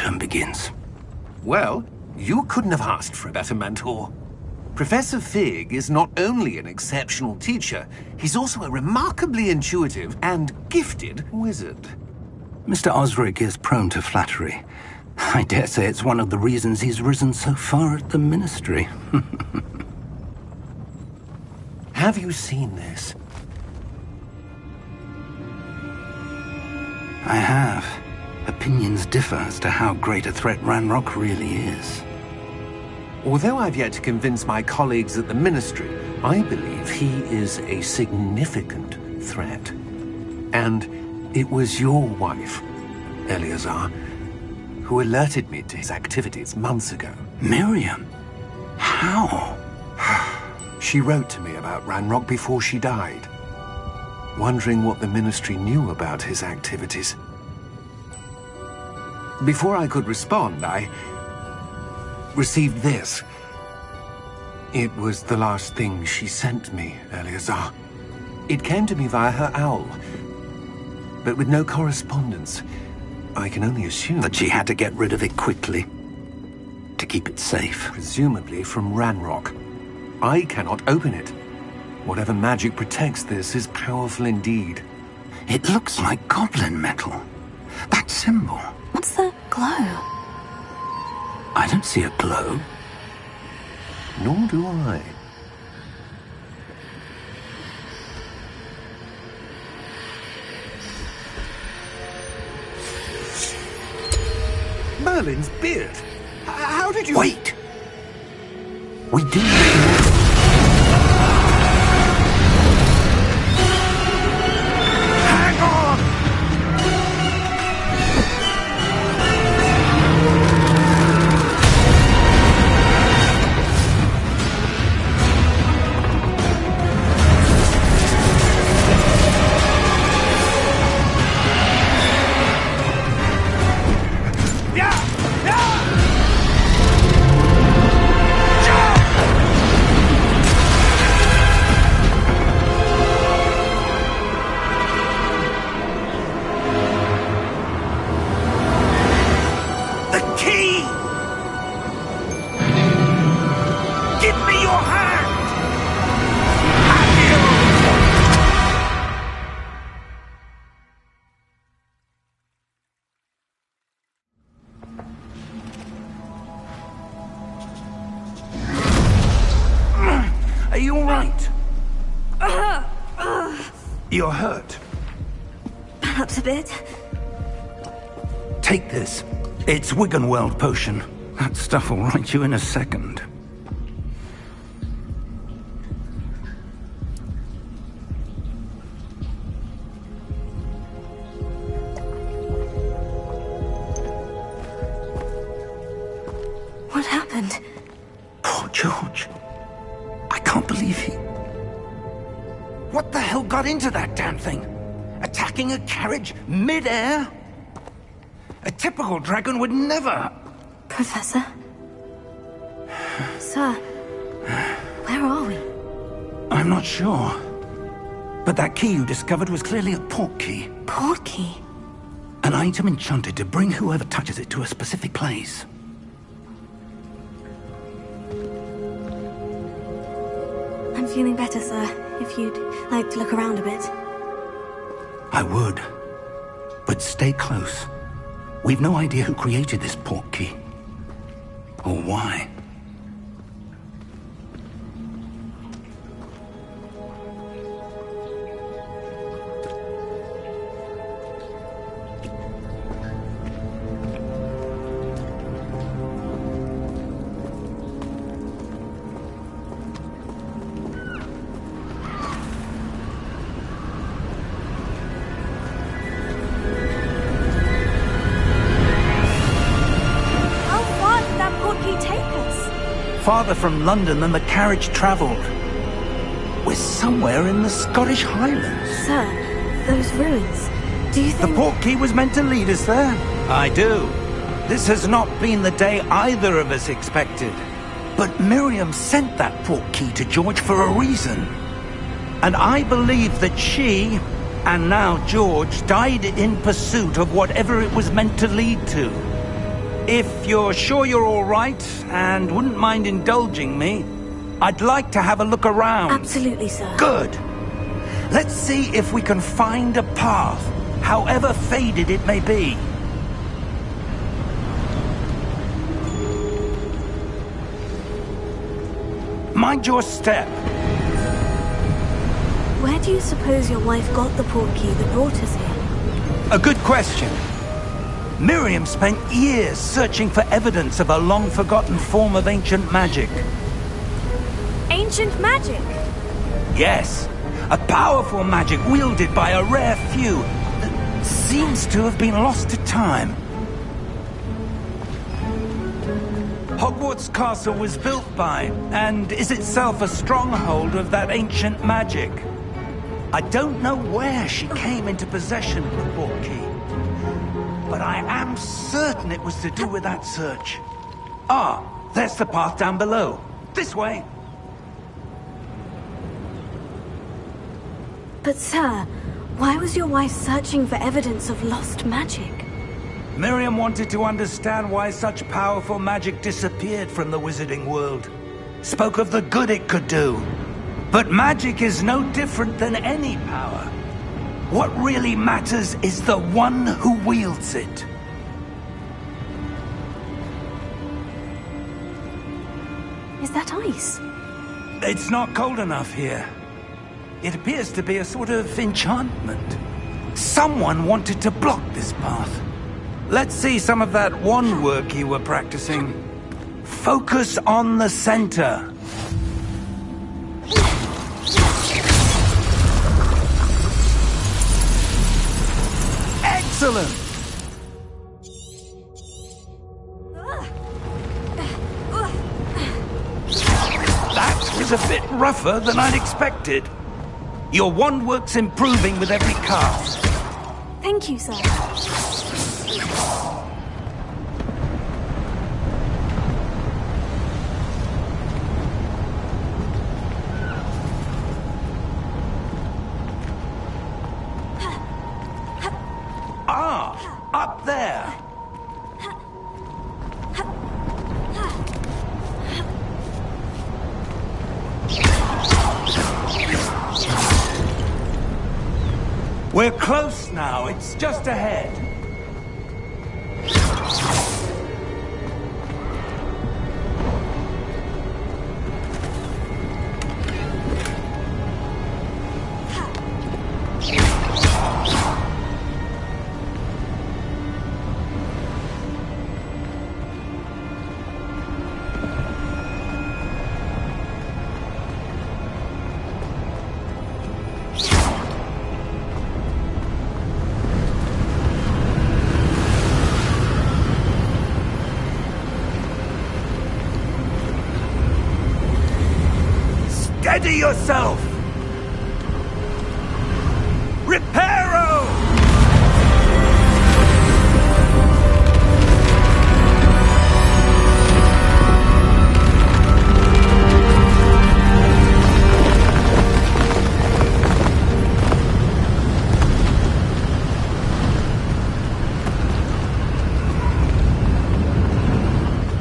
term begins. Well, you couldn't have asked for a better mentor. Professor Fig is not only an exceptional teacher, he's also a remarkably intuitive and gifted wizard. Mr. Osric is prone to flattery. I dare say it's one of the reasons he's risen so far at the Ministry. Have you seen this? I have. Opinions differ as to how great a threat Ranrock really is. Although I've yet to convince my colleagues at the Ministry, I believe he is a significant threat. And it was your wife, Eleazar, who alerted me to his activities months ago. Miriam? How? She wrote to me about Ranrock before she died, wondering what the Ministry knew about his activities. Before I could respond, I received this. It was the last thing she sent me, Eleazar. It came to me via her owl, but with no correspondence. I can only assume that she had to get rid of it quickly, to keep it safe. Presumably from Ranrock. I cannot open it. Whatever magic protects this is powerful indeed. It looks like goblin metal. That symbol. What's the glow? I don't see a glow. Nor do I. Merlin's beard. How did you... Wait! We do... Hang on! Are you all right? You're hurt. Perhaps a bit. Take this. It's Wiggenweld potion. That stuff will right you in a second. What happened? Poor George. I can't believe he... What the hell got into that damn thing? Attacking a carriage mid-air? A typical dragon would never... Professor? Sir, where are we? I'm not sure. But that key you discovered was clearly a port key. Port key? An item enchanted to bring whoever touches it to a specific place. I'm feeling better, sir. If you'd like to look around a bit. I would. But stay close. We've no idea who created this port key. Or why. Farther from London than the carriage travelled. We're somewhere in the Scottish Highlands. Sir, those ruins. Do you think... The port key was meant to lead us there? I do. This has not been the day either of us expected. But Miriam sent that port key to George for a reason. And I believe that she, and now George, died in pursuit of whatever it was meant to lead to. If you're sure you're all right and wouldn't mind indulging me, I'd like to have a look around. Absolutely, sir. Good. Let's see if we can find a path, however faded it may be. Mind your step. Where do you suppose your wife got the portkey that brought us here? A good question. Miriam spent years searching for evidence of a long-forgotten form of ancient magic. Ancient magic? Yes, a powerful magic wielded by a rare few that seems to have been lost to time. Hogwarts Castle was built by, and is itself a stronghold of that ancient magic. I don't know where she came into possession of the portkey, but I am certain it was to do with that search. Ah, there's the path down below. This way. But sir, why was your wife searching for evidence of lost magic? Miriam wanted to understand why such powerful magic disappeared from the wizarding world. Spoke of the good it could do. But magic is no different than any power. What really matters is the one who wields it. Is that ice? It's not cold enough here. It appears to be a sort of enchantment. Someone wanted to block this path. Let's see some of that wand work you were practicing. Focus on the center. Excellent! That was a bit rougher than I'd expected. Your wand work's improving with every cast. Thank you, sir. Ah, up there. We're close now. It's just ahead. Steady yourself! Reparo!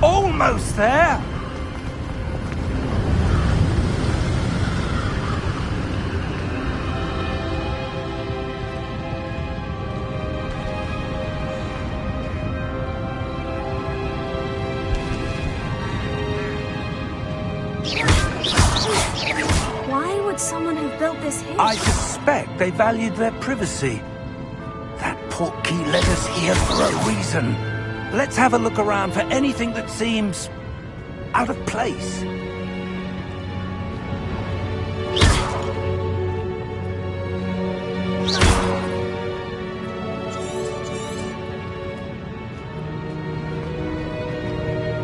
Almost there! Why would someone have built this here? I suspect they valued their privacy. That portkey led us here for a reason. Let's have a look around for anything that seems out of place.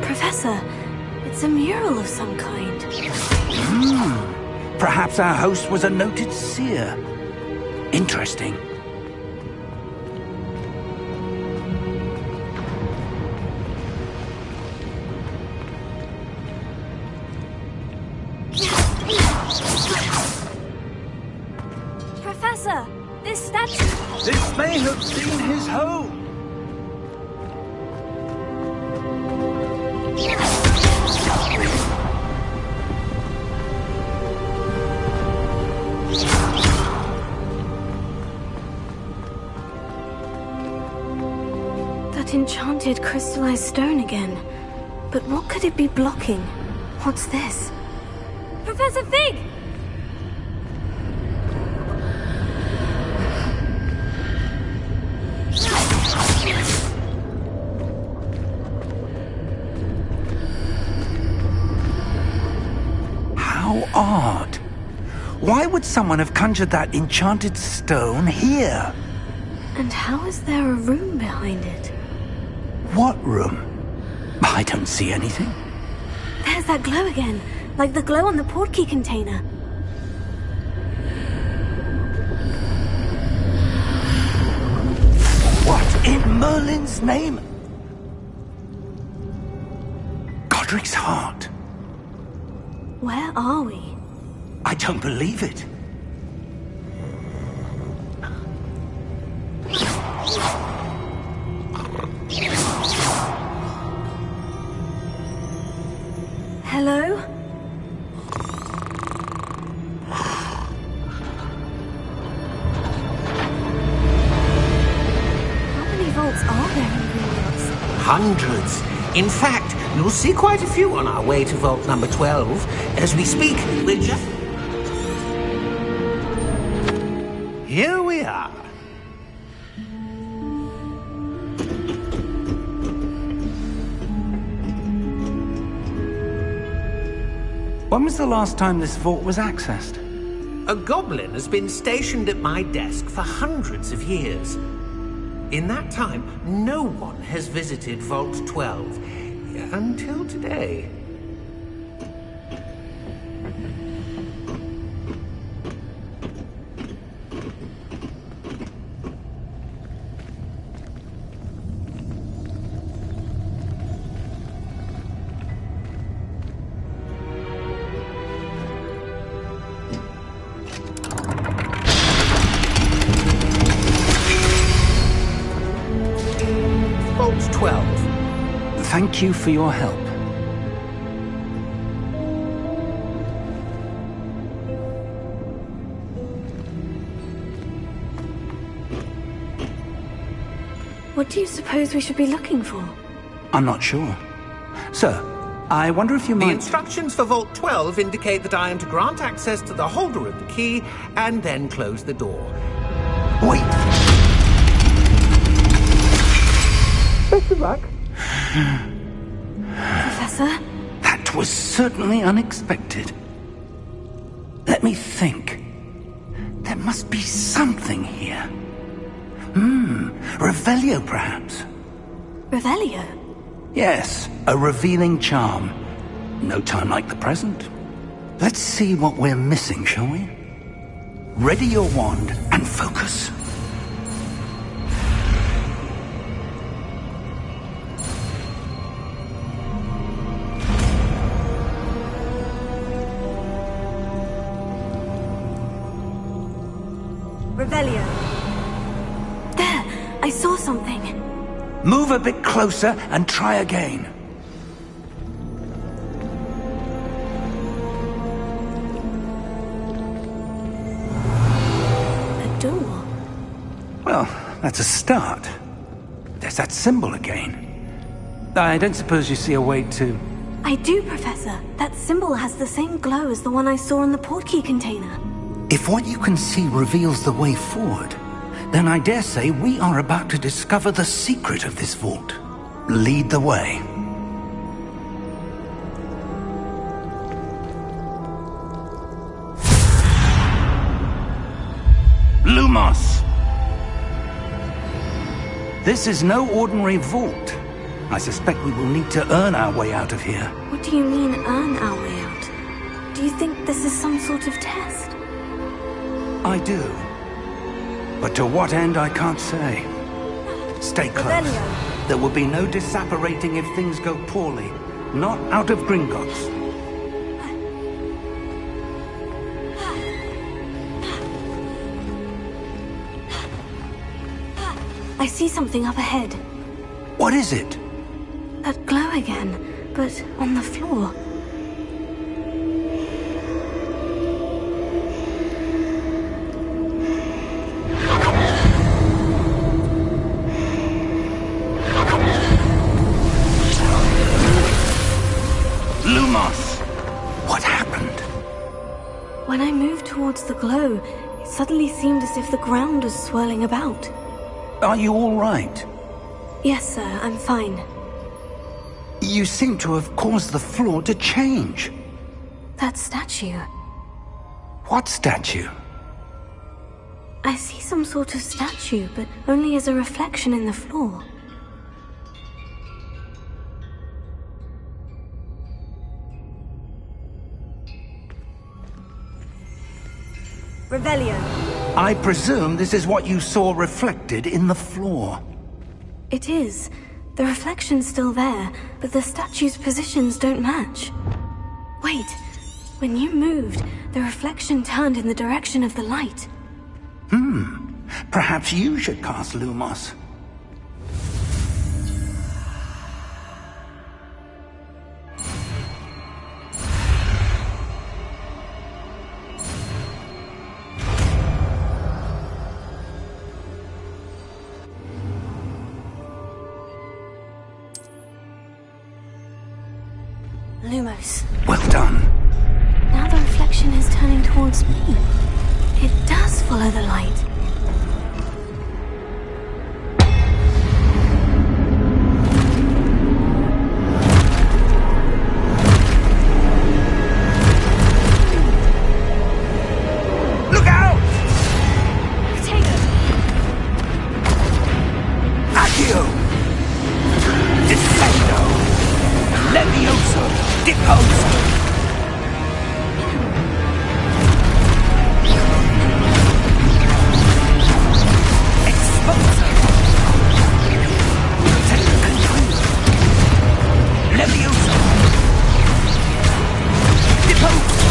Professor, it's a mural of some kind. Perhaps our host was a noted seer. Interesting. Professor, this statue... This may have been his home. That enchanted crystallized stone again. But what could it be blocking? What's this? Professor Fig! How odd. Why would someone have conjured that enchanted stone here? And how is there a room behind it? What room? I don't see anything. There's that glow again, like the glow on the portkey container. What in Merlin's name? Godric's heart. Where are we? I don't believe it. Hello? How many vaults are there in Hogwarts? Hundreds. In fact, you'll see quite a few on our way to vault number 12. As we speak, we're just... Here we are. When was the last time this vault was accessed? A goblin has been stationed at my desk for hundreds of years. In that time, no one has visited Vault 12 until today. Vault 12. Thank you for your help. What do you suppose we should be looking for? I'm not sure. Sir, I wonder if you The might... instructions for Vault 12 indicate that I am to grant access to the holder of the key and then close the door. Wait! Best of luck. Professor? That was certainly unexpected. Let me think. There must be something here. Revelio, perhaps? Revelio? Yes, a revealing charm. No time like the present. Let's see what we're missing, shall we? Ready your wand and focus. Revelio. There! I saw something. Move a bit closer and try again. A door. Well, that's a start. There's that symbol again. I don't suppose you see a way to... I do, Professor. That symbol has the same glow as the one I saw in the portkey container. If what you can see reveals the way forward, then I dare say we are about to discover the secret of this vault. Lead the way. Lumos! This is no ordinary vault. I suspect we will need to earn our way out of here. What do you mean, earn our way out? Do you think this is some sort of test? I do. But to what end, I can't say. Stay close. Revelio. There will be no disapparating if things go poorly. Not out of Gringotts. I see something up ahead. What is it? That glow again. but on the floor. Lumos! What happened? When I moved towards the glow, it suddenly seemed as if the ground was swirling about. Are you all right? Yes, sir, I'm fine. You seem to have caused the floor to change. That statue. What statue? I see some sort of statue, but only as a reflection in the floor. Revelio. I presume this is what you saw reflected in the floor. It is. The reflection's still there, but the statue's positions don't match. Wait. When you moved, the reflection turned in the direction of the light. Perhaps you should cast Lumos. Lumos. Well done. Now the reflection is turning towards me. It does follow the light. Look out! Potato! Accio! Descendo! Levioso! Deposo! Exposo! Levioso! Deposo!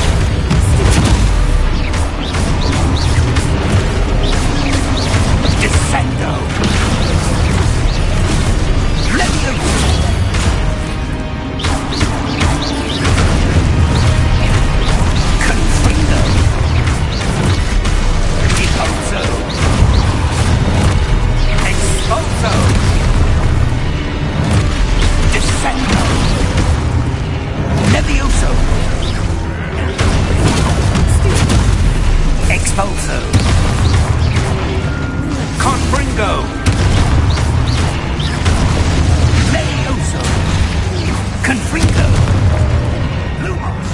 Descendo! Levioso! Confrido! Deposo! Exposo! Descendo! Levioso! Expulso! Confringo! Levioso! Confringo! Lumos!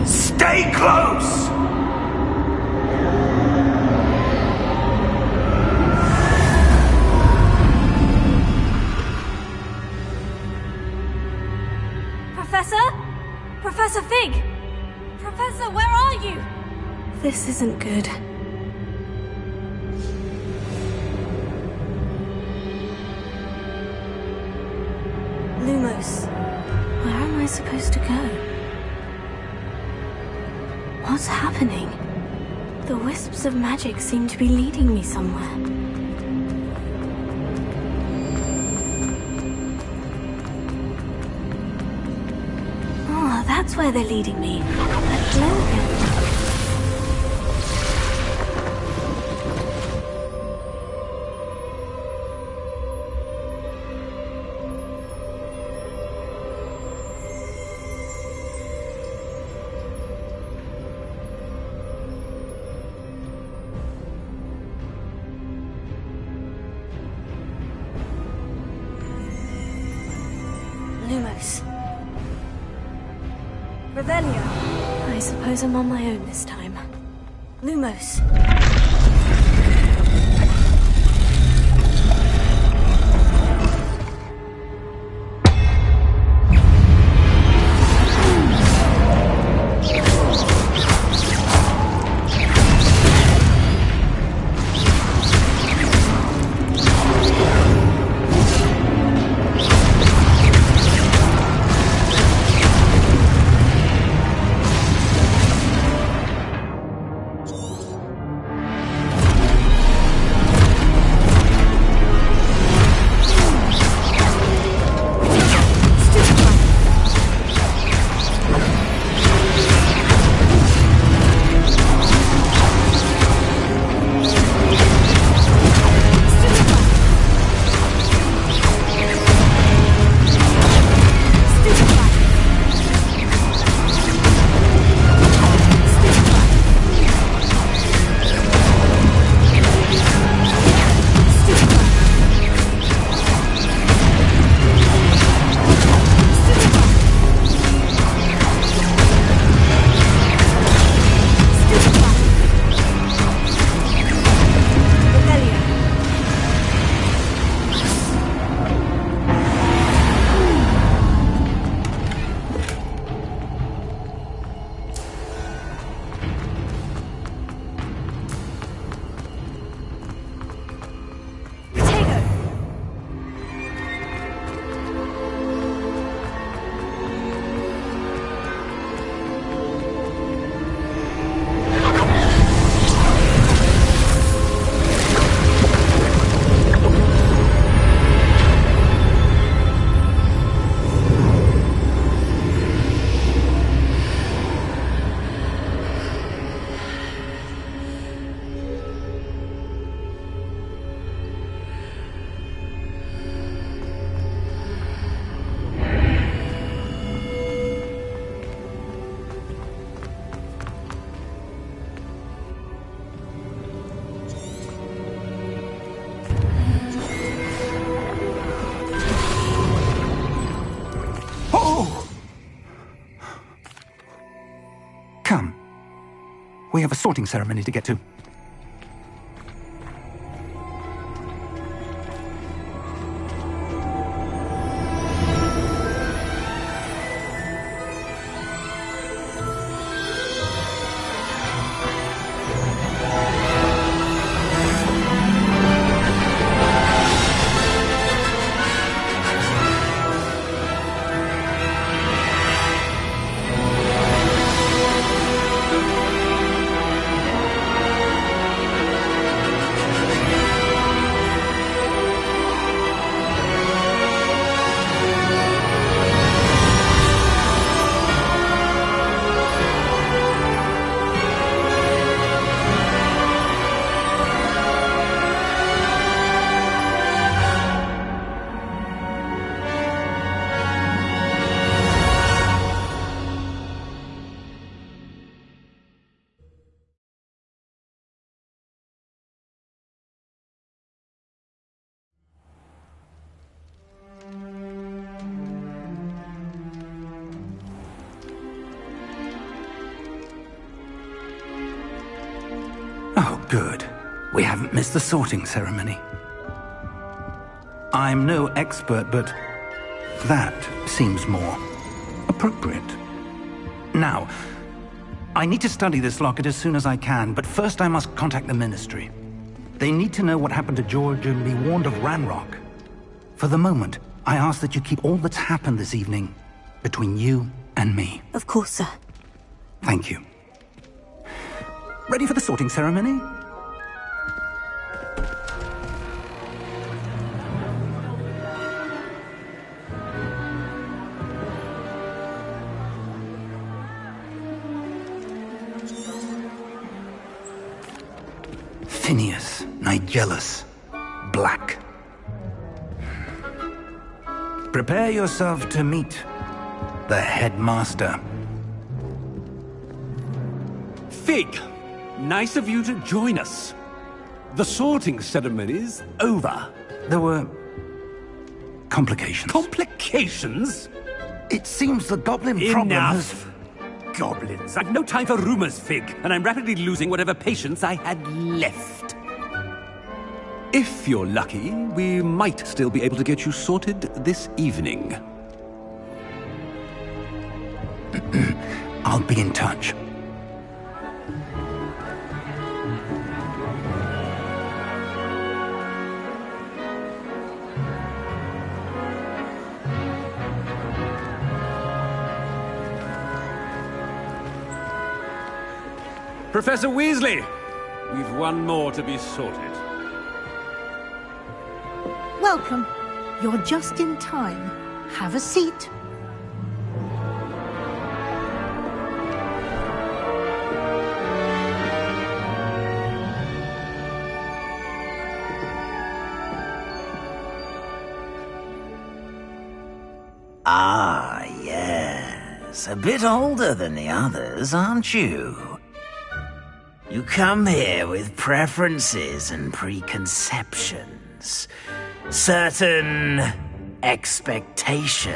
Stay close! Professor? Professor Fig! Professor, where are you? This isn't good. Lumos, where am I supposed to go? What's happening? The wisps of magic seem to be leading me somewhere. Oh, that's where they're leading me. That glow again. Lumos. Revelio. I suppose I'm on my own this time. Lumos. We have a sorting ceremony to get to. Oh, good. We haven't missed the sorting ceremony. I'm no expert, but that seems more appropriate. Now, I need to study this locket as soon as I can, but first I must contact the Ministry. They need to know what happened to George and be warned of Ranrock. For the moment, I ask that you keep all that's happened this evening between you and me. Of course, sir. Thank you. Ready for the sorting ceremony? Phineas, Nigellus, Black. Prepare yourself to meet the headmaster. Fig! Nice of you to join us. The sorting ceremony's over. There were complications. Complications? It seems the goblin problem has... Enough! Goblins. I've no time for rumors, Fig, and I'm rapidly losing whatever patience I had left. If you're lucky, we might still be able to get you sorted this evening. I'll be in touch. Professor Weasley, we've one more to be sorted. Welcome. You're just in time. Have a seat. Ah, yes. A bit older than the others, aren't you? You come here with preferences and preconceptions. Certain expectations.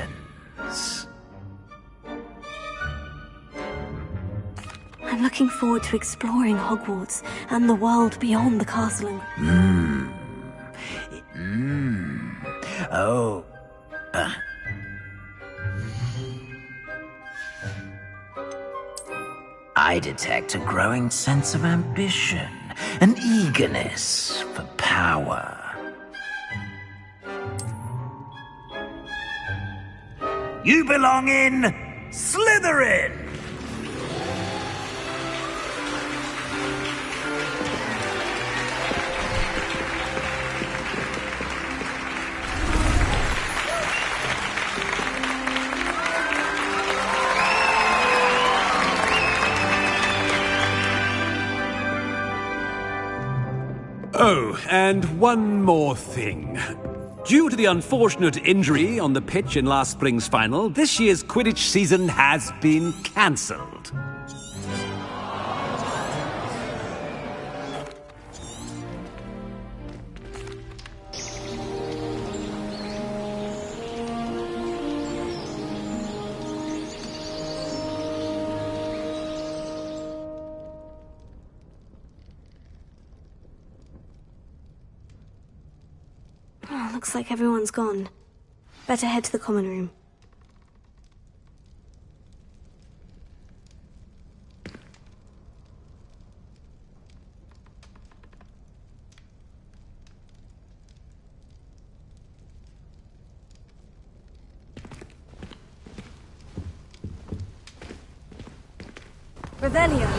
I'm looking forward to exploring Hogwarts and the world beyond the castle and... Oh. I detect a growing sense of ambition, an eagerness for power. You belong in Slytherin! Oh, and one more thing. Due to the unfortunate injury on the pitch in last spring's final, this year's Quidditch season has been cancelled. Looks like everyone's gone. Better head to the common room. Revelio.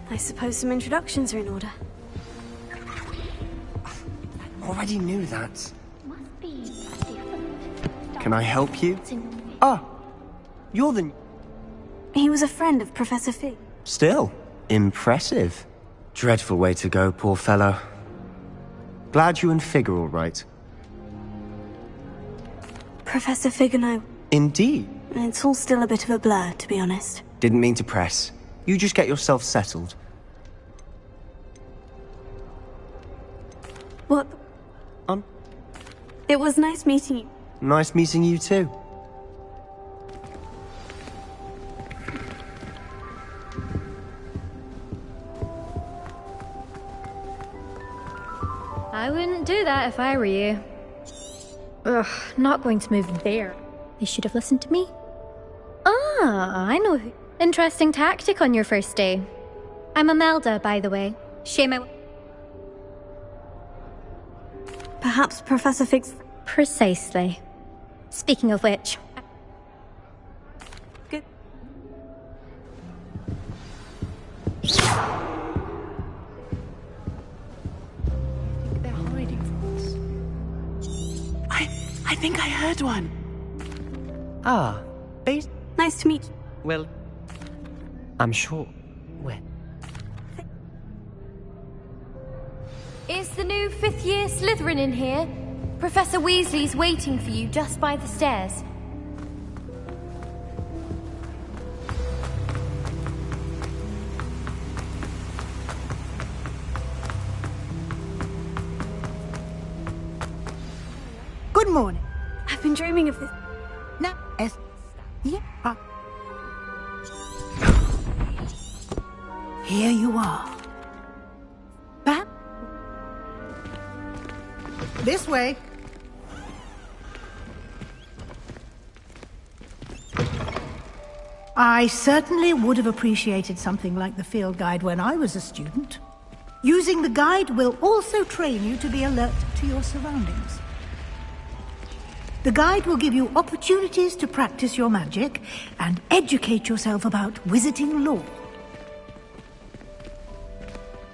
I suppose some introductions are in order. I already knew that. Can I help you? Ah, you're the... He was a friend of Professor Fig. Still, impressive. Dreadful way to go, poor fellow. Glad you and Fig are all right. Professor Fig and I... Indeed. It's all still a bit of a blur, to be honest. Didn't mean to press. You just get yourself settled. What? It was nice meeting you. Nice meeting you too. I wouldn't do that if I were you. Ugh, not going to move there. They should have listened to me. Ah, I know who. Interesting tactic on your first day. I'm Imelda, by the way. Shame I... Perhaps Professor Fig's... Precisely. Speaking of which... Good. They're hiding from us. I think I heard one. Ah, base... Nice to meet you. Well, I'm sure... When? Is the new fifth-year Slytherin in here? Professor Weasley's waiting for you just by the stairs. Good morning. I've been dreaming of this. Now, yes. Yeah. Here you are. Back. This way. I certainly would have appreciated something like the field guide when I was a student. Using the guide will also train you to be alert to your surroundings. The guide will give you opportunities to practice your magic and educate yourself about wizarding lore.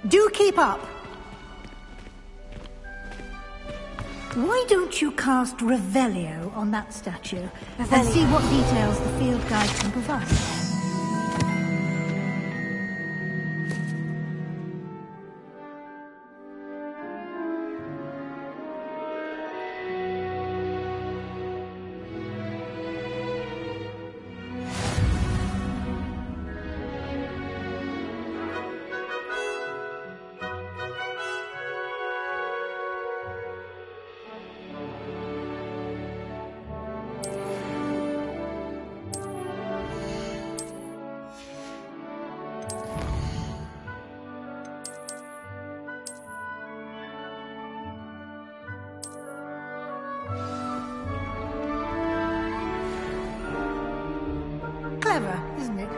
Do keep up. Why don't you cast Revelio on that statue and see what details the field guide can provide? Clever, isn't it?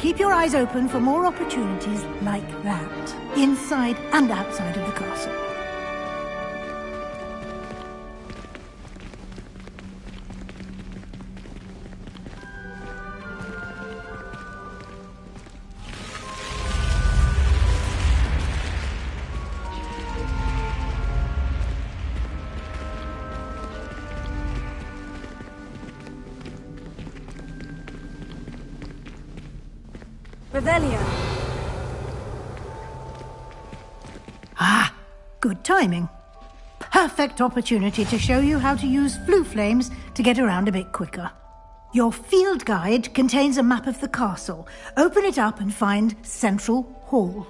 Keep your eyes open for more opportunities like that, inside and outside of the castle. Revelio. Ah, good timing. Perfect opportunity to show you how to use flue flames to get around a bit quicker. Your field guide contains a map of the castle. Open it up and find Central Hall.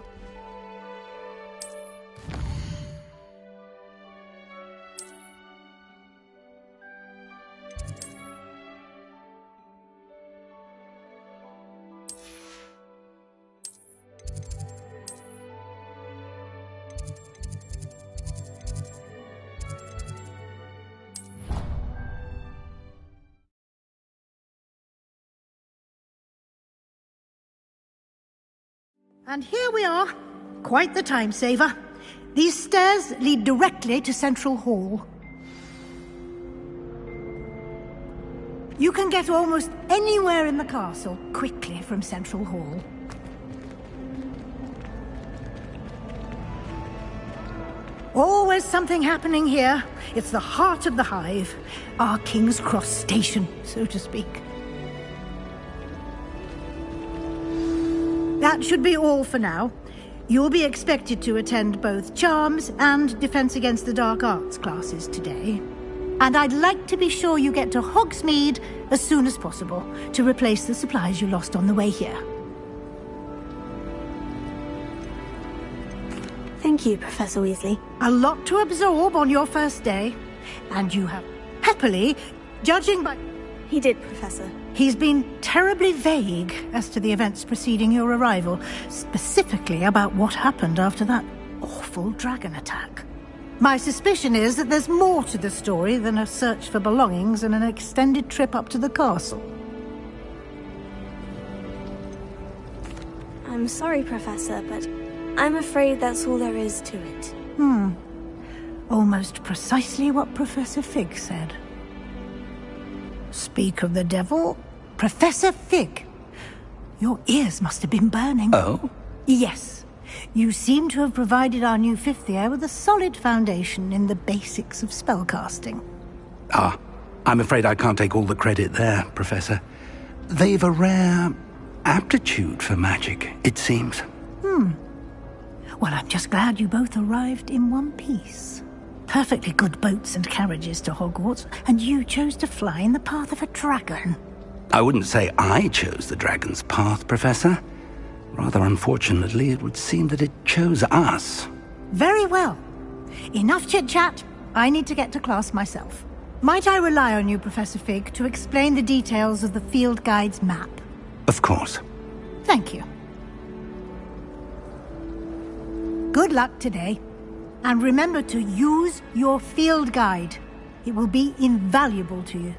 And here we are. Quite the time saver. These stairs lead directly to Central Hall. You can get almost anywhere in the castle quickly from Central Hall. Always something happening here. It's the heart of the Hive. Our King's Cross station, so to speak. That should be all for now. You'll be expected to attend both Charms and Defense Against the Dark Arts classes today. And I'd like to be sure you get to Hogsmeade as soon as possible to replace the supplies you lost on the way here. Thank you, Professor Weasley. A lot to absorb on your first day, and you have happily, judging by... He did, Professor. He's been terribly vague as to the events preceding your arrival, specifically about what happened after that awful dragon attack. My suspicion is that there's more to the story than a search for belongings and an extended trip up to the castle. I'm sorry, Professor, but I'm afraid that's all there is to it. Almost precisely what Professor Fig said. Speak of the devil, Professor Fig. Your ears must have been burning. Oh? Yes. You seem to have provided our new fifth year with a solid foundation in the basics of spellcasting. Ah, I'm afraid I can't take all the credit there, Professor. They've a rare aptitude for magic, it seems. Well, I'm just glad you both arrived in one piece. Perfectly good boats and carriages to Hogwarts, and you chose to fly in the path of a dragon. I wouldn't say I chose the dragon's path, Professor. Rather unfortunately, it would seem that it chose us. Very well. Enough chit-chat. I need to get to class myself. Might I rely on you, Professor Fig, to explain the details of the field guide's map? Of course. Thank you. Good luck today. And remember to use your field guide. It will be invaluable to you.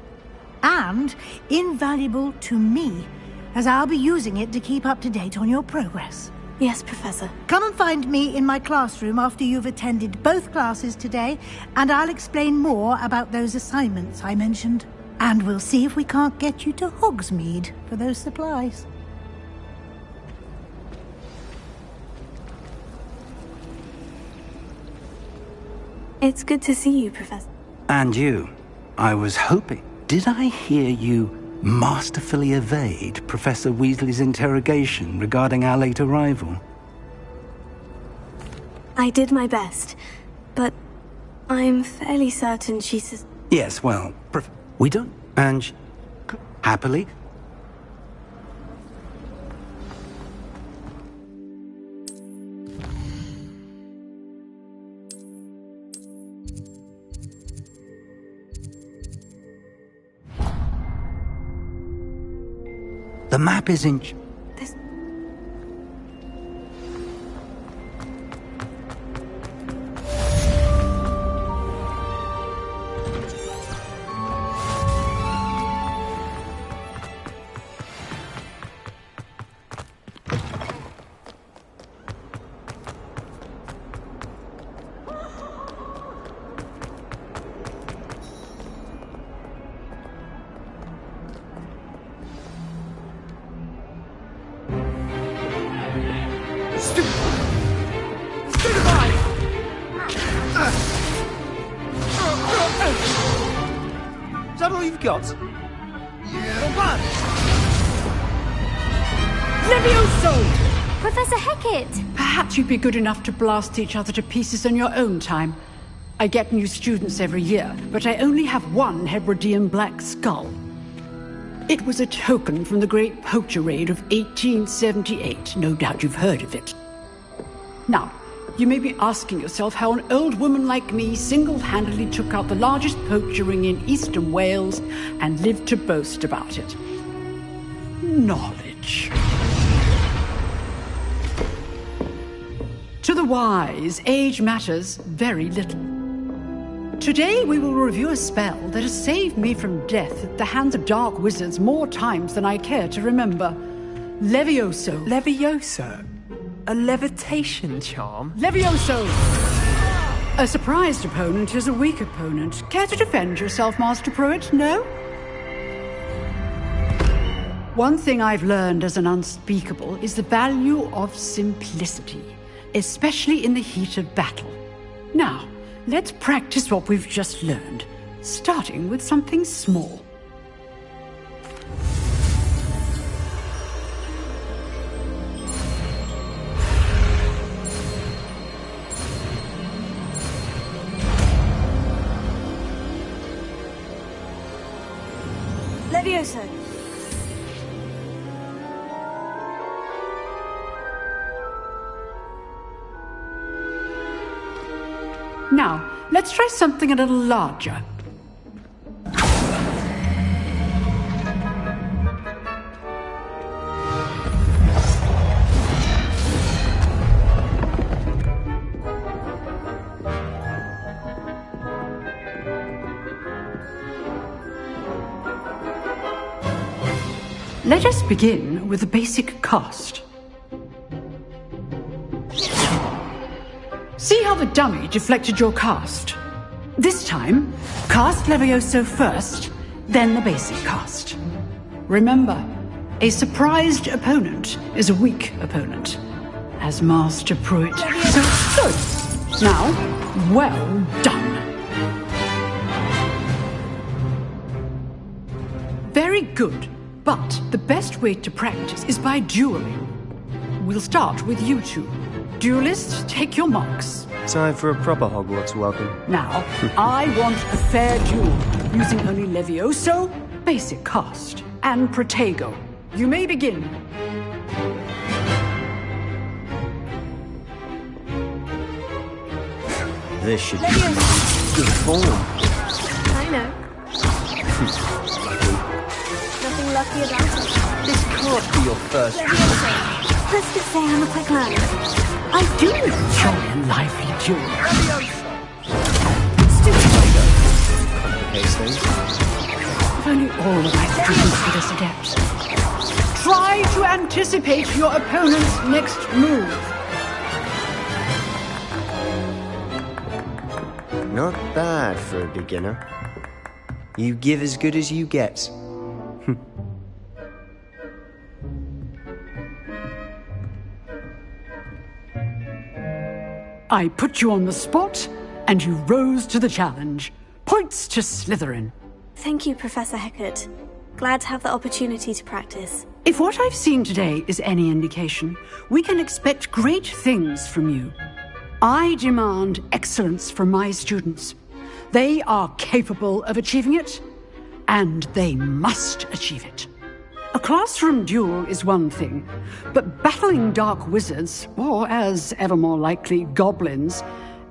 And invaluable to me, as I'll be using it to keep up to date on your progress. Yes, Professor. Come and find me in my classroom after you've attended both classes today, and I'll explain more about those assignments I mentioned. And we'll see if we can't get you to Hogsmeade for those supplies. It's good to see you, Professor. And you. I was hoping. Did I hear you masterfully evade Professor Weasley's interrogation regarding our late arrival? I did my best, but I'm fairly certain she says... Yes, well, we don't... And happily... The map is in... This... Is that all you've got? Yeah. Levioso! Professor Hecat! Perhaps you'd be good enough to blast each other to pieces in your own time. I get new students every year, but I only have one Hebridean black skull. It was a token from the Great Poacher Raid of 1878. No doubt you've heard of it. Now, you may be asking yourself how an old woman like me single-handedly took out the largest poacher ring in eastern Wales and lived to boast about it. Knowledge. To the wise, age matters very little. Today we will review a spell that has saved me from death at the hands of dark wizards more times than I care to remember. Levioso. Levioso? A levitation charm? Levioso! A surprised opponent is a weak opponent. Care to defend yourself, Master Pruitt? No? One thing I've learned as an unspeakable is the value of simplicity, especially in the heat of battle. Now, let's practice what we've just learned, starting with something small. Levioso! Now, let's try something a little larger. Let us begin with the basic cast. See how the dummy deflected your cast? This time, cast Levioso first, then the basic cast. Remember, a surprised opponent is a weak opponent, as Master Pruitt so stood. Now, well done. Very good. But the best way to practice is by dueling. We'll start with you two. Duelists, take your marks. Time for a proper Hogwarts welcome. Now, I want a fair duel, using only Levioso, basic cast, and Protego. You may begin. This should be good form. I know. Nothing lucky about it. This can't be your first. Let's just say I'm a quick learner. I do enjoy a lively duel. Complicates things. If only all of my students were this adept. Try to anticipate your opponent's next move. Not bad for a beginner. You give as good as you get. I put you on the spot, and you rose to the challenge. Points to Slytherin. Thank you, Professor Hecat. Glad to have the opportunity to practice. If what I've seen today is any indication, we can expect great things from you. I demand excellence from my students. They are capable of achieving it, and they must achieve it. A classroom duel is one thing, but battling dark wizards, or as ever more likely, goblins,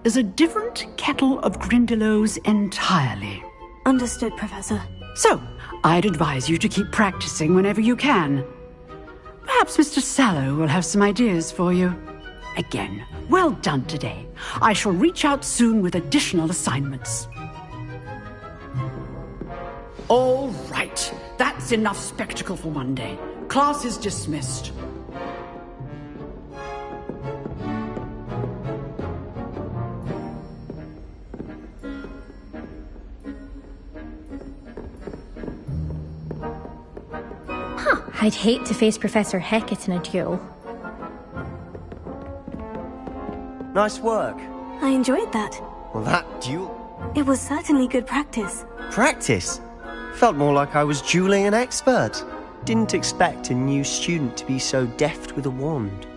is a different kettle of Grindylows entirely. Understood, Professor. So, I'd advise you to keep practicing whenever you can. Perhaps Mr. Sallow will have some ideas for you. Again, well done today. I shall reach out soon with additional assignments. All right. That's enough spectacle for one day. Class is dismissed. I'd hate to face Professor Hecat in a duel. Nice work. I enjoyed that. Well, that duel... It was certainly good practice. Practice? Felt more like I was dueling an expert. Didn't expect a new student to be so deft with a wand.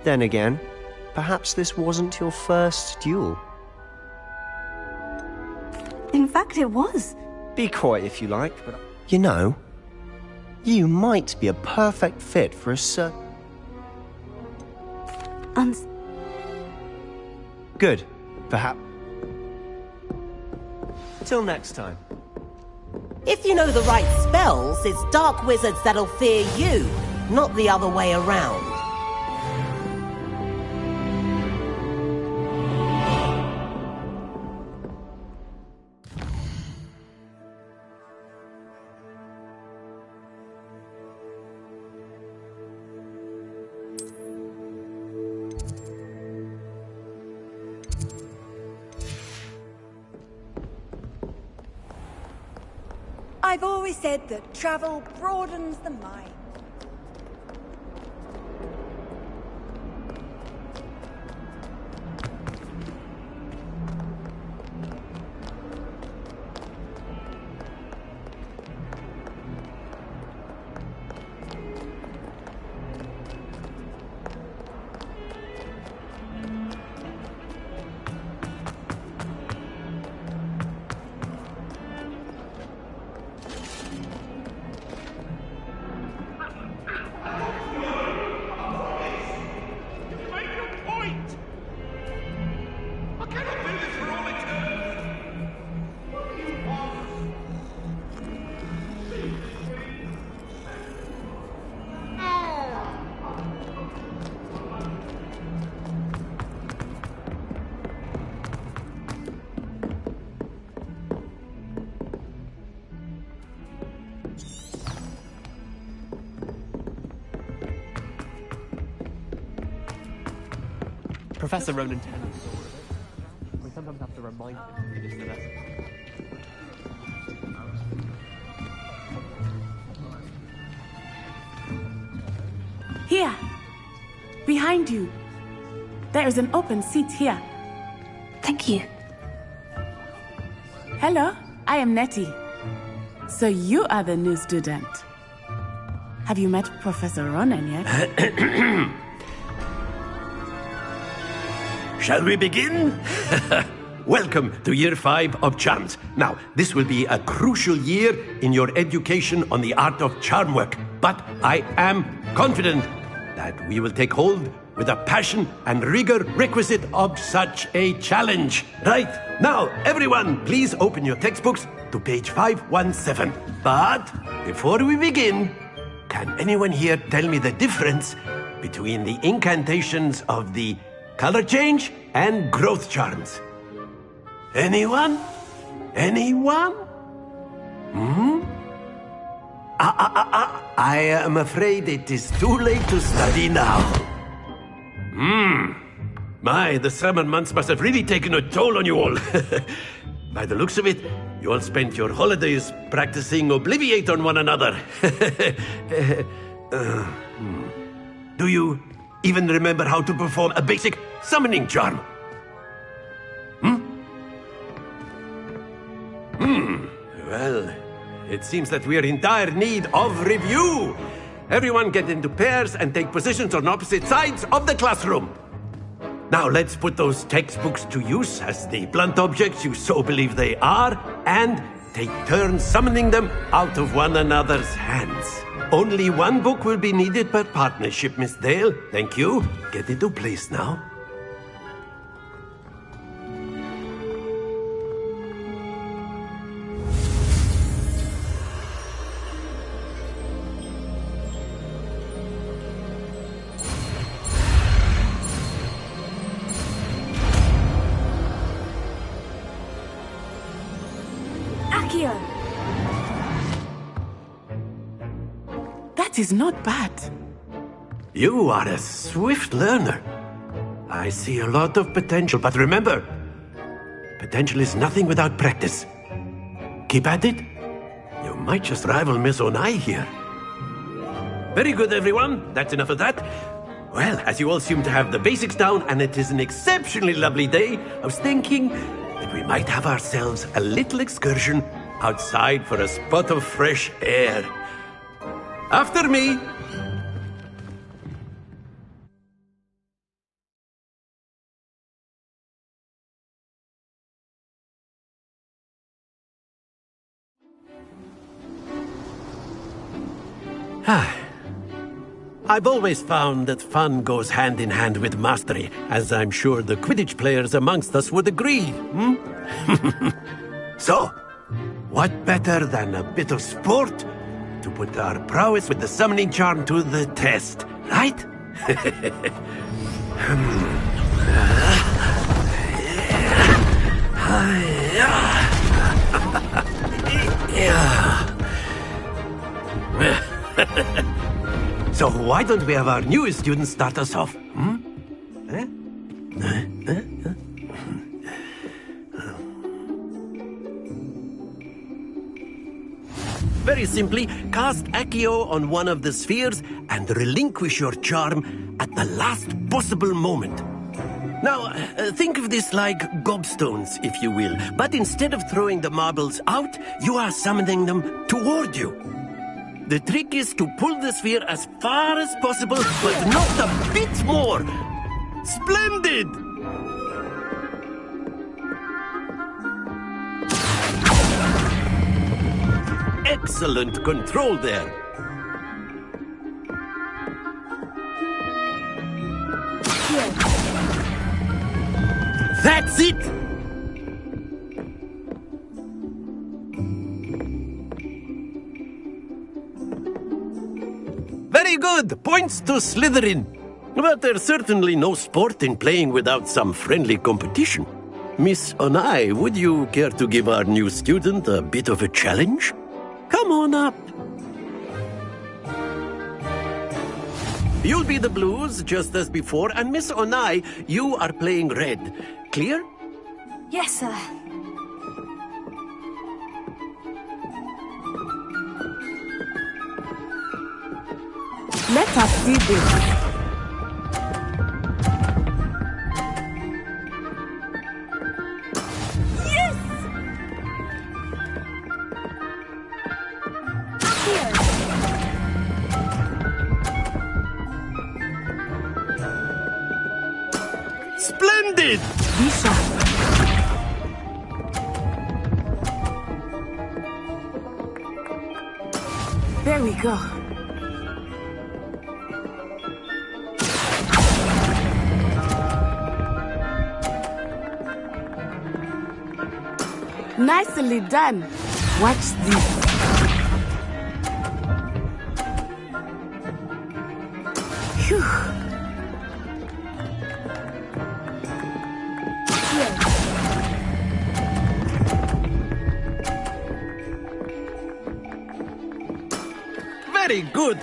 Then again, perhaps this wasn't your first duel. In fact, it was. Be quiet if you like, but... You know, you might be a perfect fit for a Good. Perhaps... Till next time. If you know the right spells, it's dark wizards that'll fear you, not the other way around. I've always said that travel broadens the mind. Professor Ronan Tennant's all of it. We sometimes have to remind him to do this. Here! Behind you! There is an open seat here. Thank you. Hello, I am Nettie. So you are the new student. Have you met Professor Ronan yet? Shall we begin? Welcome to Year 5 of Charms. Now, this will be a crucial year in your education on the art of charm work, but I am confident that we will take hold with the passion and rigor requisite of such a challenge. Right, now, everyone, please open your textbooks to page 517. But before we begin, can anyone here tell me the difference between the incantations of the color change and growth charms? Anyone? Anyone? I am afraid it is too late to study now. My, the summer months must have really taken a toll on you all. By the looks of it, you all spent your holidays practicing Obliviate on one another. Do you even remember how to perform a basic summoning charm? Well, it seems that we are in dire need of review. Everyone get into pairs and take positions on opposite sides of the classroom. Now let's put those textbooks to use as the blunt objects you so believe they are, and take turns summoning them out of one another's hands. Only one book will be needed per partnership, Miss Dale. Thank you. Get into place now. That is not bad. You are a swift learner. I see a lot of potential, but remember, potential is nothing without practice. Keep at it. You might just rival Miss Onai here. Very good, everyone. That's enough of that. Well, as you all seem to have the basics down, and it is an exceptionally lovely day, I was thinking that we might have ourselves a little excursion outside for a spot of fresh air. After me! I've always found that fun goes hand in hand with mastery, as I'm sure the Quidditch players amongst us would agree, So, what better than a bit of sport to put our prowess with the summoning charm to the test, right? So why don't we have our newest student start us off? Very simply, cast Accio on one of the spheres and relinquish your charm at the last possible moment. Now, think of this like gobstones, if you will, but instead of throwing the marbles out, you are summoning them toward you. The trick is to pull the sphere as far as possible, but not a bit more. Splendid! Excellent control there. That's it! Very good! Points to Slytherin. But there's certainly no sport in playing without some friendly competition. Miss Onai, would you care to give our new student a bit of a challenge? Come on up. You'll be the blues, just as before, and Miss Onai, you are playing red. Clear? Yes, sir. Let us see this. Splendid! Be sharp. There we go. Nicely done. Watch this. Phew. Very good.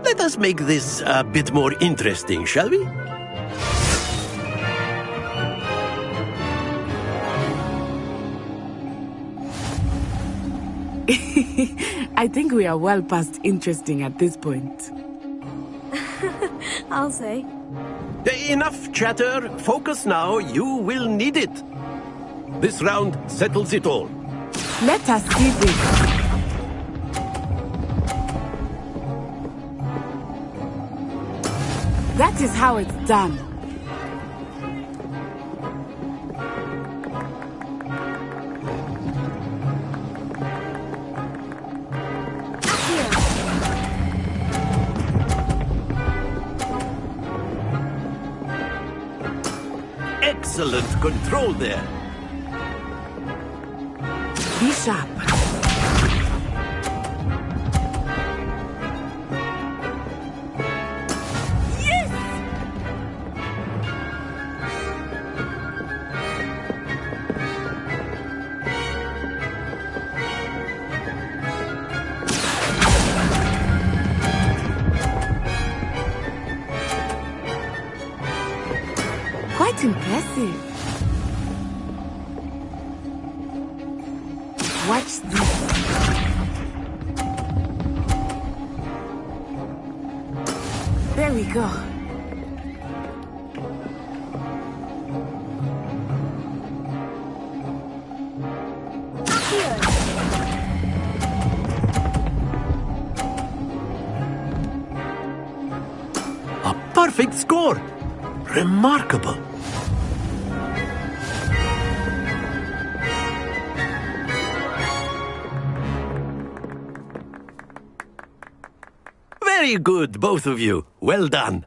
Let us make this a bit more interesting, shall we? I think we are well past interesting at this point. I'll say. Enough chatter. Focus now. You will need it. This round settles it all. Let us see this. That is how it's done. Excellent control there. Be sharp. Yes! Quite impressive. Watch this. There we go. A perfect score. Remarkable. Very good, both of you. Well done.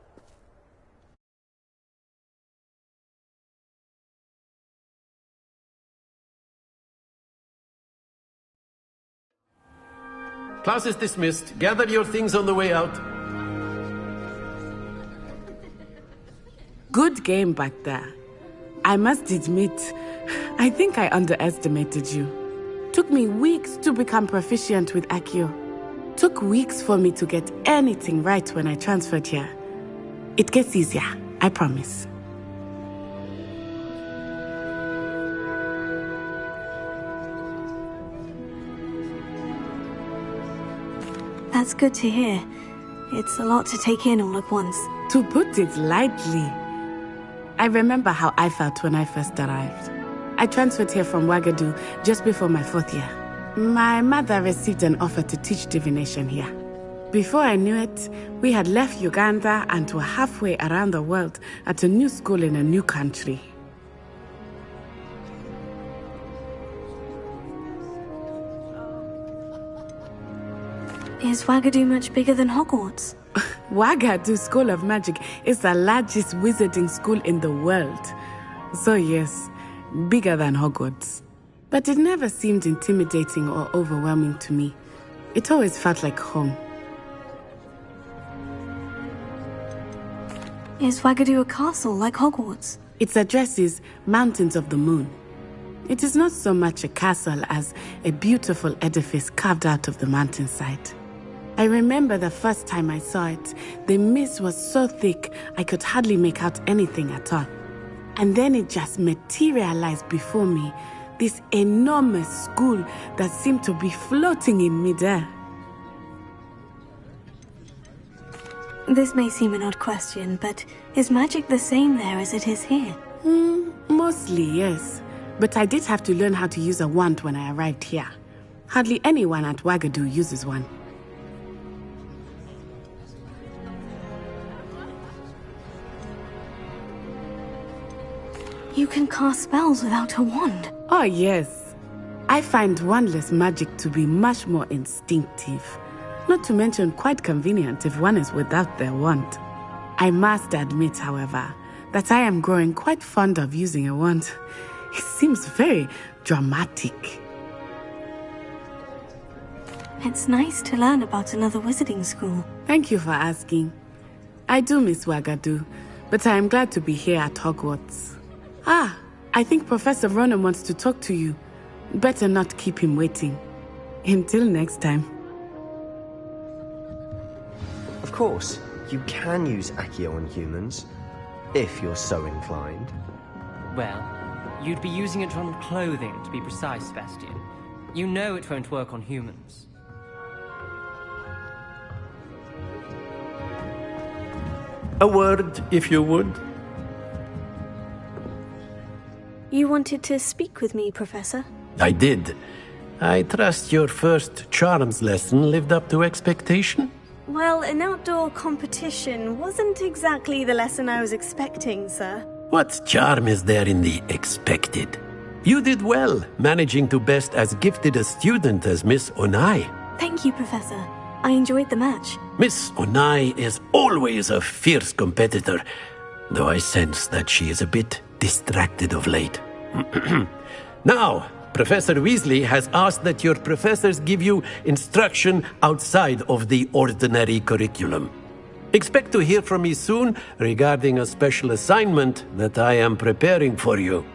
Class is dismissed. Gather your things on the way out. Good game back there. I must admit, I think I underestimated you. Took me weeks to become proficient with Accio. Took weeks for me to get anything right when I transferred here. It gets easier, I promise. That's good to hear. It's a lot to take in all at once. To put it lightly, I remember how I felt when I first arrived. I transferred here from Wagadu just before my 4th year. My mother received an offer to teach divination here. Before I knew it, we had left Uganda and were halfway around the world at a new school in a new country. Is Wagadu much bigger than Hogwarts? Wagadu School of Magic is the largest wizarding school in the world. So yes, bigger than Hogwarts. But it never seemed intimidating or overwhelming to me. It always felt like home. Is Wagadu a castle like Hogwarts? Its address is Mountains of the Moon. It is not so much a castle as a beautiful edifice carved out of the mountainside. I remember the first time I saw it, the mist was so thick I could hardly make out anything at all. And then it just materialized before me, this enormous school that seemed to be floating in midair. This may seem an odd question, but is magic the same there as it is here? Mostly, yes. But I did have to learn how to use a wand when I arrived here. Hardly anyone at Wagadu uses one. You can cast spells without a wand. Oh, yes. I find wandless magic to be much more instinctive. Not to mention quite convenient if one is without their wand. I must admit, however, that I am growing quite fond of using a wand. It seems very dramatic. It's nice to learn about another wizarding school. Thank you for asking. I do miss Wagadu, but I am glad to be here at Hogwarts. I think Professor Ronan wants to talk to you. Better not keep him waiting. Until next time. Of course, you can use Accio on humans, if you're so inclined. Well, you'd be using it on clothing, to be precise, Sebastian. You know it won't work on humans. A word, if you would. You wanted to speak with me, Professor? I did. I trust your first charms lesson lived up to expectation? Well, an outdoor competition wasn't exactly the lesson I was expecting, sir. What charm is there in the expected? You did well, managing to best as gifted a student as Miss Onai. Thank you, Professor. I enjoyed the match. Miss Onai is always a fierce competitor, though I sense that she is a bit distracted of late. Now, Professor Weasley has asked that your professors give you instruction outside of the ordinary curriculum. Expect to hear from me soon regarding a special assignment that I am preparing for you.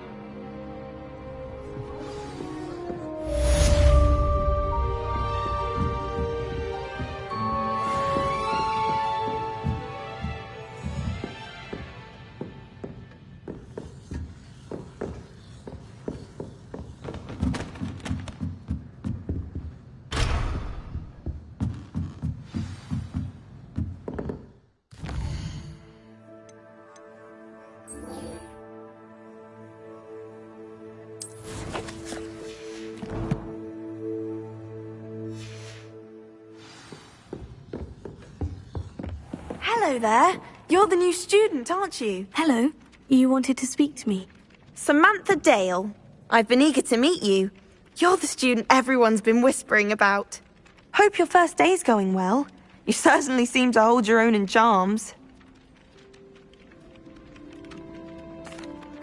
Hello there. You're the new student, aren't you? Hello. You wanted to speak to me. Samantha Dale. I've been eager to meet you. You're the student everyone's been whispering about. Hope your first day's going well. You certainly seem to hold your own in charms.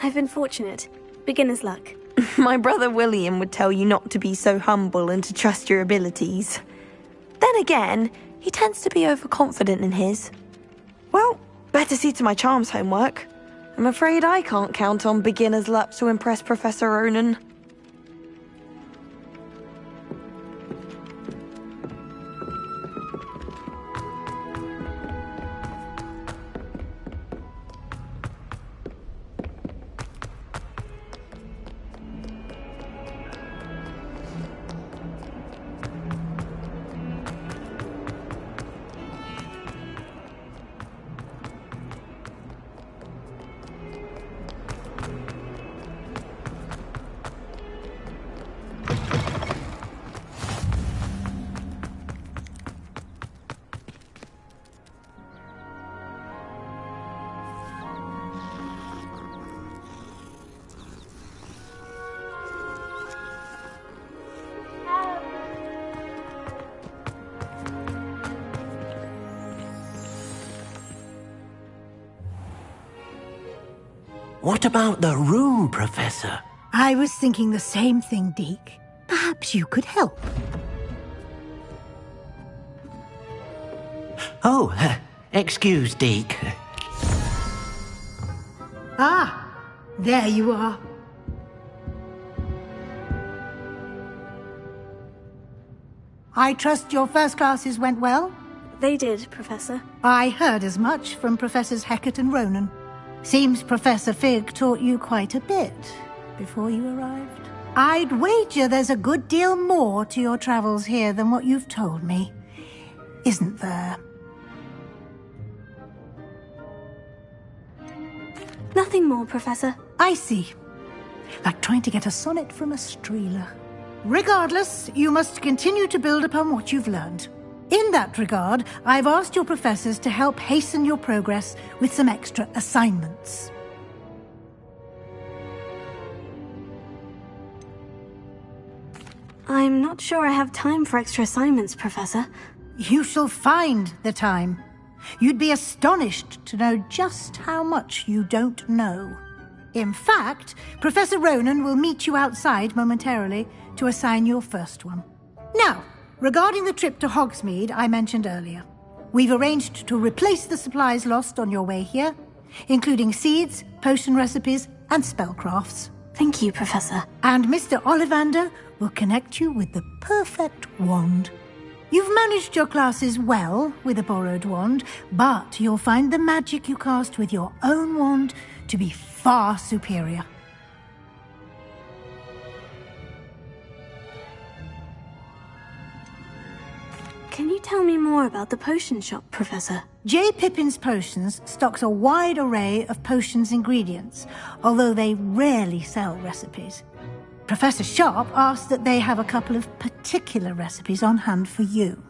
I've been fortunate. Beginner's luck. My brother William would tell you not to be so humble and to trust your abilities. Then again, he tends to be overconfident in his. Well, better see to my charms homework. I'm afraid I can't count on beginner's luck to impress Professor Ronan. What about the room, Professor? I was thinking the same thing, Deke. Perhaps you could help. Oh, excuse, Deke. Ah, there you are. I trust your first classes went well? They did, Professor. I heard as much from Professors Hecat and Ronan. Seems Professor Fig taught you quite a bit before you arrived. I'd wager there's a good deal more to your travels here than what you've told me. Isn't there? Nothing more, Professor. I see. Like trying to get a sonnet from a streeler. Regardless, you must continue to build upon what you've learned. In that regard, I've asked your professors to help hasten your progress with some extra assignments. I'm not sure I have time for extra assignments, Professor. You shall find the time. You'd be astonished to know just how much you don't know. In fact, Professor Ronan will meet you outside momentarily to assign your first one. Now, regarding the trip to Hogsmeade I mentioned earlier, we've arranged to replace the supplies lost on your way here, including seeds, potion recipes, and spellcrafts. Thank you, Professor. And Mr. Ollivander will connect you with the perfect wand. You've managed your classes well with a borrowed wand, but you'll find the magic you cast with your own wand to be far superior. Can you tell me more about the potion shop, Professor? J. Pippin's Potions stocks a wide array of potions ingredients, although they rarely sell recipes. Professor Sharp asked that they have a couple of particular recipes on hand for you.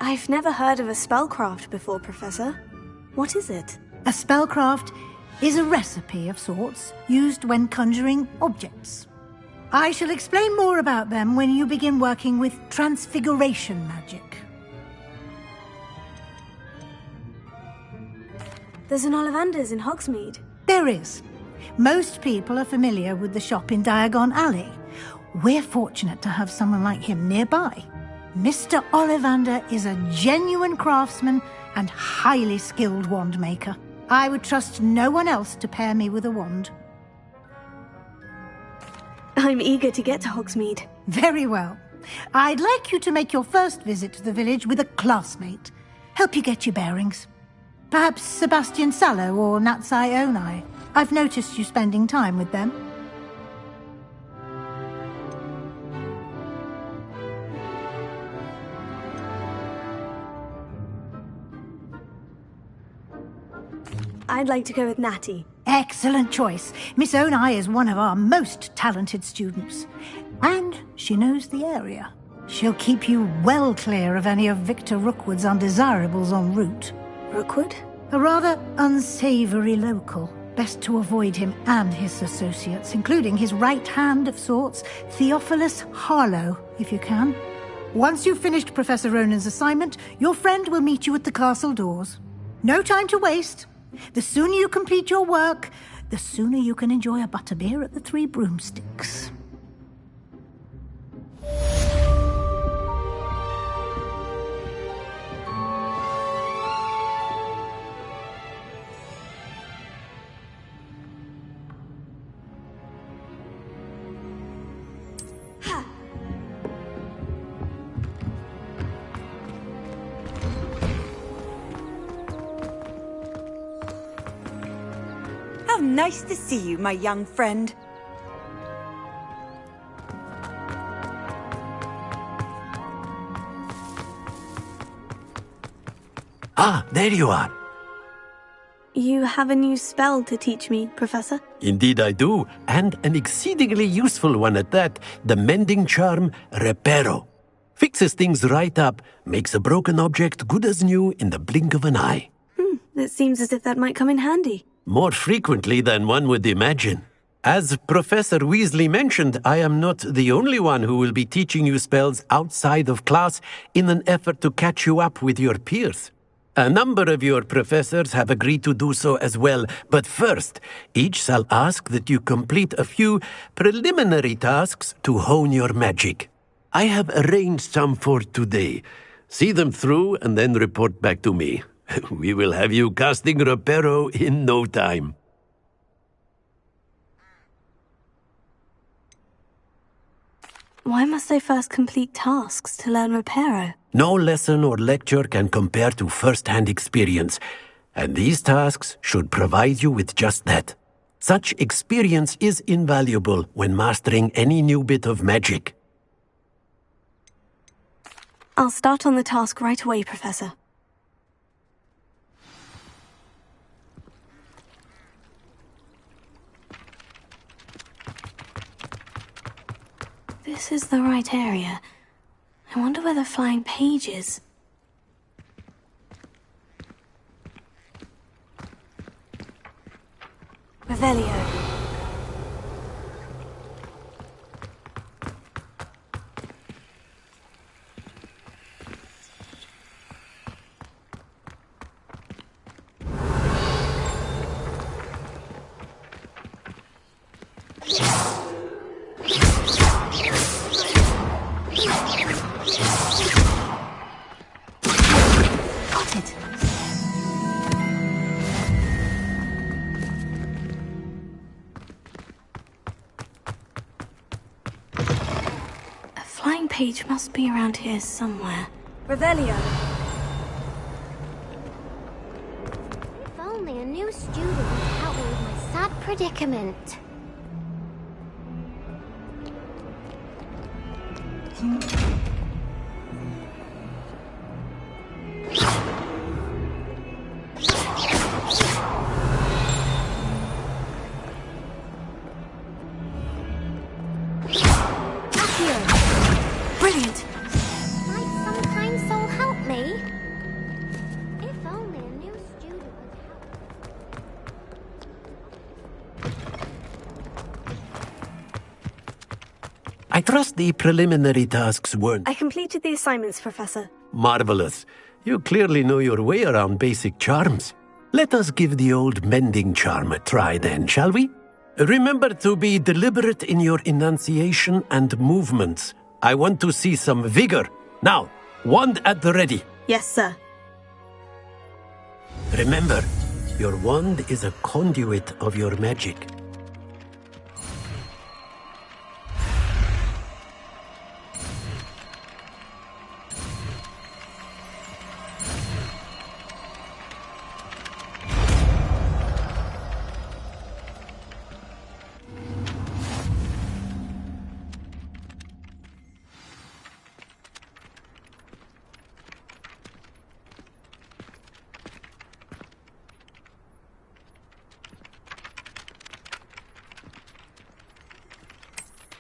I've never heard of a spellcraft before, Professor. What is it? A spellcraft is a recipe of sorts used when conjuring objects. I shall explain more about them when you begin working with transfiguration magic. There's an Ollivander's in Hogsmeade. There is. Most people are familiar with the shop in Diagon Alley. We're fortunate to have someone like him nearby. Mr. Ollivander is a genuine craftsman and highly skilled wand maker. I would trust no one else to pair me with a wand. I'm eager to get to Hogsmeade. Very well. I'd like you to make your first visit to the village with a classmate. Help you get your bearings. Perhaps Sebastian Sallow or Natsai Onai. I've noticed you spending time with them. I'd like to go with Natty. Excellent choice. Miss Onai is one of our most talented students. And she knows the area. She'll keep you well clear of any of Victor Rookwood's undesirables en route. Rookwood? A rather unsavory local. Best to avoid him and his associates, including his right hand of sorts, Theophilus Harlow, if you can. Once you've finished Professor Ronan's assignment, your friend will meet you at the castle doors. No time to waste. The sooner you complete your work, the sooner you can enjoy a butterbeer at the Three Broomsticks. How nice to see you, my young friend. Ah, there you are. You have a new spell to teach me, Professor? Indeed I do, and an exceedingly useful one at that, the mending charm Reparo. Fixes things right up, makes a broken object good as new in the blink of an eye. It seems as if that might come in handy. More frequently than one would imagine. As Professor Weasley mentioned, I am not the only one who will be teaching you spells outside of class in an effort to catch you up with your peers. A number of your professors have agreed to do so as well, but first, each shall ask that you complete a few preliminary tasks to hone your magic. I have arranged some for today. See them through and then report back to me. We will have you casting Reparo in no time. Why must I first complete tasks to learn Reparo? No lesson or lecture can compare to first-hand experience, and these tasks should provide you with just that. Such experience is invaluable when mastering any new bit of magic. I'll start on the task right away, Professor. This is the right area. I wonder where the flying page is. Revelio. Page must be around here somewhere. Revelio. If only a new student would help me with my sad predicament. Brilliant! Might some kind soul help me? If only a new student would help. I trust the preliminary tasks weren't... I completed the assignments, Professor. Marvelous. You clearly know your way around basic charms. Let us give the old mending charm a try then, shall we? Remember to be deliberate in your enunciation and movements. I want to see some vigor. Now, wand at the ready. Yes, sir. Remember, your wand is a conduit of your magic.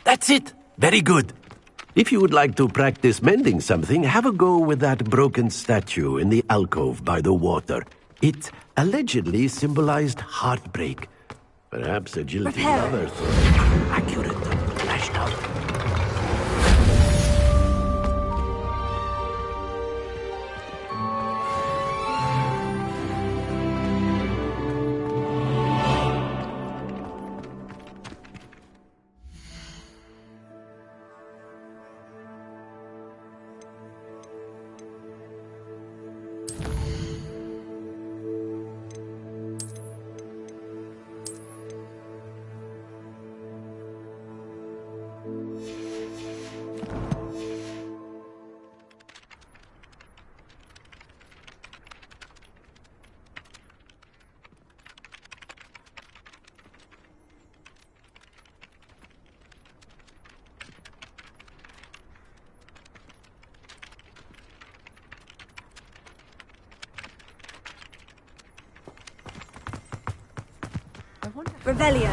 That's it! Very good. If you would like to practice mending something, have a go with that broken statue in the alcove by the water. It allegedly symbolized heartbreak. Perhaps a jilted lover thought accurate, lashed out. Revelio.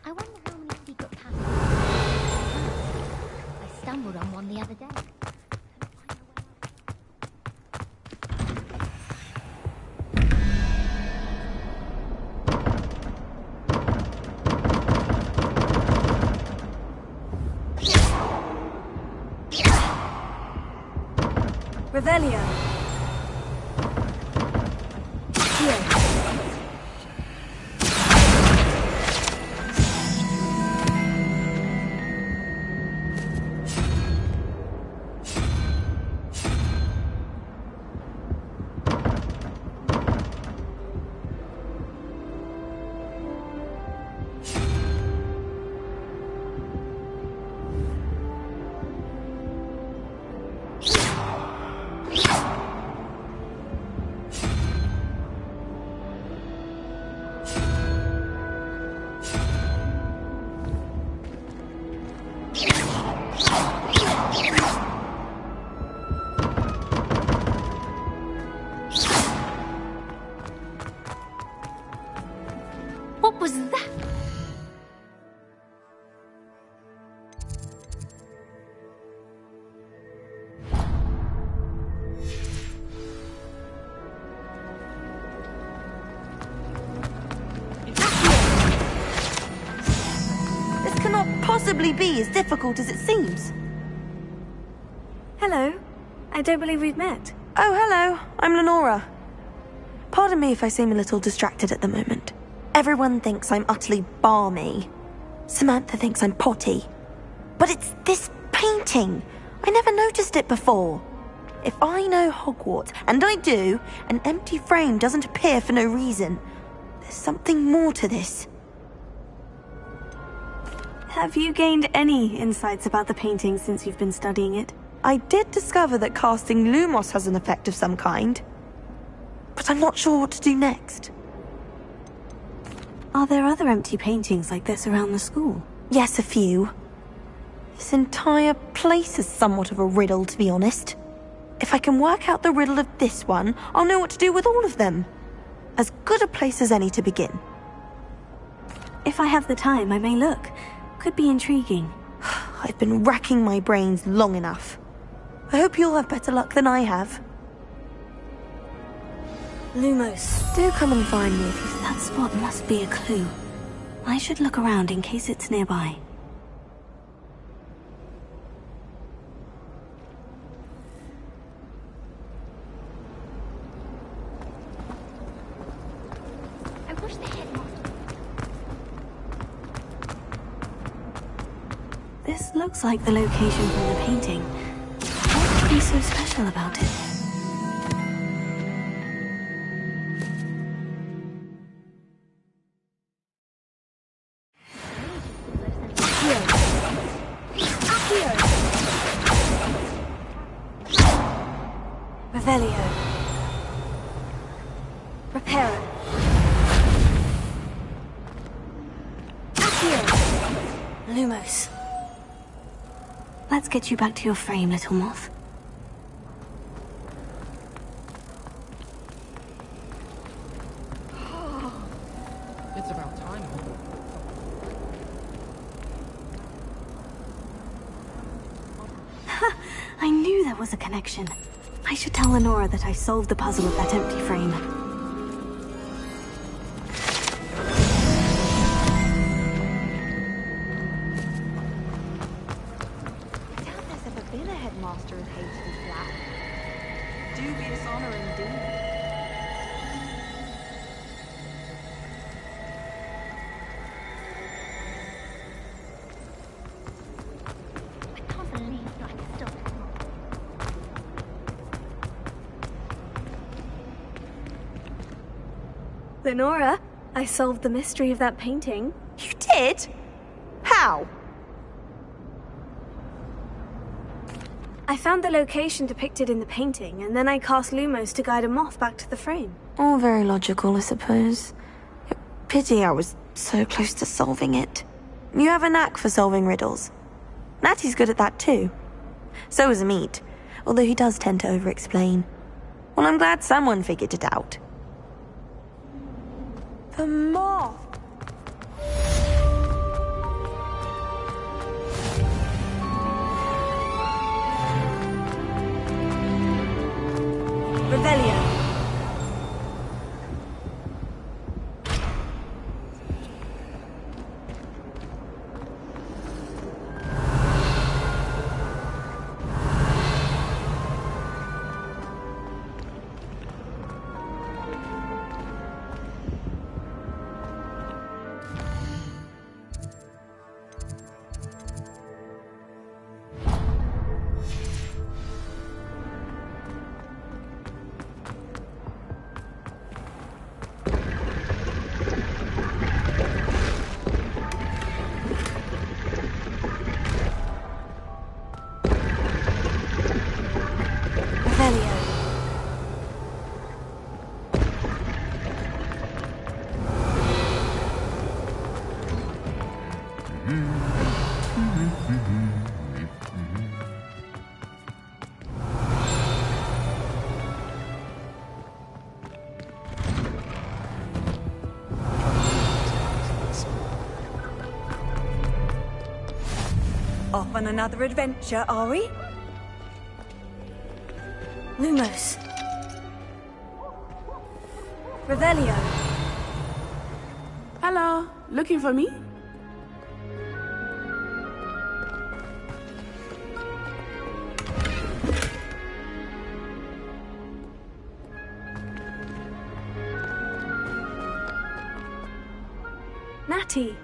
I wonder how many secret passages I stumbled on one the other day. What was that? This cannot possibly be as difficult as it seems. Hello. I don't believe we've met. Oh, hello. I'm Lenora. Pardon me if I seem a little distracted at the moment. Everyone thinks I'm utterly balmy. Samantha thinks I'm potty. But it's this painting. I never noticed it before. If I know Hogwarts, and I do, an empty frame doesn't appear for no reason. There's something more to this. Have you gained any insights about the painting since you've been studying it? I did discover that casting Lumos has an effect of some kind. But I'm not sure what to do next. Are there other empty paintings like this around the school? Yes, a few. This entire place is somewhat of a riddle, to be honest. If I can work out the riddle of this one, I'll know what to do with all of them. As good a place as any to begin. If I have the time, I may look. Could be intriguing. I've been racking my brains long enough. I hope you'll have better luck than I have. Lumos. Do come and find me if you... That spot must be a clue. I should look around in case it's nearby. I wish the headmaster... This looks like the location from the painting. What could be so special about it? Revelio. Reparo. Accio. Lumos. Let's get you back to your frame, little moth. It's about time. Ha! I knew there was a connection. I should tell Lenora that I solved the puzzle of that empty frame. I doubt there's ever been a headmaster who hated his flat. Dubious honor indeed. I can't believe that I stopped. Lenora, I solved the mystery of that painting. You did? How? I found the location depicted in the painting, and then I cast Lumos to guide a moth back to the frame. All very logical, I suppose. Pity I was so close to solving it. You have a knack for solving riddles. Natty's good at that too. So is Amit, although he does tend to over-explain. Well, I'm glad someone figured it out. The moth! Revelio. off on another adventure, are we? Lumos. Revelio. Hello, looking for me? Natty,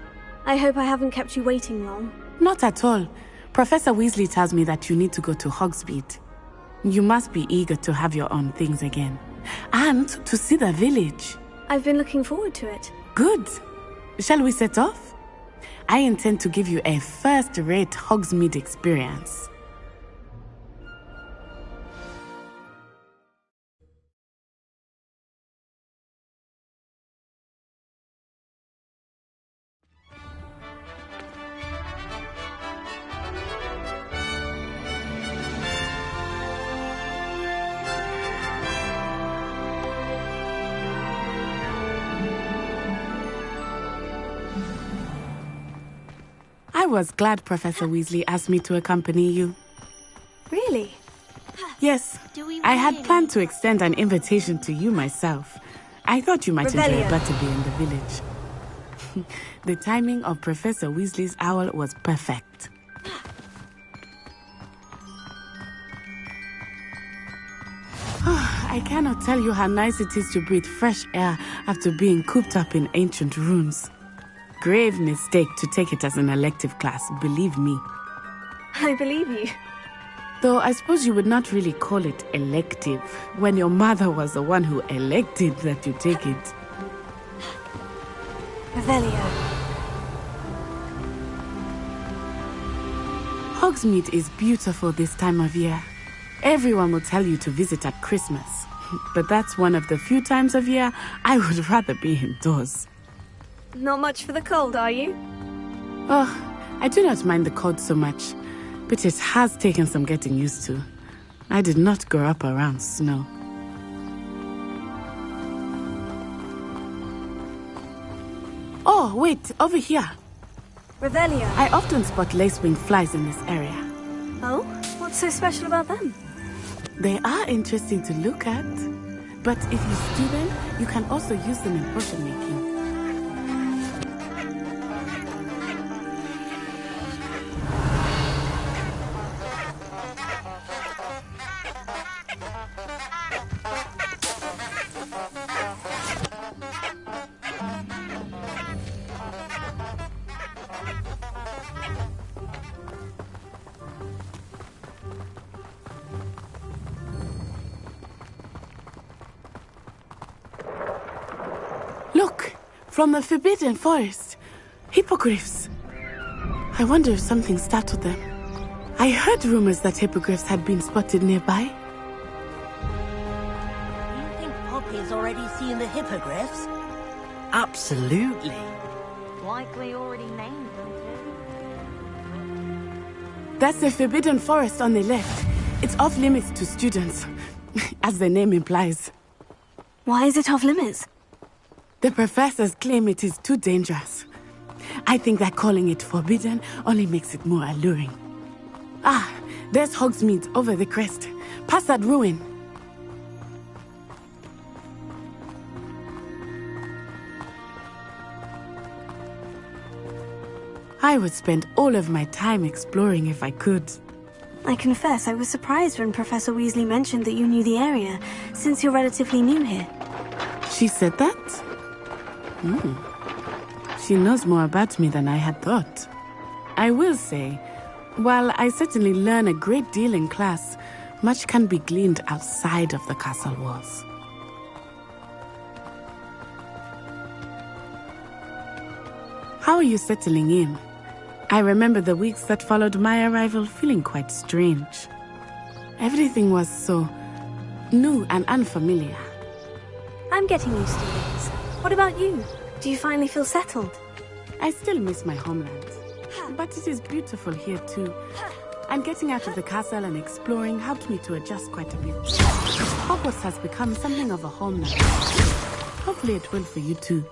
I hope I haven't kept you waiting long. Not at all. Professor Weasley tells me that you need to go to Hogsmeade. You must be eager to have your own things again. And to see the village. I've been looking forward to it. Good. Shall we set off? I intend to give you a first-rate Hogsmeade experience. I was glad Professor Weasley asked me to accompany you. Really? Yes, I had planned to extend an invitation to you myself. I thought you might enjoy a butterbeer in the village. The timing of Professor Weasley's owl was perfect. I cannot tell you how nice it is to breathe fresh air after being cooped up in ancient ruins. Grave mistake to take it as an elective class, believe me. I believe you. Though I suppose you would not really call it elective when your mother was the one who elected that you take it. Revelio. Hogsmeade is beautiful this time of year. Everyone will tell you to visit at Christmas. But that's one of the few times of year I would rather be indoors. Not much for the cold, are you? Oh, I do not mind the cold so much, but it has taken some getting used to. I did not grow up around snow. Oh, wait, over here. Revelio. I often spot lacewing flies in this area. Oh? What's so special about them? They are interesting to look at, but if you stew them, you can also use them in potion making. Look, from the Forbidden Forest. Hippogriffs. I wonder if something startled them. I heard rumors that hippogriffs had been spotted nearby. You think Poppy's already seen the hippogriffs? Absolutely. Likely already named them too. That's the Forbidden Forest on the left. It's off limits to students, as the name implies. Why is it off limits? The professors claim it is too dangerous. I think that calling it forbidden only makes it more alluring. Ah, there's Hogsmeade over the crest. Past that ruin. I would spend all of my time exploring if I could. I confess I was surprised when Professor Weasley mentioned that you knew the area, since you're relatively new here. She said that? She knows more about me than I had thought. I will say, while I certainly learn a great deal in class, much can be gleaned outside of the castle walls. How are you settling in? I remember the weeks that followed my arrival feeling quite strange. Everything was so new and unfamiliar. I'm getting used to things. What about you? Do you finally feel settled? I still miss my homeland, but it is beautiful here too. And getting out of the castle and exploring helped me to adjust quite a bit. Hogwarts has become something of a home now. Hopefully it will for you too.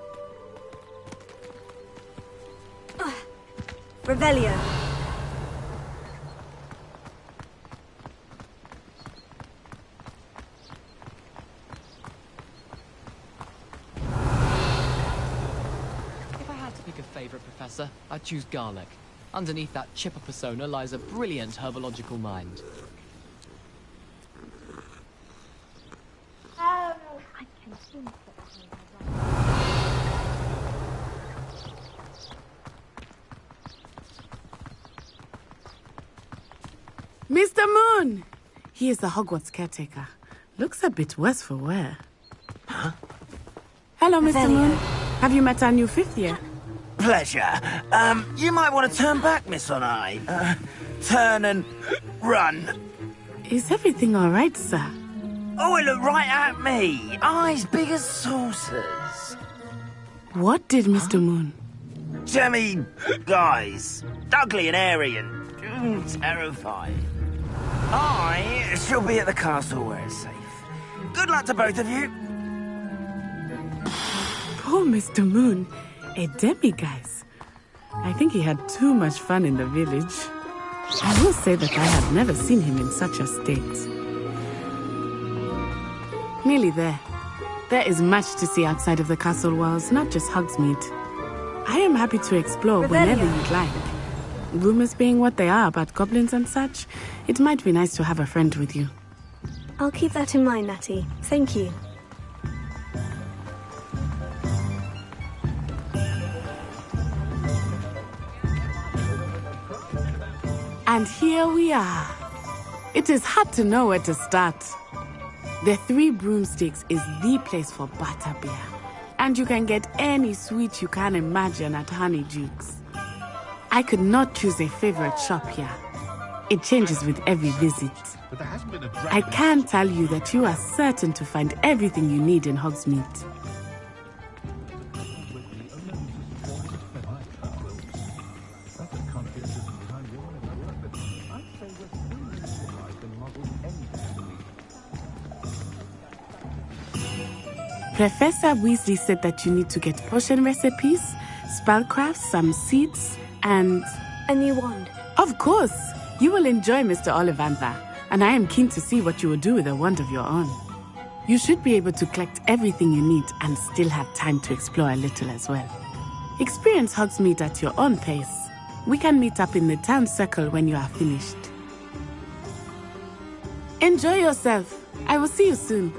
Revelio. favorite, Professor. I'd choose garlic. Underneath that chipper persona lies a brilliant herbological mind. I can see Mr. Moon! He is the Hogwarts caretaker. Looks a bit worse for wear. Huh? Hello, Mr. Moon. Have you met our new 5th year? Pleasure. You might want to turn back, Miss Onai. Turn and run. Is everything all right, sir? Oh, it looked right at me. Eyes big as saucers. What did Mr. Moon? Jemmy guys. Ugly and airy and terrifying. I shall be at the castle where it's safe. Good luck to both of you. Poor Mr. Moon. A demiguise. I think he had too much fun in the village. I will say that I have never seen him in such a state. Nearly there. There is much to see outside of the castle walls, not just Hogsmeade. I am happy to explore whenever you'd like. Rumors being what they are about goblins and such, it might be nice to have a friend with you. I'll keep that in mind, Natty. Thank you. And here we are. It is hard to know where to start. The 3 Broomsticks is the place for butterbeer. And you can get any sweet you can imagine at Honeydukes. I could not choose a favorite shop here. It changes with every visit. I can tell you that you are certain to find everything you need in Hogsmeade. Professor Weasley said that you need to get potion recipes, spellcrafts, some seeds, and... a new wand. Of course! You will enjoy Mr. Ollivander, and I am keen to see what you will do with a wand of your own. You should be able to collect everything you need and still have time to explore a little as well. Experience Hogsmeade at your own pace. We can meet up in the town circle when you are finished. Enjoy yourself. I will see you soon.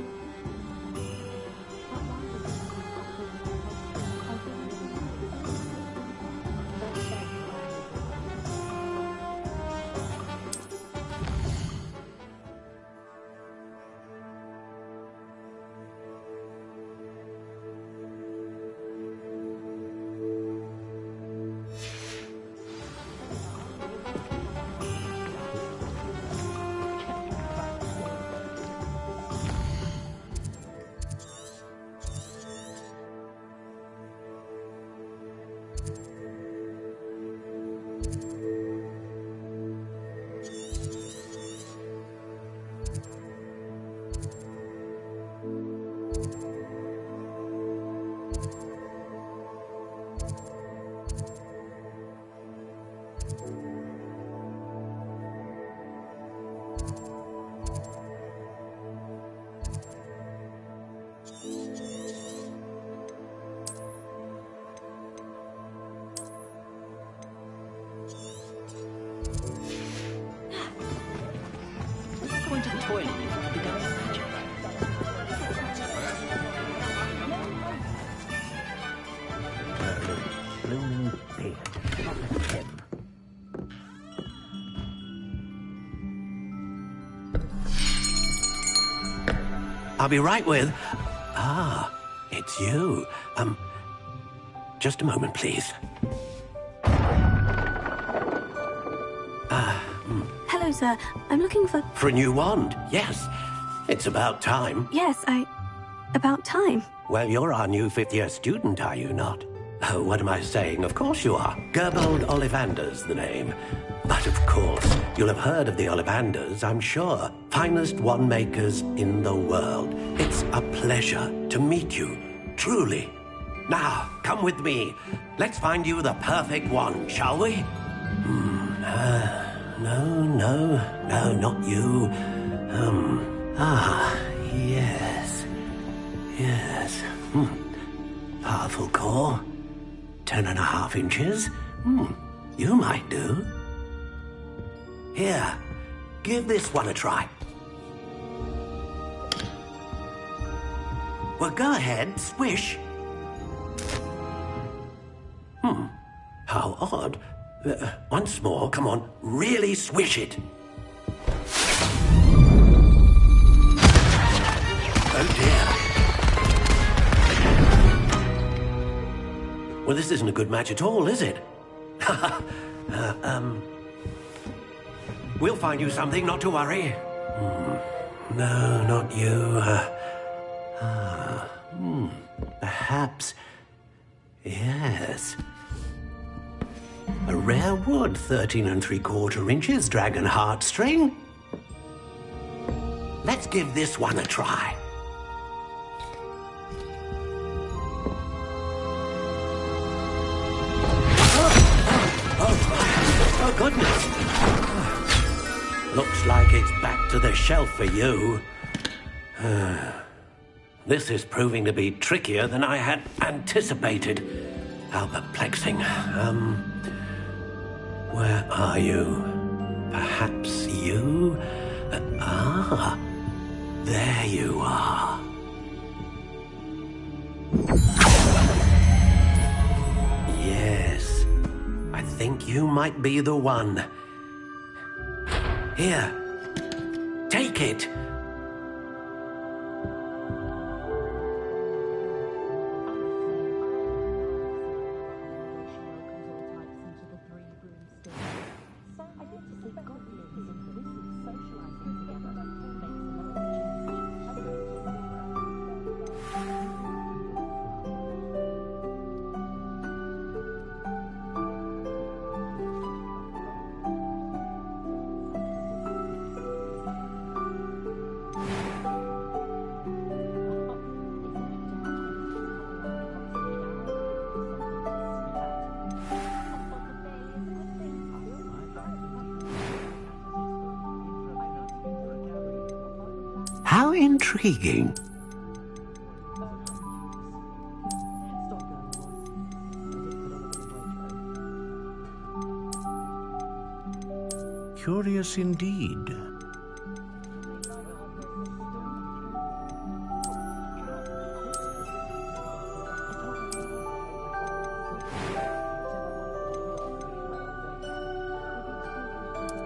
I'll be right with... Ah, it's you. Just a moment, please. Hello, sir. I'm looking for... For a new wand, yes. It's about time. Yes, about time. Well, you're our new 5th-year student, are you not? Oh, what am I saying? Of course you are. Gerbold Ollivander's the name. But of course, you'll have heard of the Ollivanders, I'm sure. Finest wand makers in the world. It's a pleasure to meet you, truly. Now, come with me. Let's find you the perfect wand, shall we? No, not you. Yes. Powerful core. 10.5 inches. You might do. Here, give this one a try. Well, go ahead, swish. How odd. Once more, come on, really swish it. Oh dear. Well, this isn't a good match at all, is it? We'll find you something, not to worry. No, not you. Perhaps. Yes. A rare wood, 13 3/4 inches, dragon heartstring. Let's give this one a try. Oh, goodness. Looks like it's back to the shelf for you. This is proving to be trickier than I had anticipated. How perplexing. Where are you? Perhaps you? There you are. Yes, I think you might be the one. Here, take it. How intriguing. Curious indeed.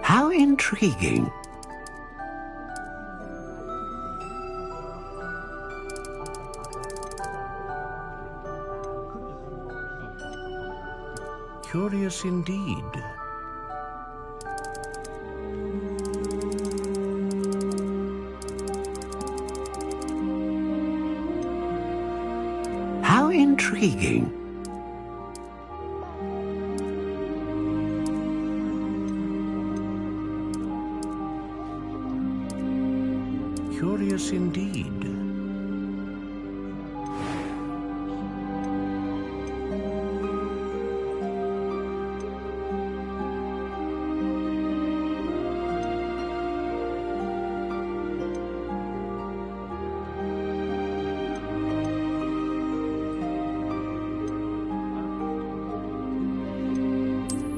How intriguing. Curious indeed. How intriguing. Curious indeed.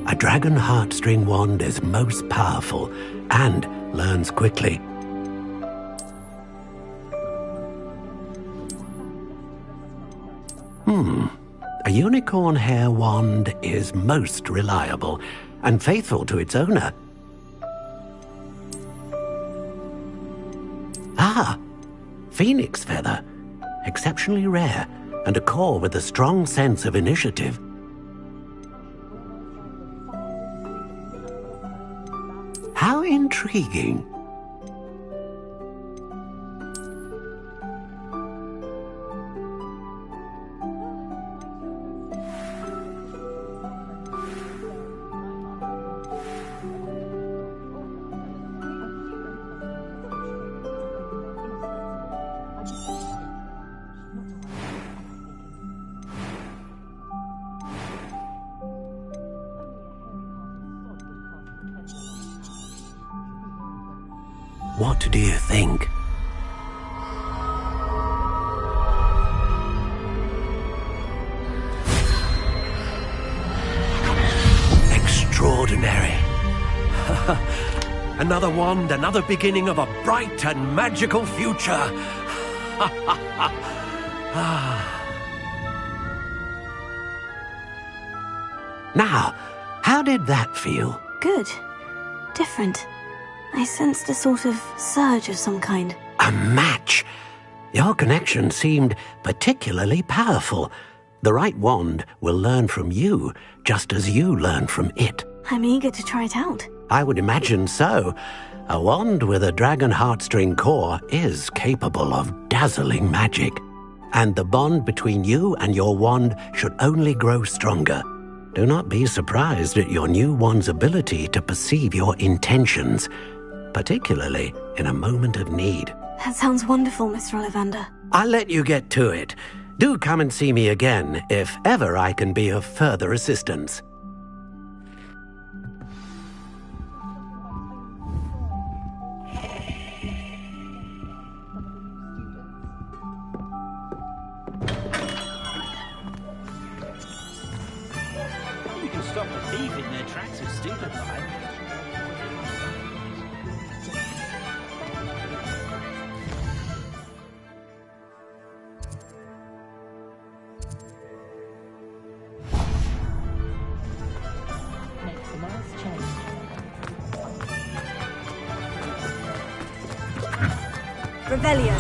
A dragon heartstring wand is most powerful and learns quickly. A unicorn hair wand is most reliable and faithful to its owner. Phoenix feather. Exceptionally rare, and a core with a strong sense of initiative. How intriguing. What do you think? Another wand, another beginning of a bright and magical future. Now, how did that feel? Good. Different. I sensed a sort of surge of some kind. A match? Your connection seemed particularly powerful. The right wand will learn from you, just as you learn from it. I'm eager to try it out. I would imagine so. A wand with a dragon heartstring core is capable of dazzling magic. And the bond between you and your wand should only grow stronger. Do not be surprised at your new wand's ability to perceive your intentions, particularly in a moment of need. That sounds wonderful, Mr. Ollivander. I'll let you get to it. Do come and see me again if ever I can be of further assistance. You can stop the thief in their tracks of stupid like. Revelio.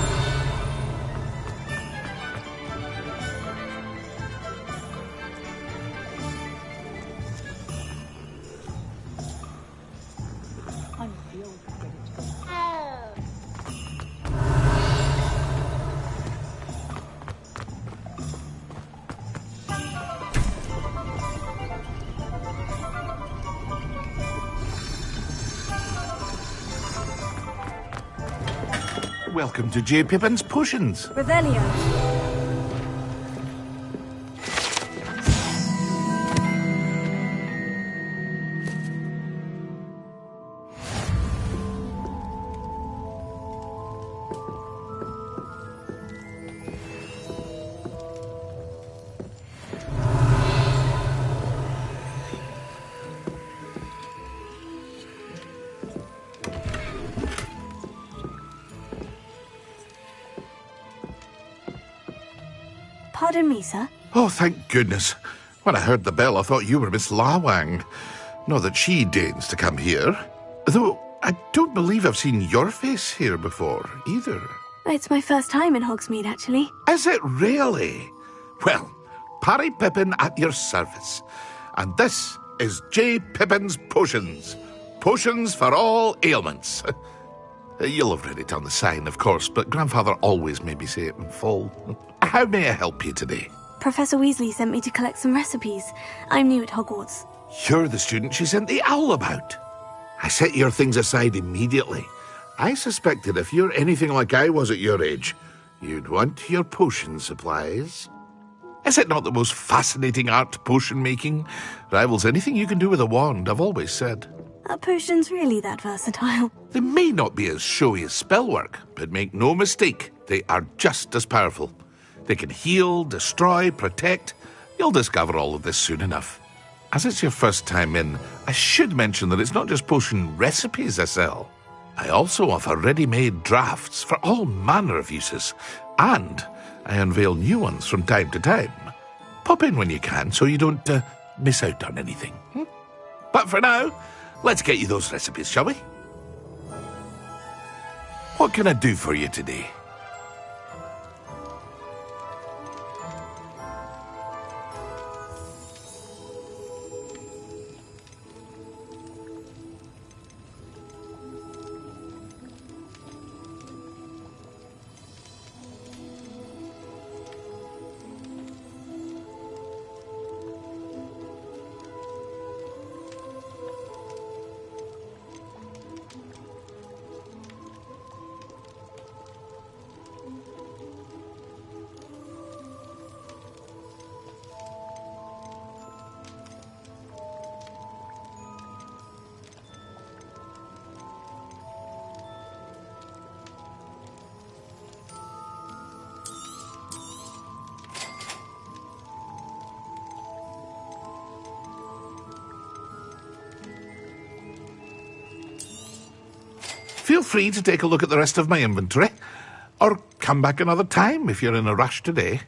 Welcome to J. Pippin's Potions. Revelio. Pardon me, sir. Oh, thank goodness. When I heard the bell, I thought you were Miss Lawang. Not that she deigns to come here. Though, I don't believe I've seen your face here before, either. It's my first time in Hogsmeade, actually. Is it really? Well, Parry Pippin at your service. And this is J. Pippin's Potions. Potions for all ailments. You'll have read it on the sign, of course, but Grandfather always made me say it in full. How may I help you today? Professor Weasley sent me to collect some recipes. I'm new at Hogwarts. You're the student she sent the owl about. I set your things aside immediately. I suspected if you're anything like I was at your age, you'd want your potion supplies. Is it not the most fascinating art, potion making? Rivals anything you can do with a wand, I've always said. Are potions really that versatile? They may not be as showy as spellwork, but make no mistake, they are just as powerful. They can heal, destroy, protect. You'll discover all of this soon enough. As it's your first time in, I should mention that it's not just potion recipes I sell. I also offer ready-made drafts for all manner of uses, and I unveil new ones from time to time. Pop in when you can so you don't miss out on anything. But for now, let's get you those recipes, shall we? What can I do for you today? feel free to take a look at the rest of my inventory. Or come back another time if you're in a rush today.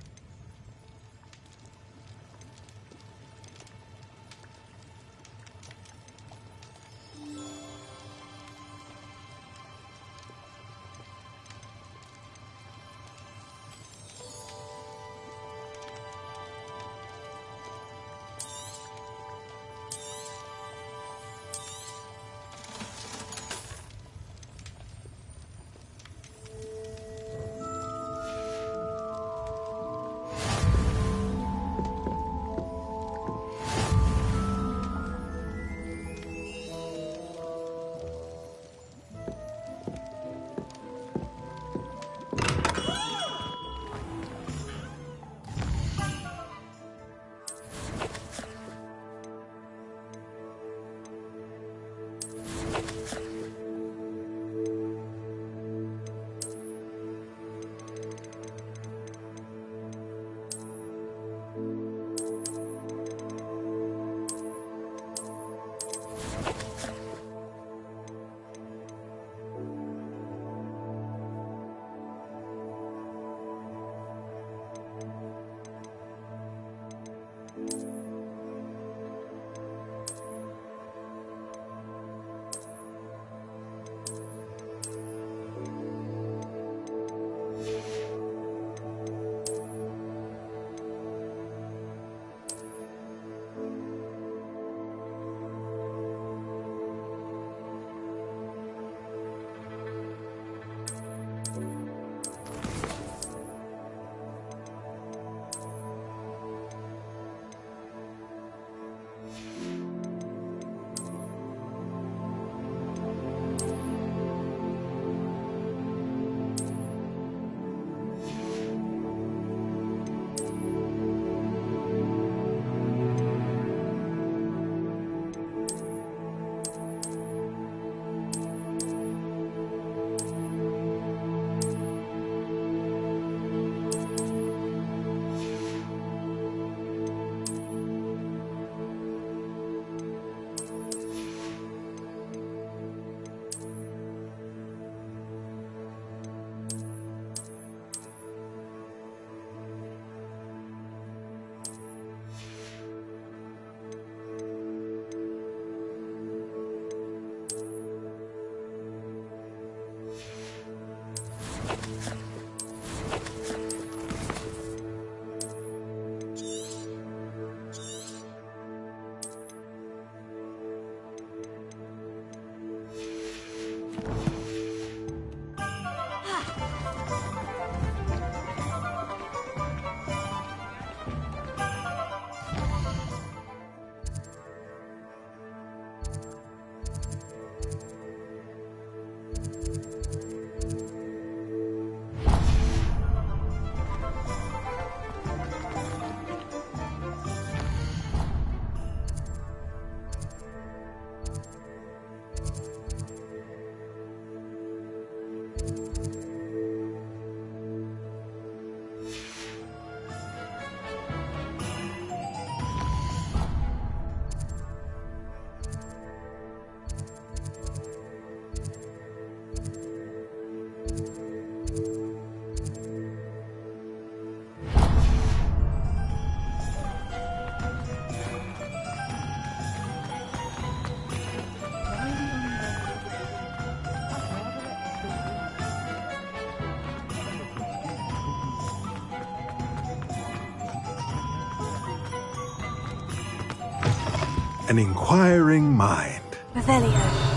An inquiring mind. Revelio.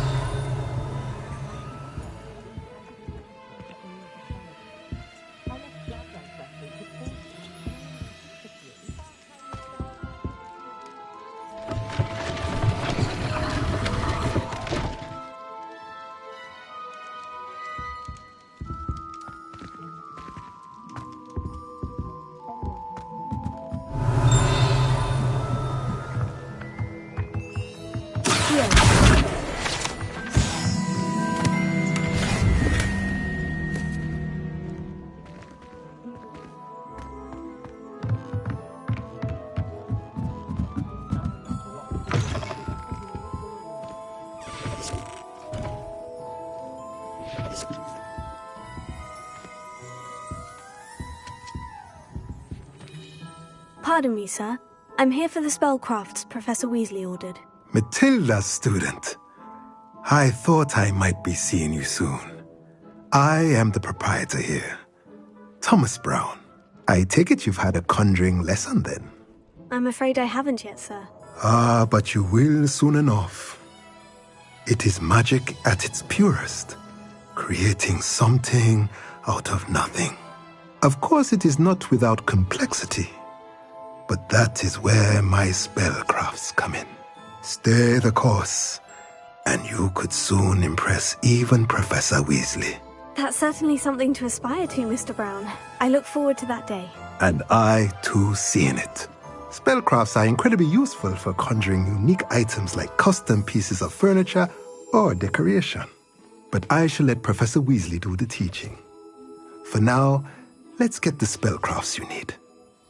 Pardon me, sir. I'm here for the spellcrafts Professor Weasley ordered. Matilda's student. I thought I might be seeing you soon. I am the proprietor here, Thomas Brown. I take it you've had a conjuring lesson then? I'm afraid I haven't yet, sir. Ah, but you will soon enough. It is magic at its purest, creating something out of nothing. Of course, it is not without complexity, but that is where my spellcrafts come in. Stay the course, and you could soon impress even Professor Weasley. That's certainly something to aspire to, Mr. Brown. I look forward to that day. And I, too, seeing it. Spellcrafts are incredibly useful for conjuring unique items like custom pieces of furniture or decoration. But I shall let Professor Weasley do the teaching. For now, let's get the spellcrafts you need.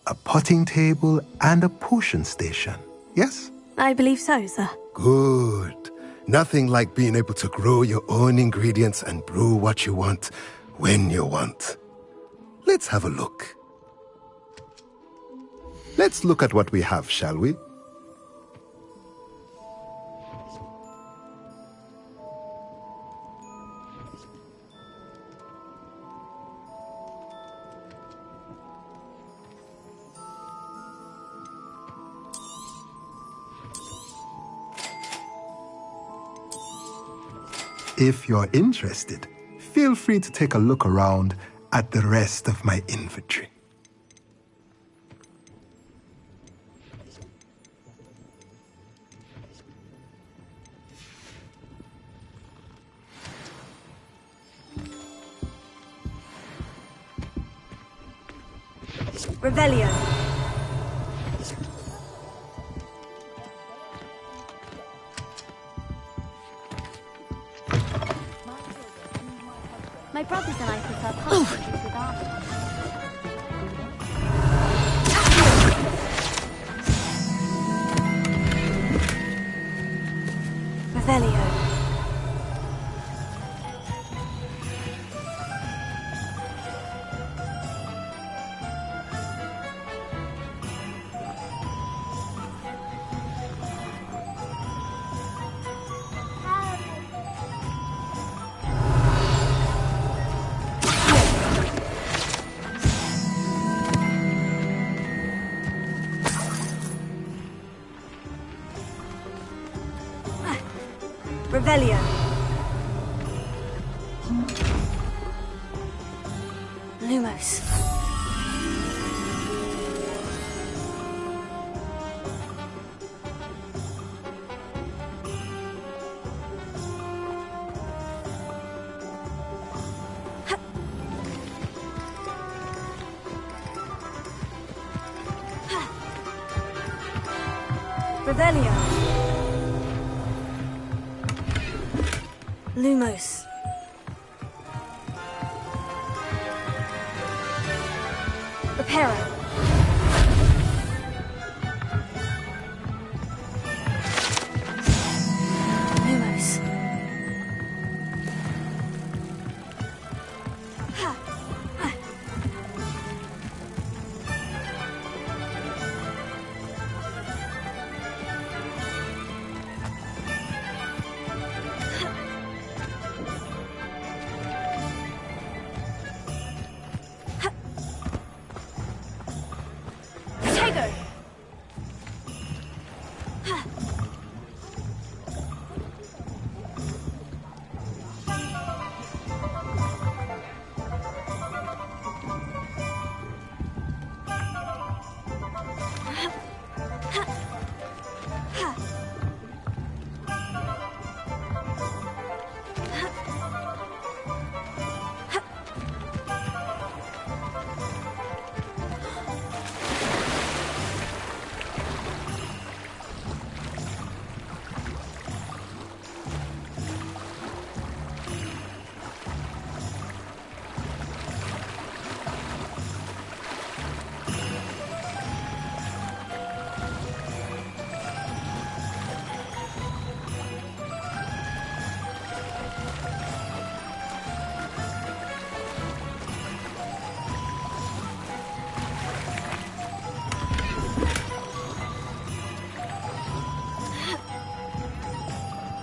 A potting table and a potion station, yes? I believe so, sir. Good. Nothing like being able to grow your own ingredients and brew what you want, when you want. Let's have a look. Let's look at what we have, shall we? If you're interested, feel free to take a look around at the rest of my inventory. Revelio. My brothers and I prefer partnerships with armies. Revelio. Revelio. Lumos. Revelio. Lumos. Reparo. Lumos.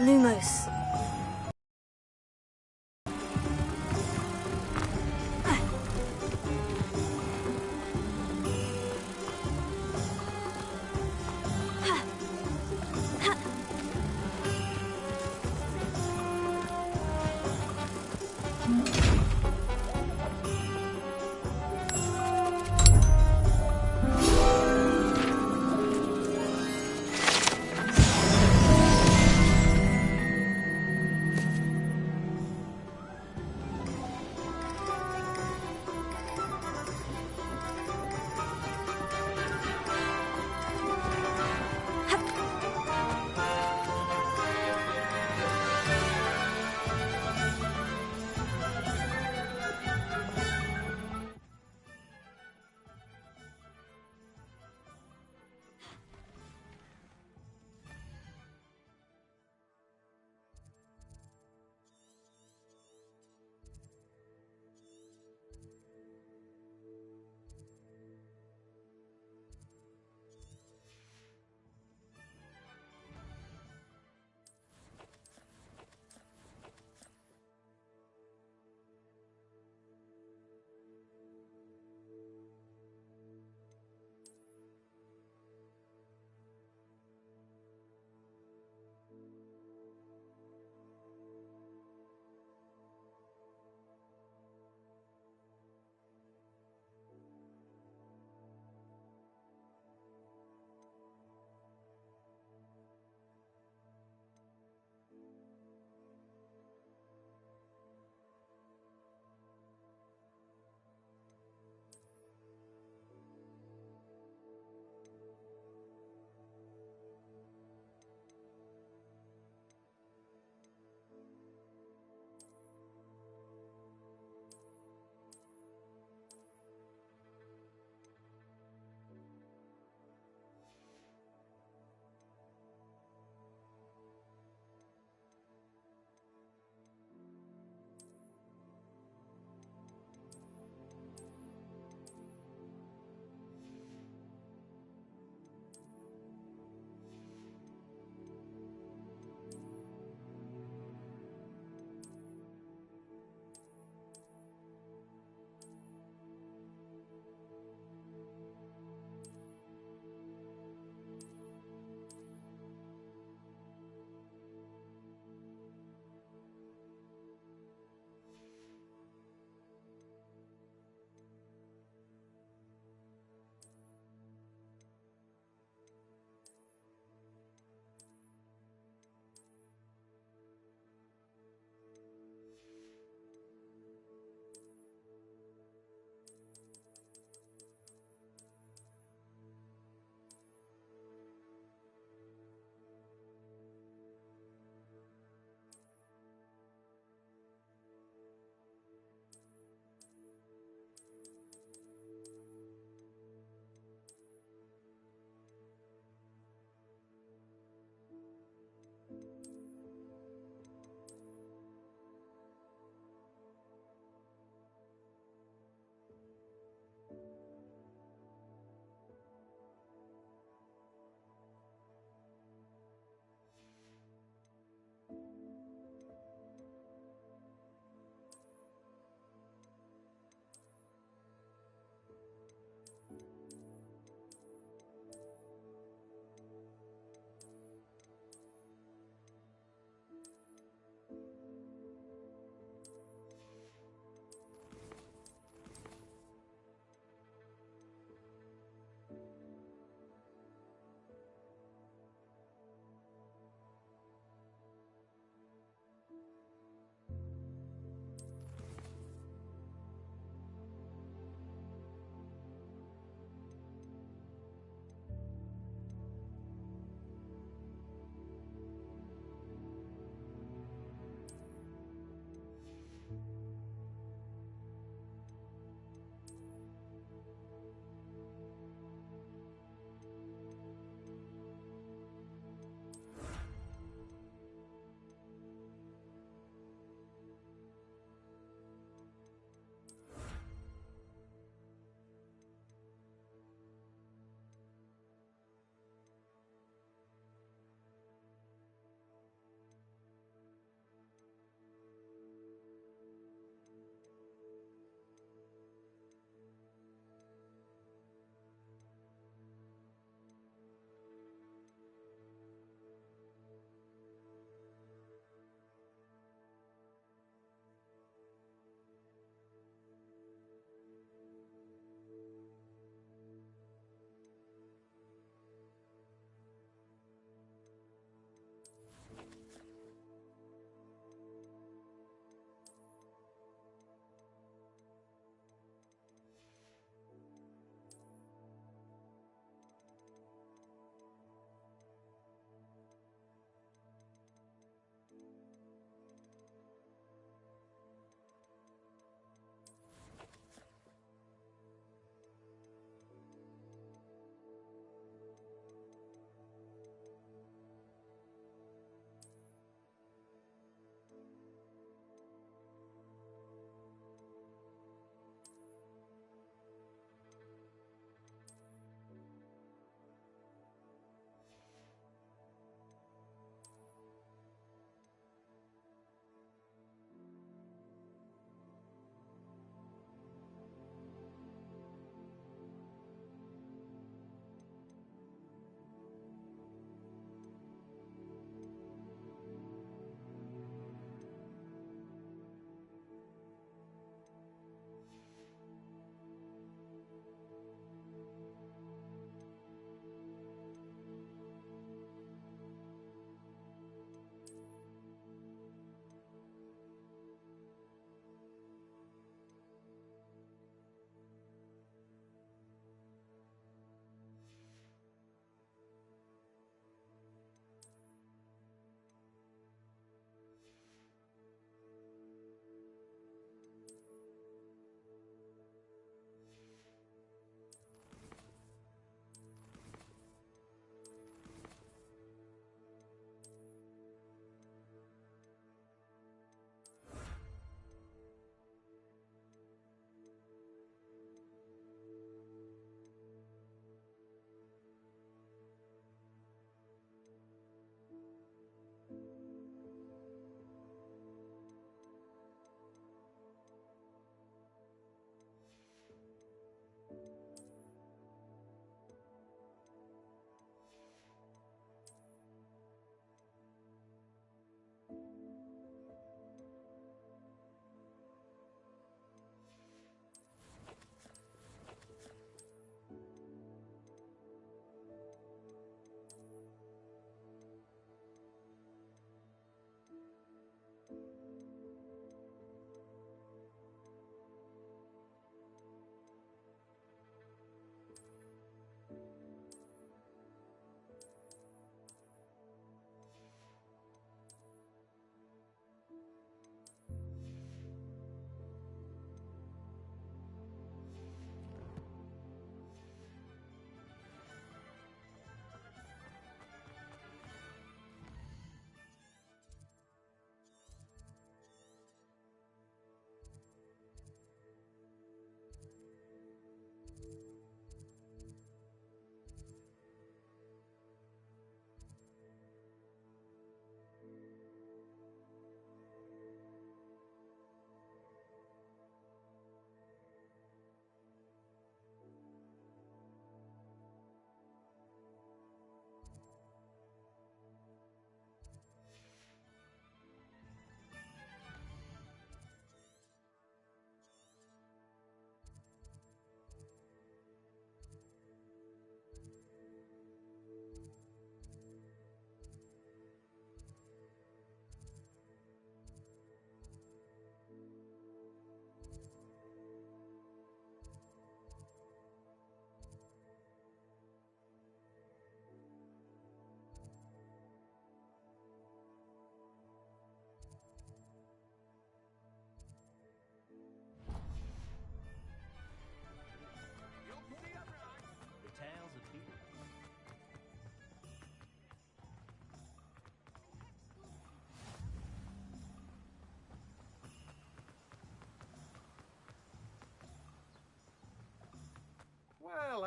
Lumos.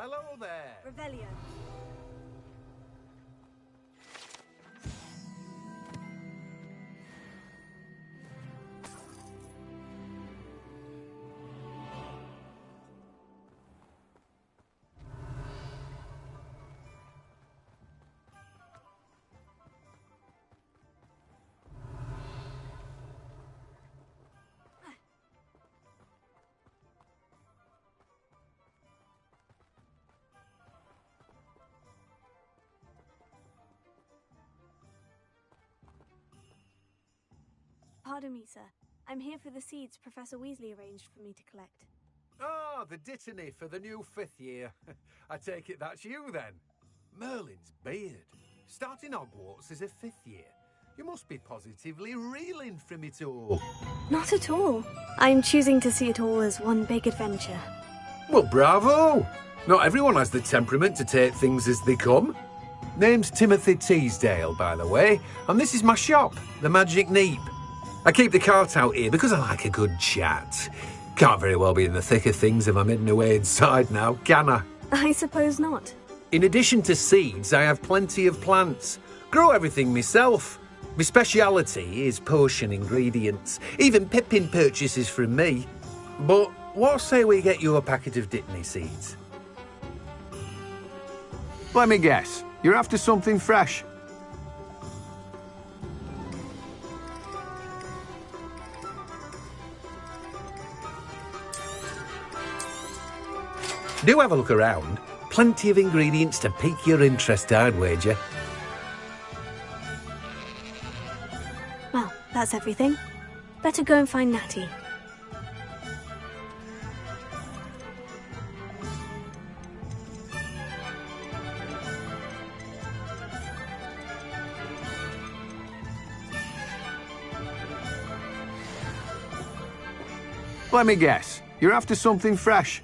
Hello there. Revelio. Pardon me, sir. I'm here for the seeds Professor Weasley arranged for me to collect. Ah, the dittany for the new 5th year. I take it that's you, then. Merlin's beard. Starting Hogwarts as a 5th year. You must be positively reeling from it all. Not at all. I'm choosing to see it all as one big adventure. Well, bravo! Not everyone has the temperament to take things as they come. Name's Timothy Teasdale, by the way, and this is my shop, the Magic Neep. I keep the cart out here because I like a good chat. Can't very well be in the thick of things if I'm hidden away inside now, can I? I suppose not. In addition to seeds, I have plenty of plants. Grow everything myself. My speciality is potion ingredients. Even Pippin purchases from me. But what say we get you a packet of dittany seeds? Let me guess. You're after something fresh. Do have a look around. Plenty of ingredients to pique your interest, I'd wager. Well, that's everything. Better go and find Natty. Let me guess. You're after something fresh.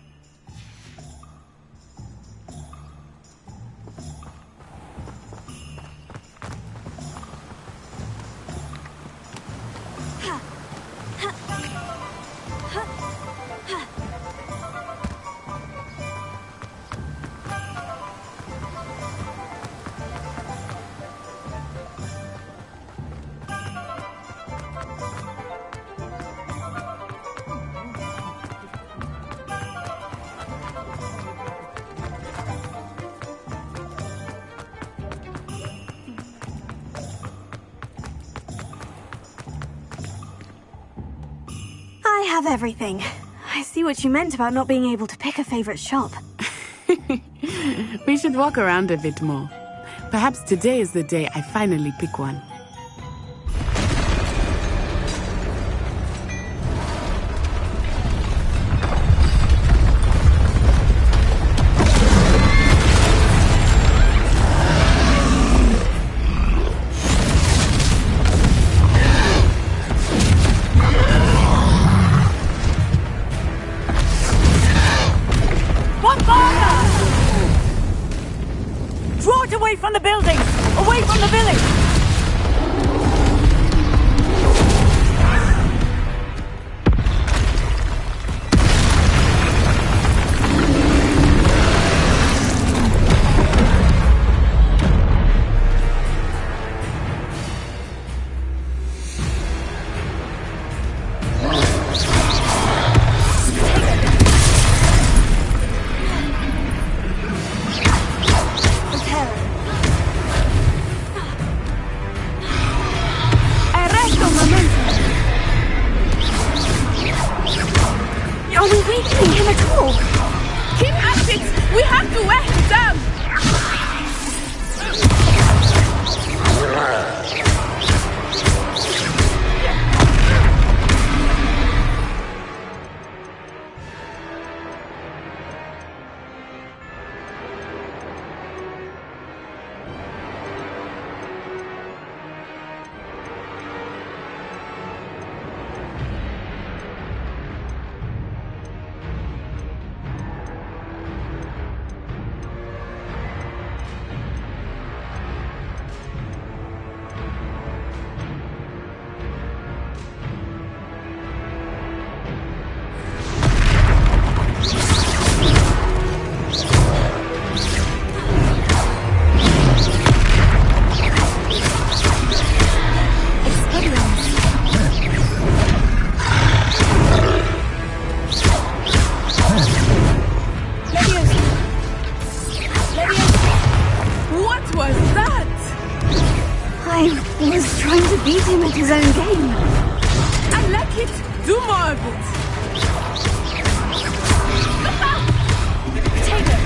I have everything. I see what you meant about not being able to pick a favorite shop. We should walk around a bit more. Perhaps today is the day I finally pick one. Draw it away from the buildings! Away from the village! I was trying to beat him at his own game. I like it. Do more of it. Potato.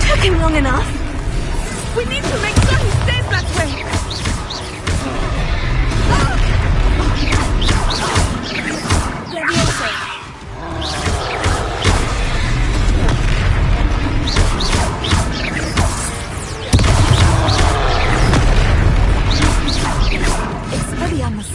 Took him long enough. We need to make sure he stays that way. Leviosa. Expelliarmus.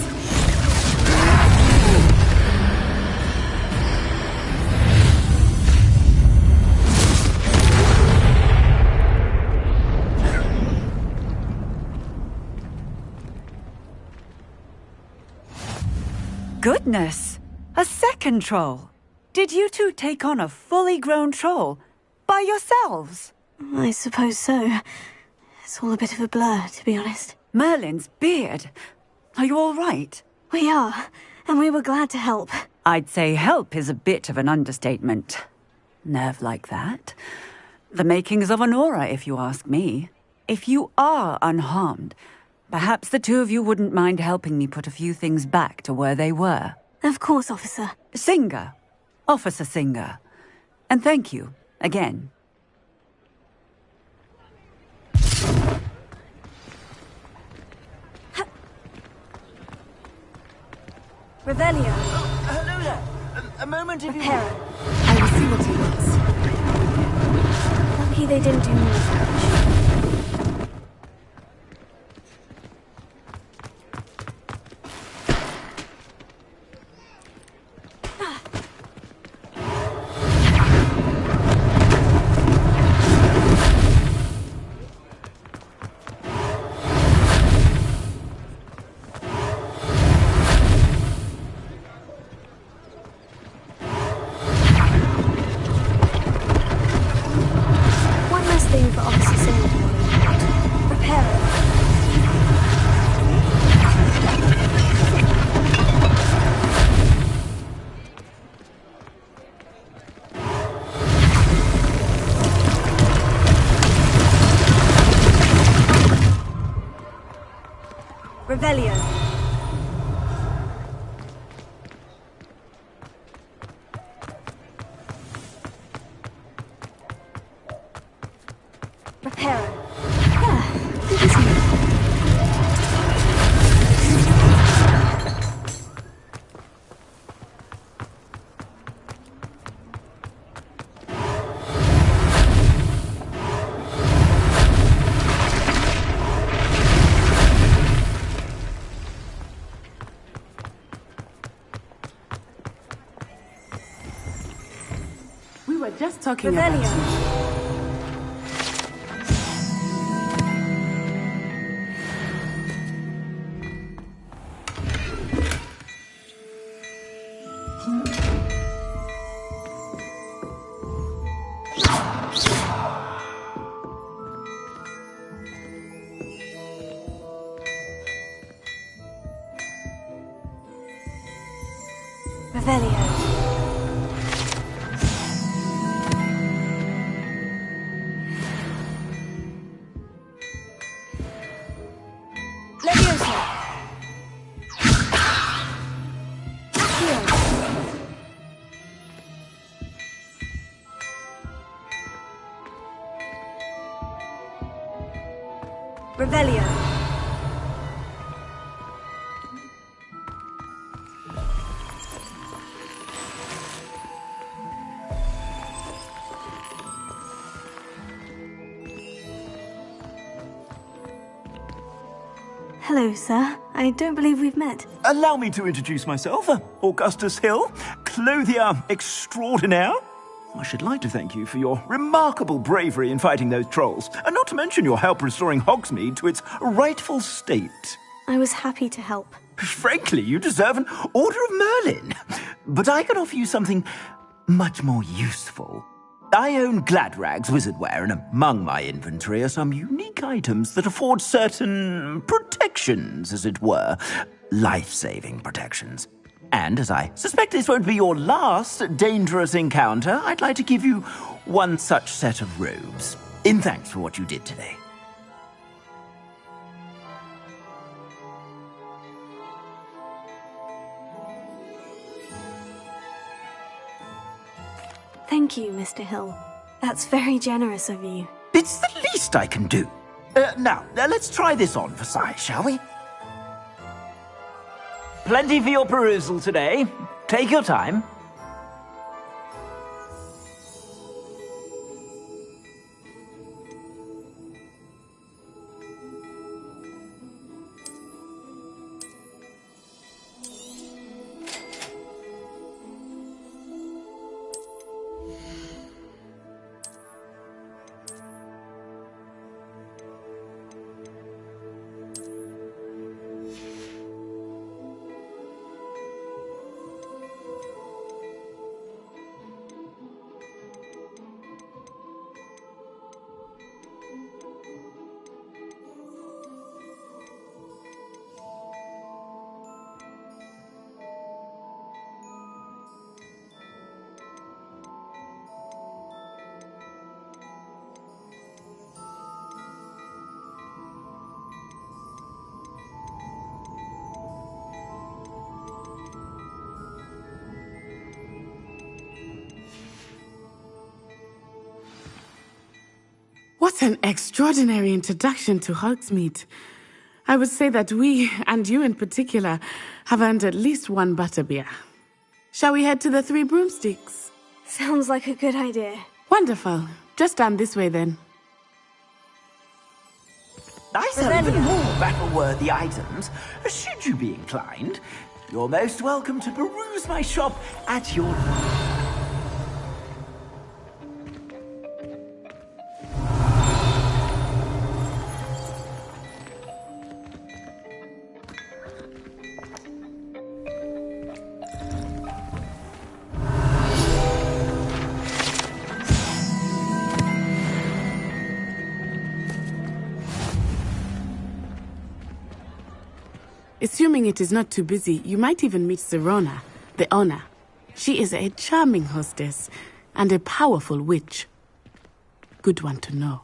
Goodness! A second troll! Did you two take on a fully grown troll? By yourselves? I suppose so. It's all a bit of a blur, to be honest. Merlin's beard. Are you all right? We are, and we were glad to help. I'd say help is a bit of an understatement. Nerve like that. The makings of an aura, if you ask me. If you are unharmed, perhaps the two of you wouldn't mind helping me put a few things back to where they were. Of course, officer. Singer. Officer Singer. And thank you, again. Revelio. Hello there. A moment if you... I will see what he wants. Lucky they didn't do more damage. Revelio. Reparo. Ah, good as new. Just talking about you. Revelio. Revelio. Hello, sir. I don't believe we've met. Allow me to introduce myself. Augustus Hill, clothier extraordinaire. I should like to thank you for your remarkable bravery in fighting those trolls, and not to mention your help restoring Hogsmeade to its rightful state. I was happy to help. Frankly, you deserve an Order of Merlin. But I can offer you something much more useful. I own Gladrag's wizardware, and among my inventory are some unique items that afford certain protections, as it were. Life-saving protections. And as I suspect this won't be your last dangerous encounter, I'd like to give you one such set of robes, in thanks for what you did today. Thank you, Mr. Hill. That's very generous of you. It's the least I can do. Now, let's try this on for size, shall we? Plenty for your perusal today. Take your time. What an extraordinary introduction to Hogsmeade. I would say that we, and you in particular, have earned at least one butterbeer. Shall we head to the Three Broomsticks? Sounds like a good idea. Wonderful. Just stand this way then. I sell even more battle-worthy items. Should you be inclined, you're most welcome to peruse my shop at your... Assuming it is not too busy, you might even meet Serona, the owner. She is a charming hostess and a powerful witch. Good one to know.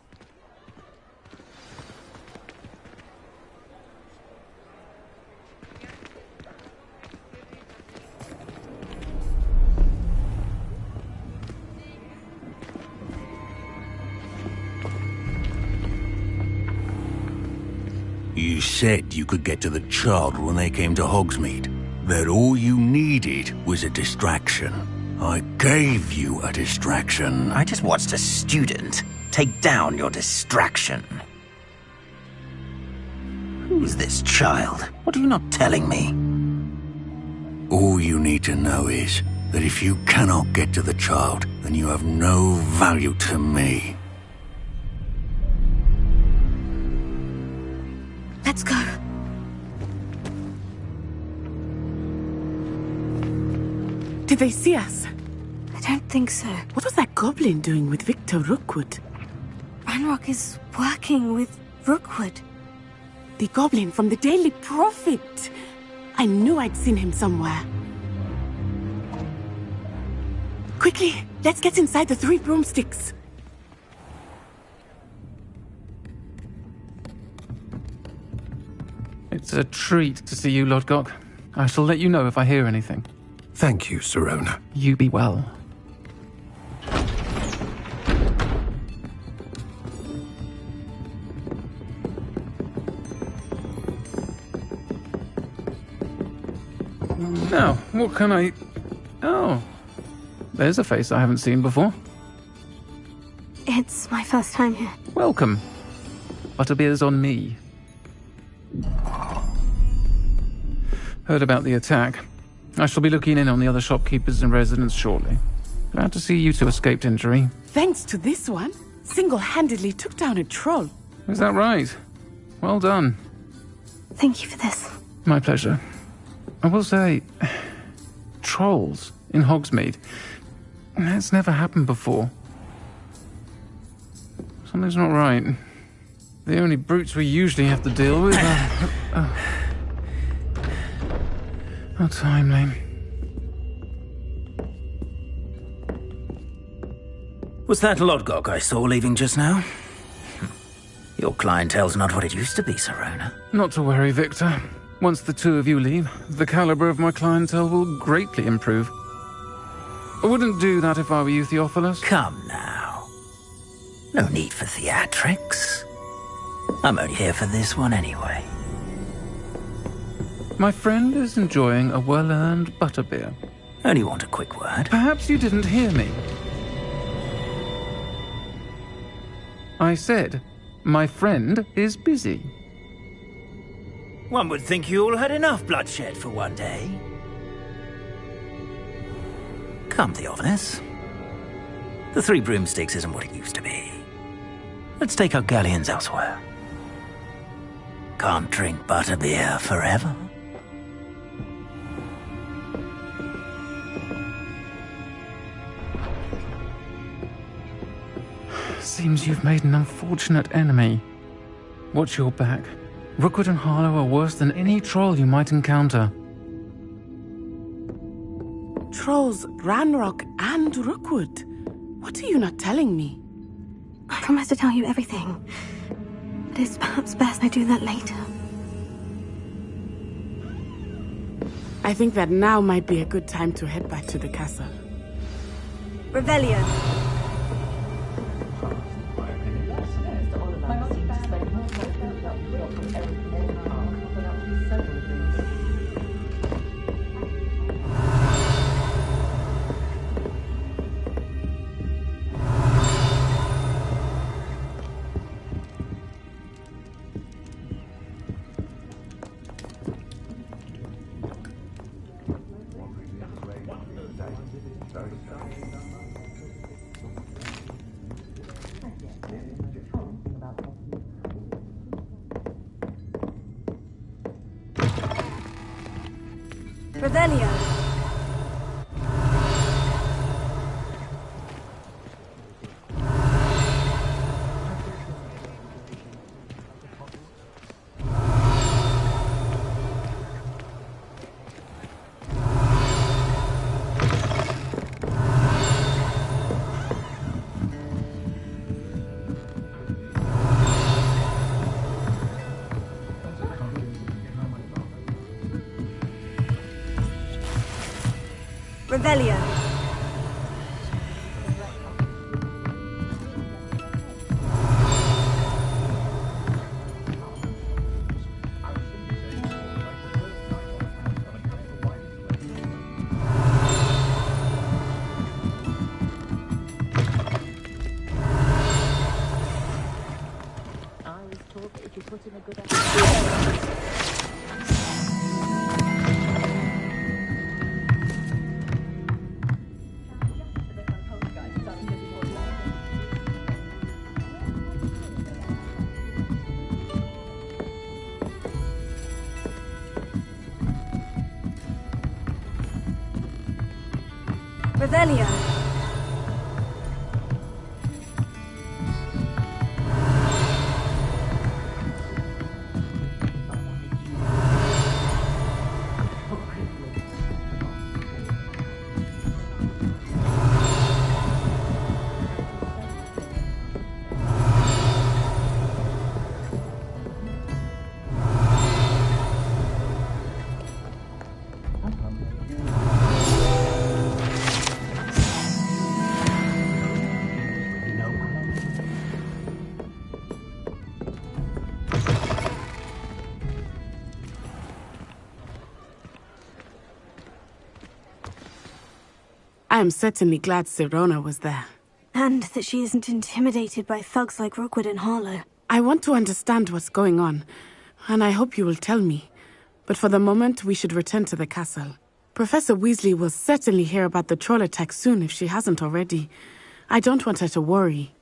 You said you could get to the child when they came to Hogsmeade. That all you needed was a distraction. I gave you a distraction. I just watched a student take down your distraction. Who's this child? What are you not telling me? All you need to know is that if you cannot get to the child, then you have no value to me. Let's go. Did they see us? I don't think so. What was that goblin doing with Victor Rookwood? Ranrock is working with Rookwood. The goblin from the Daily Prophet. I knew I'd seen him somewhere. Quickly, let's get inside the Three Broomsticks. It's a treat to see you, Lodgok. I shall let you know if I hear anything. Thank you, Serona. You be well. Now, what can I... Oh, there's a face I haven't seen before. It's my first time here. Welcome. Butterbeer's on me. Heard about the attack. I shall be looking in on the other shopkeepers and residents shortly. Glad to see you two escaped injury. Thanks to this one, single-handedly took down a troll. Is that right? Well done. Thank you for this. My pleasure. I will say, trolls in Hogsmeade. That's never happened before. Something's not right. The only brutes we usually have to deal with are... How timely. Was that Lodgok I saw leaving just now? Your clientele's not what it used to be, Serona. Not to worry, Victor. Once the two of you leave, the caliber of my clientele will greatly improve. I wouldn't do that if I were you, Theophilus. Come now. No need for theatrics. I'm only here for this one anyway. My friend is enjoying a well-earned butterbeer. Only want a quick word. Perhaps you didn't hear me. I said, my friend is busy. One would think you all had enough bloodshed for one day. Come, Theophilus. The Three Broomsticks isn't what it used to be. Let's take our galleons elsewhere. Can't drink butterbeer forever. Seems you've made an unfortunate enemy. Watch your back. Rookwood and Harlow are worse than any troll you might encounter. Trolls, Ranrock, and Rookwood. What are you not telling me? I promise to tell you everything. But it's perhaps best I do that later. I think that now might be a good time to head back to the castle. Revelio. Revelio. Revelio. Revelio. I am certainly glad Serona was there. And that she isn't intimidated by thugs like Rookwood and Harlow. I want to understand what's going on, and I hope you will tell me. But for the moment, we should return to the castle. Professor Weasley will certainly hear about the troll attack soon if she hasn't already. I don't want her to worry.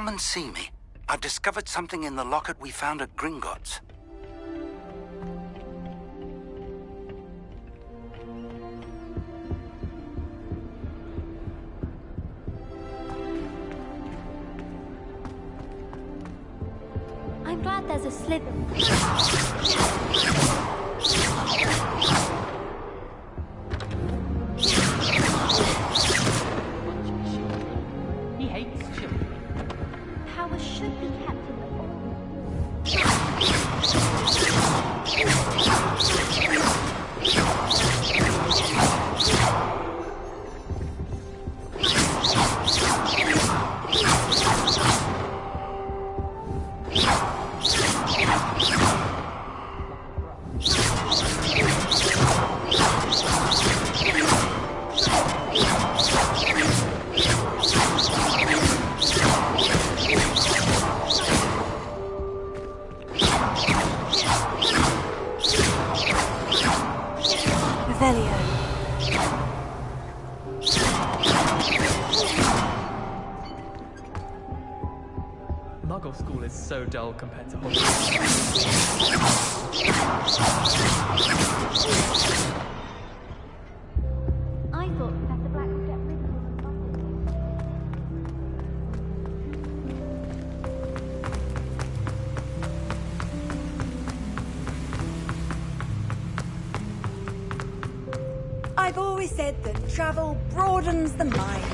come and see me. I've discovered something in the locket we found at Gringotts. I'm glad there's a slither. He hates children. Power should be kept in the Muggle school is so dull compared to Hogwarts. I thought Professor Black would get rid of him and busted. I've always said that travel broadens the mind.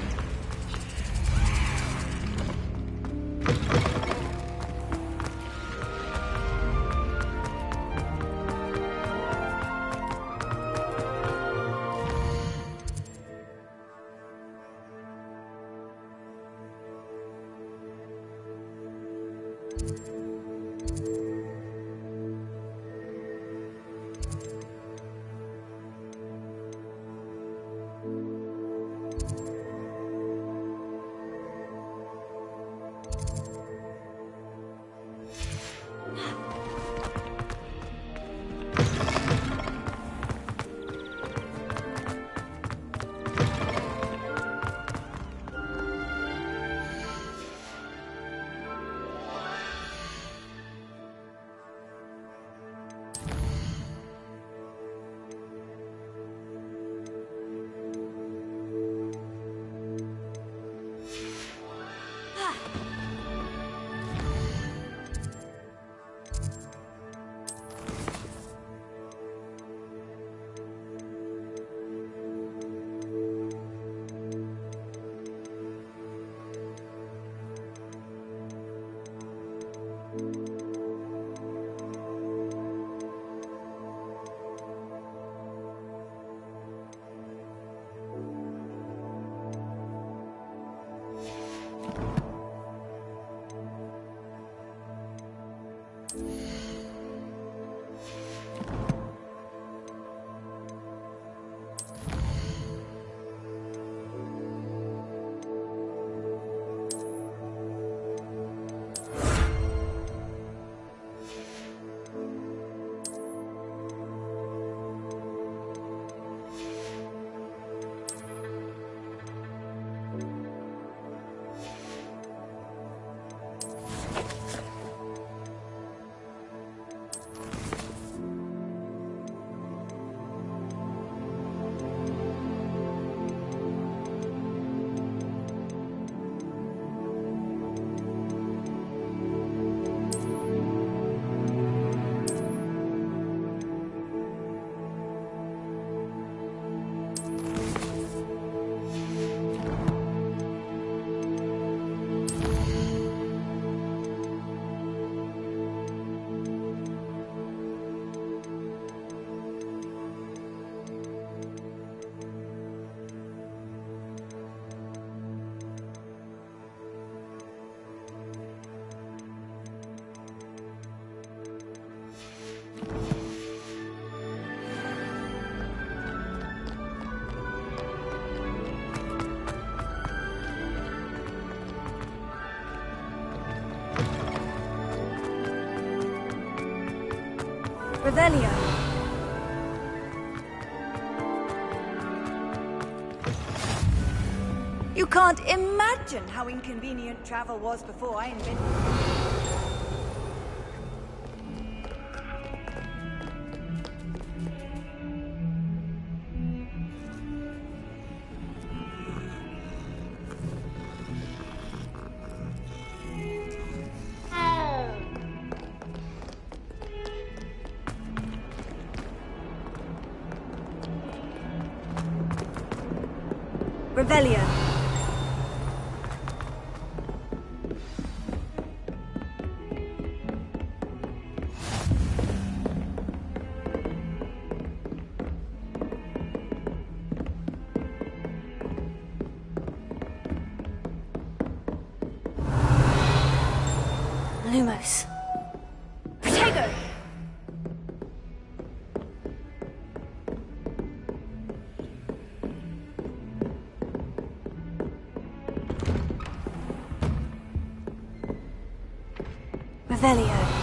Revelio. You You can't imagine how inconvenient travel was before I invented it. Revelio. Lumos. Protego! Revelio.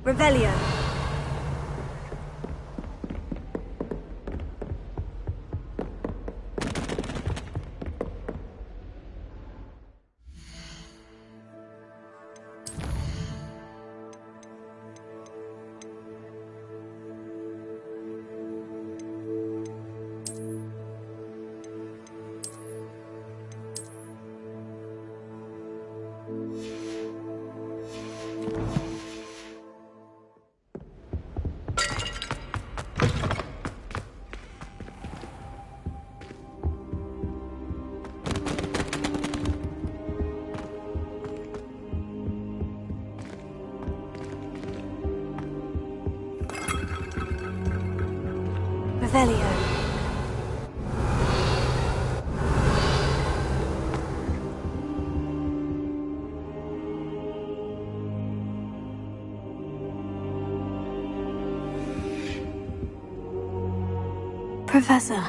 Revelio. Revelio. Professor,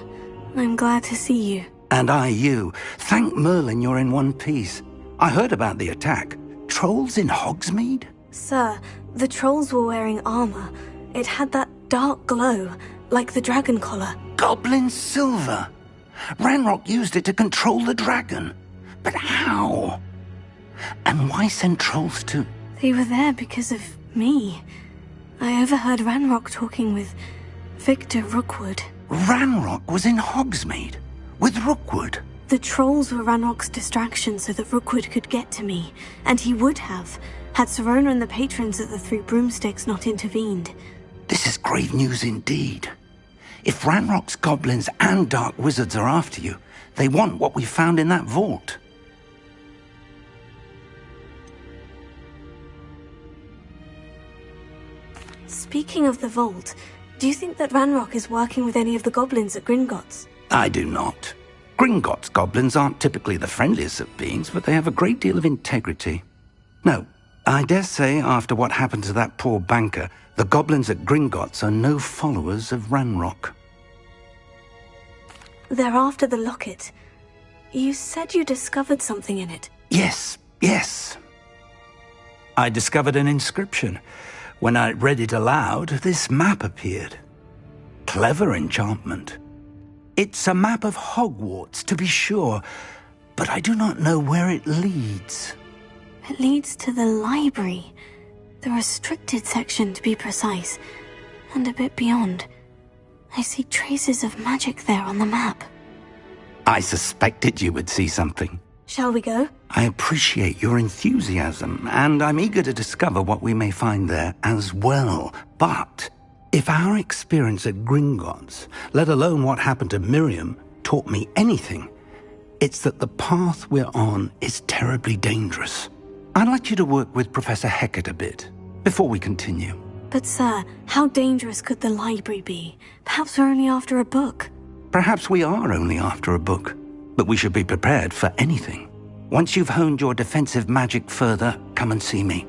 I'm glad to see you. And I you. Thank Merlin you're in one piece. I heard about the attack. Trolls in Hogsmeade? Sir, the trolls were wearing armor. It had that dark glow, like the dragon collar. Goblin silver. Ranrock used it to control the dragon. But how? And why send trolls to... They were there because of me. I overheard Ranrock talking with Victor Rookwood. Ranrock was in Hogsmeade? With Rookwood? The trolls were Ranrock's distraction so that Rookwood could get to me. And he would have, had Serona and the patrons at the Three Broomsticks not intervened. This is grave news indeed. If Ranrock's goblins and dark wizards are after you, they want what we found in that vault. Speaking of the vault, do you think that Ranrock is working with any of the goblins at Gringotts? I do not. Gringotts goblins aren't typically the friendliest of beings, but they have a great deal of integrity. No, I dare say after what happened to that poor banker, the goblins at Gringotts are no followers of Ranrock. They're after the locket. You said you discovered something in it. Yes. I discovered an inscription. When I read it aloud, this map appeared. Clever enchantment. It's a map of Hogwarts, to be sure, but I do not know where it leads. It leads to the library. The restricted section, to be precise. And a bit beyond. I see traces of magic there on the map. I suspected you would see something. Shall we go? I appreciate your enthusiasm, and I'm eager to discover what we may find there as well. But If our experience at Gringotts, let alone what happened to Miriam, taught me anything, it's that the path we're on is terribly dangerous. I'd like you to work with Professor Hecat a bit, before we continue. But sir, how dangerous could the library be? Perhaps we're only after a book. Perhaps we are only after a book, but we should be prepared for anything. Once you've honed your defensive magic further, come and see me.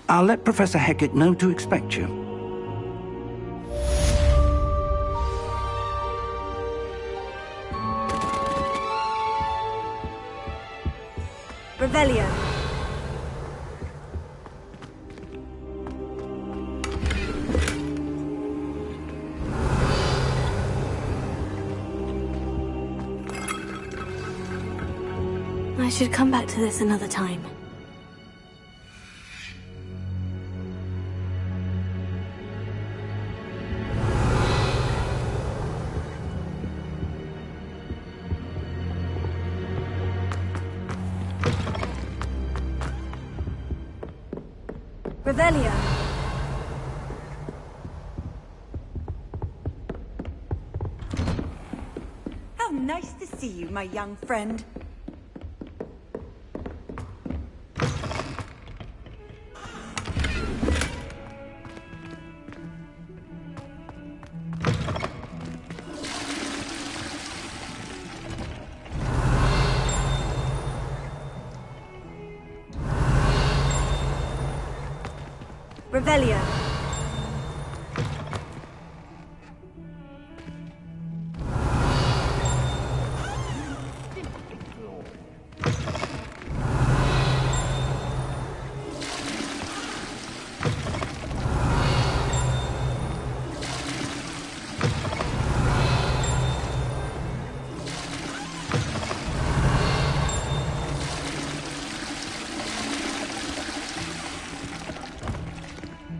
I'll let Professor Hecat know to expect you. Revelio. I should come back to this another time. Revelio. How nice to see you, my young friend. Revelio.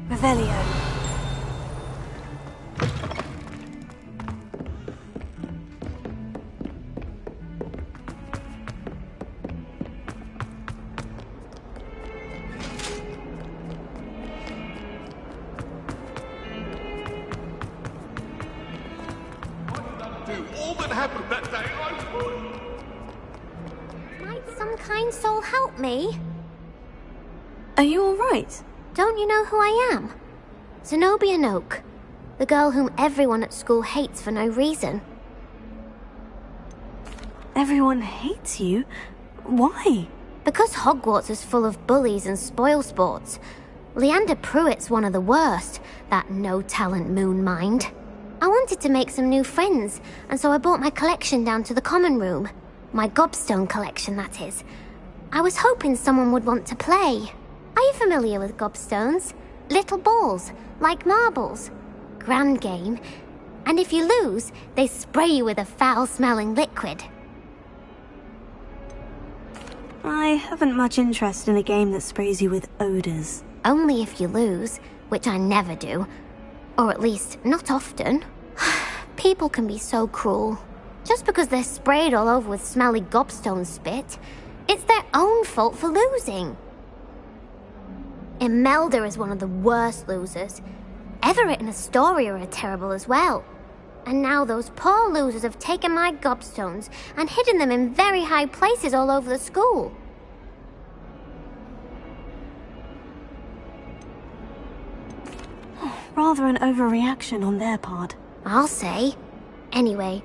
Revelio. All that happened that day, Might some kind soul help me? Are you all right? Don't you know who I am? Zenobia Noak, the girl whom everyone at school hates for no reason. Everyone hates you? Why? Because Hogwarts is full of bullies and spoilsports. Leander Pruitt's one of the worst, that no-talent moon mind. I wanted to make some new friends, and so I brought my collection down to the common room. My gobstone collection, that is. I was hoping someone would want to play. Are you familiar with gobstones? Little balls, like marbles. Grand game. And if you lose, they spray you with a foul-smelling liquid. I haven't much interest in a game that sprays you with odors. Only if you lose, which I never do. Or at least, not often. People can be so cruel. Just because they're sprayed all over with smelly gobstone spit, it's their own fault for losing. Imelda is one of the worst losers. Everett and Astoria are terrible as well. And now those poor losers have taken my gobstones and hidden them in very high places all over the school. Rather an overreaction on their part. I'll say. Anyway,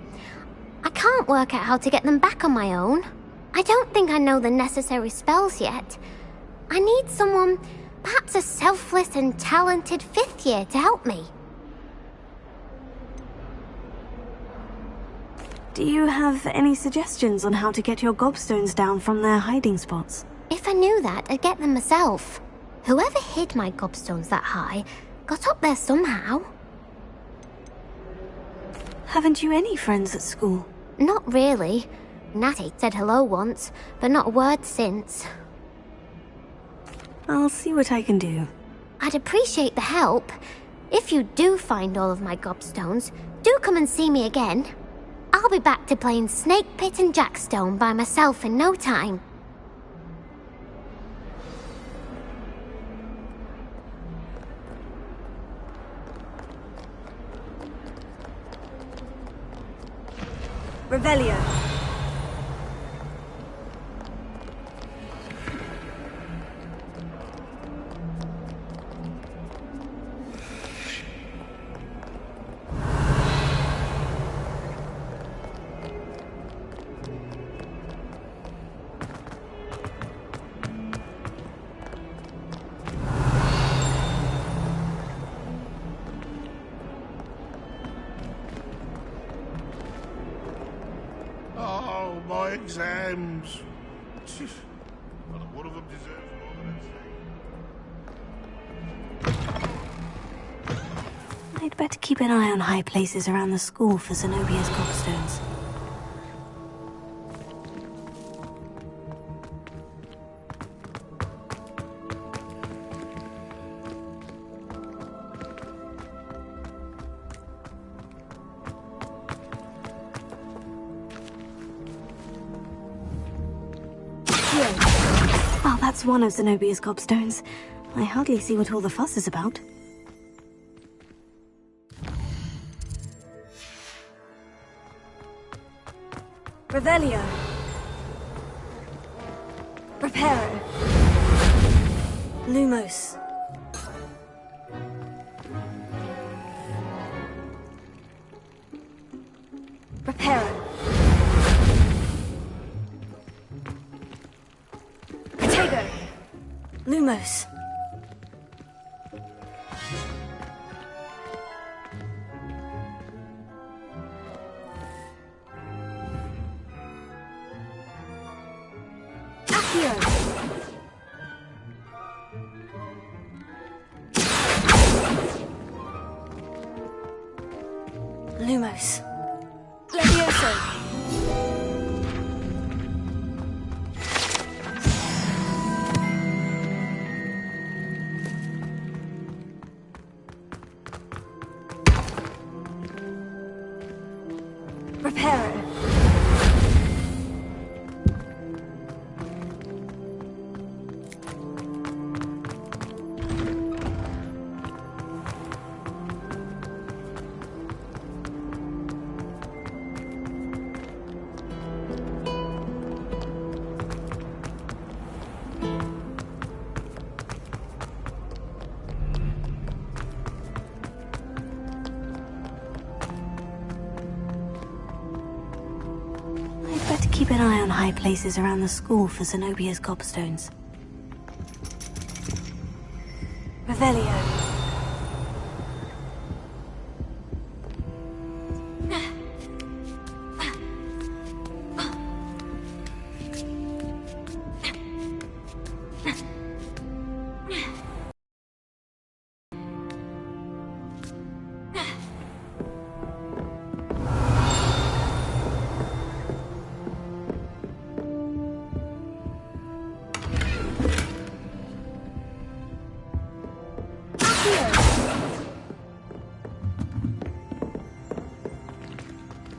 I can't work out how to get them back on my own. I don't think I know the necessary spells yet. I need someone, perhaps a selfless and talented 5th year to help me. Do you have any suggestions on how to get your gobstones down from their hiding spots? If I knew that, I'd get them myself. Whoever hid my gobstones that high got up there somehow. Haven't you any friends at school? Not really. Natty said hello once, but not a word since. I'll see what I can do. I'd appreciate the help. If you do find all of my gobstones, do come and see me again. I'll be back to playing Snake Pit and Jackstone by myself in no time. Revelio. Oh, my exams. Well, one of them deserves more than its I'd better keep an eye on high places around the school for Zenobia's gobstones. Well, that's one of Zenobia's gobstones. I hardly see what all the fuss is about. Revelio. Reparo. Lumos. Reparo. Protego. Lumos. Accio. Lumos. Levioso. Reparo. I'd better keep an eye on high places around the school for Zenobia's gobstones. Revelio.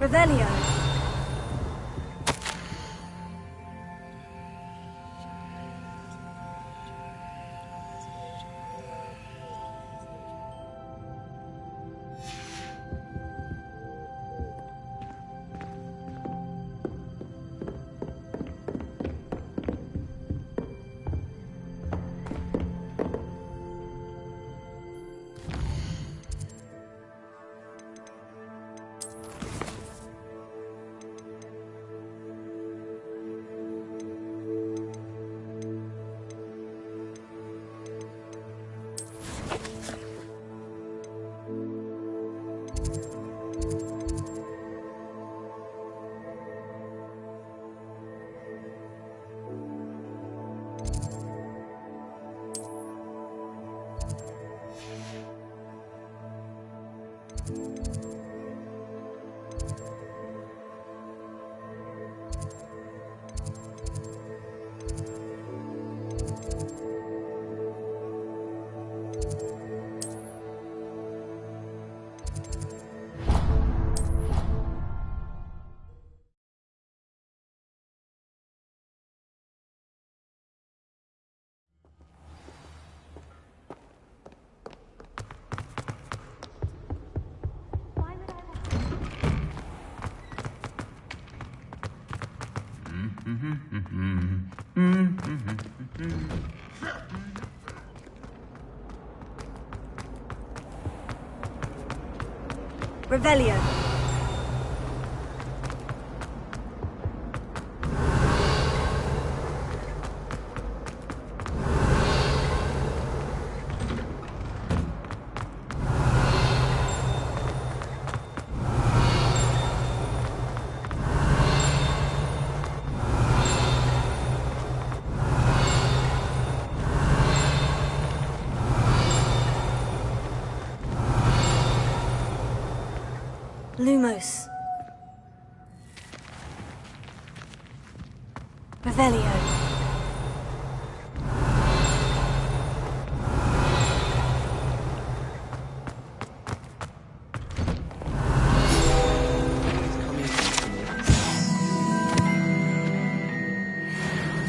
Revelio. Revelio. Lumos. Revelio.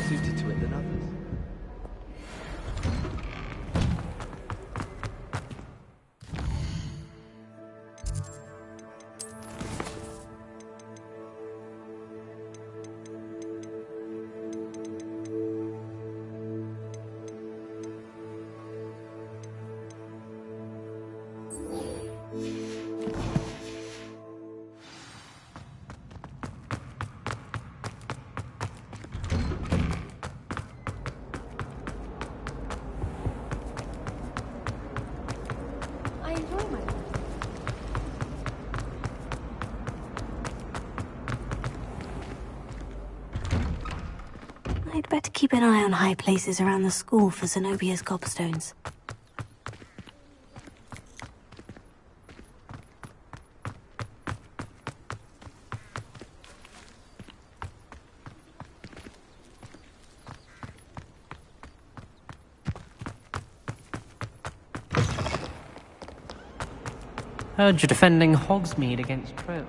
Suited to it than others. I enjoy my life. I'd better keep an eye on high places around the school for Zenobia's gobstones. Heard you're defending Hogsmeade against Trill.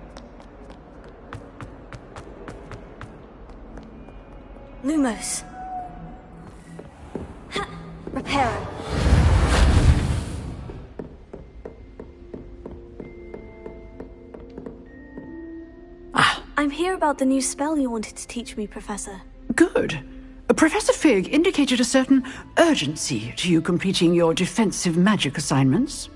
Lumos. Ha! Reparo. I'm here about the new spell you wanted to teach me, Professor. Good. Professor Fig indicated a certain urgency to you completing your defensive magic assignments.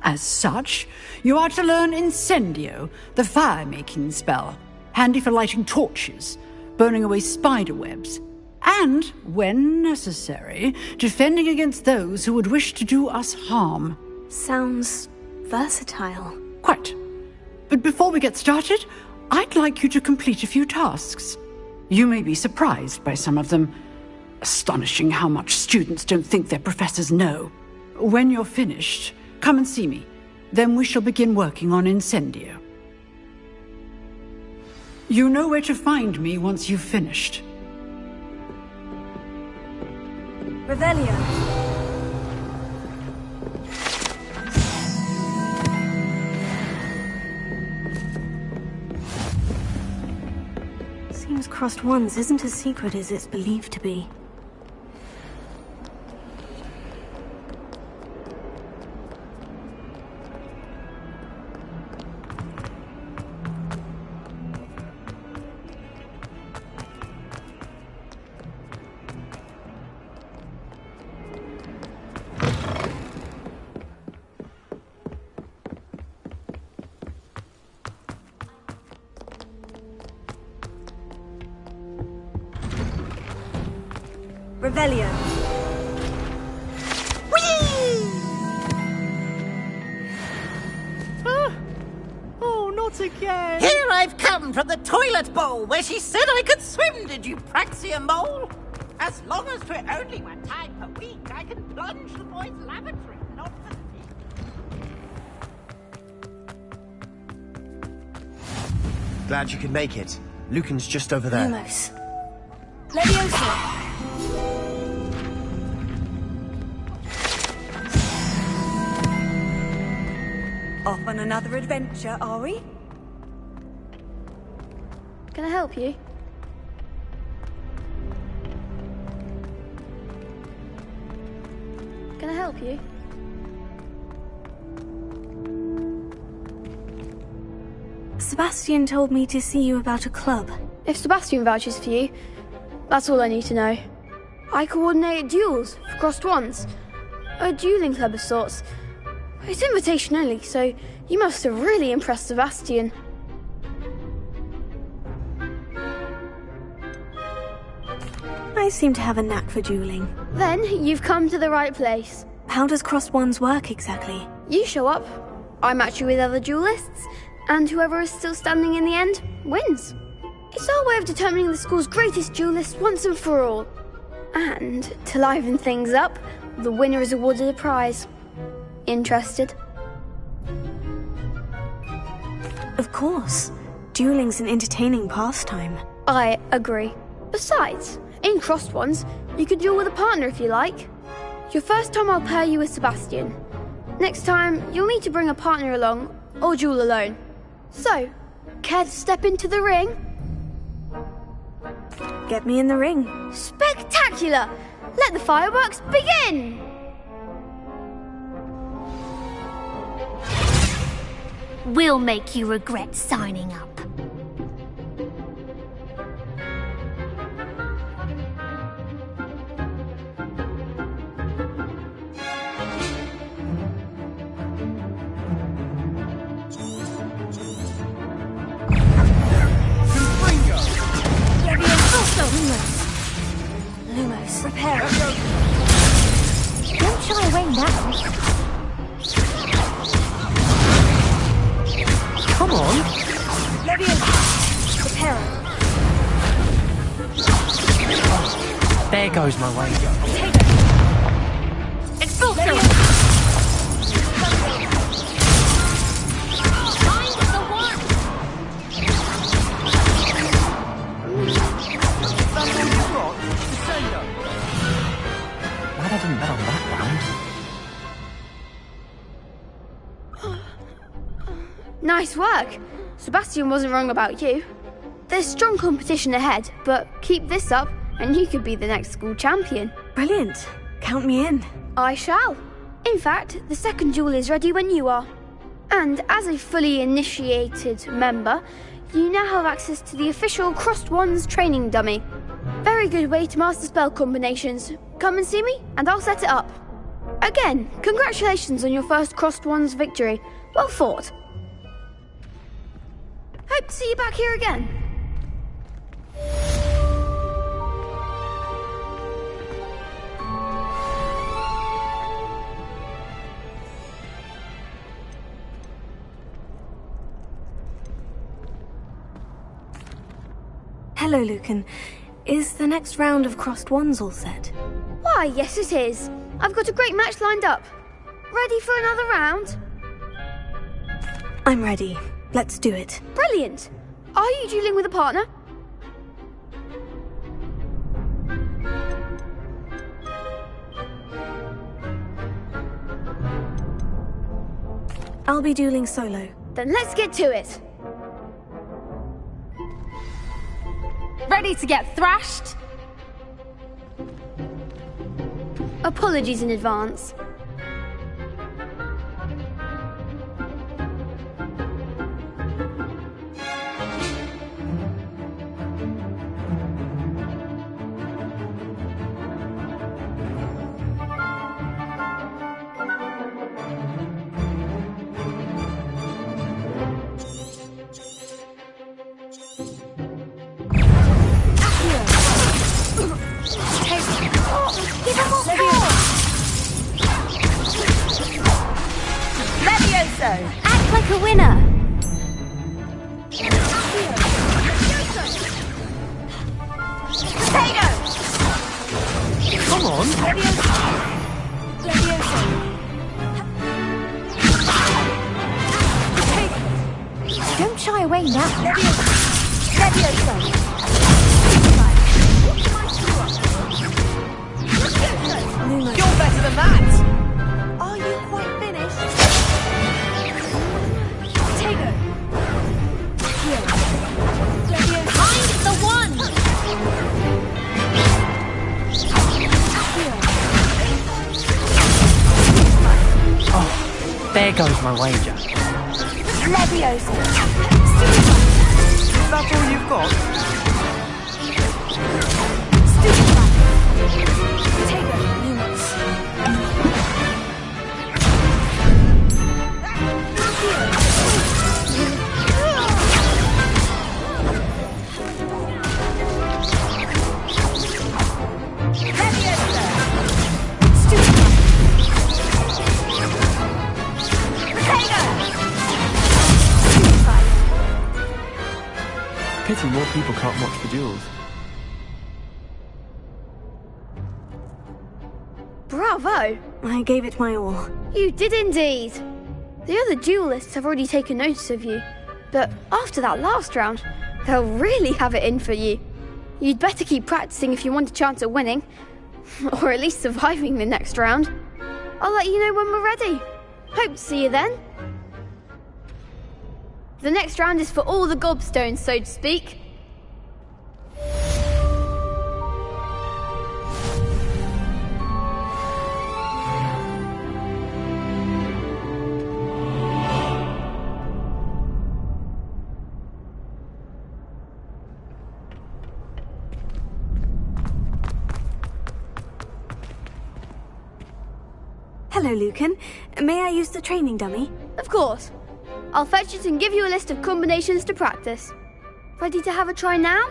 As such, you are to learn Incendio, the fire-making spell, handy for lighting torches, burning away spider webs, and, when necessary, defending against those who would wish to do us harm. Sounds versatile. Quite. But before we get started, I'd like you to complete a few tasks. You may be surprised by some of them. Astonishing how much students don't think their professors know. When you're finished, come and see me. Then we shall begin working on Incendio. You know where to find me once you've finished. Revelio. Seems crossed wands isn't as secret as it's believed to be. Revelio. Oh, not again! Here I've come from the toilet bowl where she said I could swim, did you praxia mole? As long as 'twere only 1 time per week, I can plunge the boys' lavatory, not for the Glad you could make it. Lucan's just over there. Lumos. Leviosa. Off on another adventure, are we? Can I help you? Can I help you? Sebastian told me to see you about a club. If Sebastian vouches for you, that's all I need to know. I coordinate duels for crossed wands. A dueling club of sorts. It's invitation only, so you must have really impressed Sebastian. I seem to have a knack for dueling. Then you've come to the right place. How does crossed wands work exactly? You show up, I match you with other duelists, and whoever is still standing in the end wins. It's our way of determining the school's greatest duelist once and for all. And to liven things up, the winner is awarded a prize. Interested? Of course. Dueling's an entertaining pastime. I agree. Besides, in crossed ones, you could duel with a partner if you like. Your first time I'll pair you with Sebastian. Next time, you'll need to bring a partner along, or duel alone. So, care to step into the ring? Get me in the ring. Spectacular! Let the fireworks begin! We'll make you regret signing up. Lumos, prepare. Don't shy away now. Come on! Prepare. There goes my wager. Expulso! Glad I didn't bet on that round. Nice work. Sebastian wasn't wrong about you. There's strong competition ahead, but keep this up and you could be the next school champion. Brilliant. Count me in. I shall. In fact, the second duel is ready when you are. And as a fully initiated member, you now have access to the official Crossed Wands training dummy. Very good way to master spell combinations. Come and see me, and I'll set it up. Again, congratulations on your first Crossed Wands victory. Well fought. Hope to see you back here again. Hello, Lucan. Is the next round of crossed wands all set? Why, yes it is. I've got a great match lined up. Ready for another round? I'm ready. Let's do it. Brilliant. Are you dueling with a partner? I'll be dueling solo. Then let's get to it. Ready to get thrashed? Apologies in advance. Act like a winner. Potato! Come on! Don't shy away now. You're better than that! Are you quite finished? Potato! Find the one! Oh, there goes my wager. Leviosa! That's all you've got? Pity more people can't watch the duels. Bravo! I gave it my all. You did indeed. The other duelists have already taken notice of you, but after that last round, they'll really have it in for you. You'd better keep practicing if you want a chance at winning, or at least surviving the next round. I'll let you know when we're ready. Hope to see you then. The next round is for all the gobstones, so to speak. Hello, Lucan. May I use the training dummy? Of course. I'll fetch it and give you a list of combinations to practice. Ready to have a try now?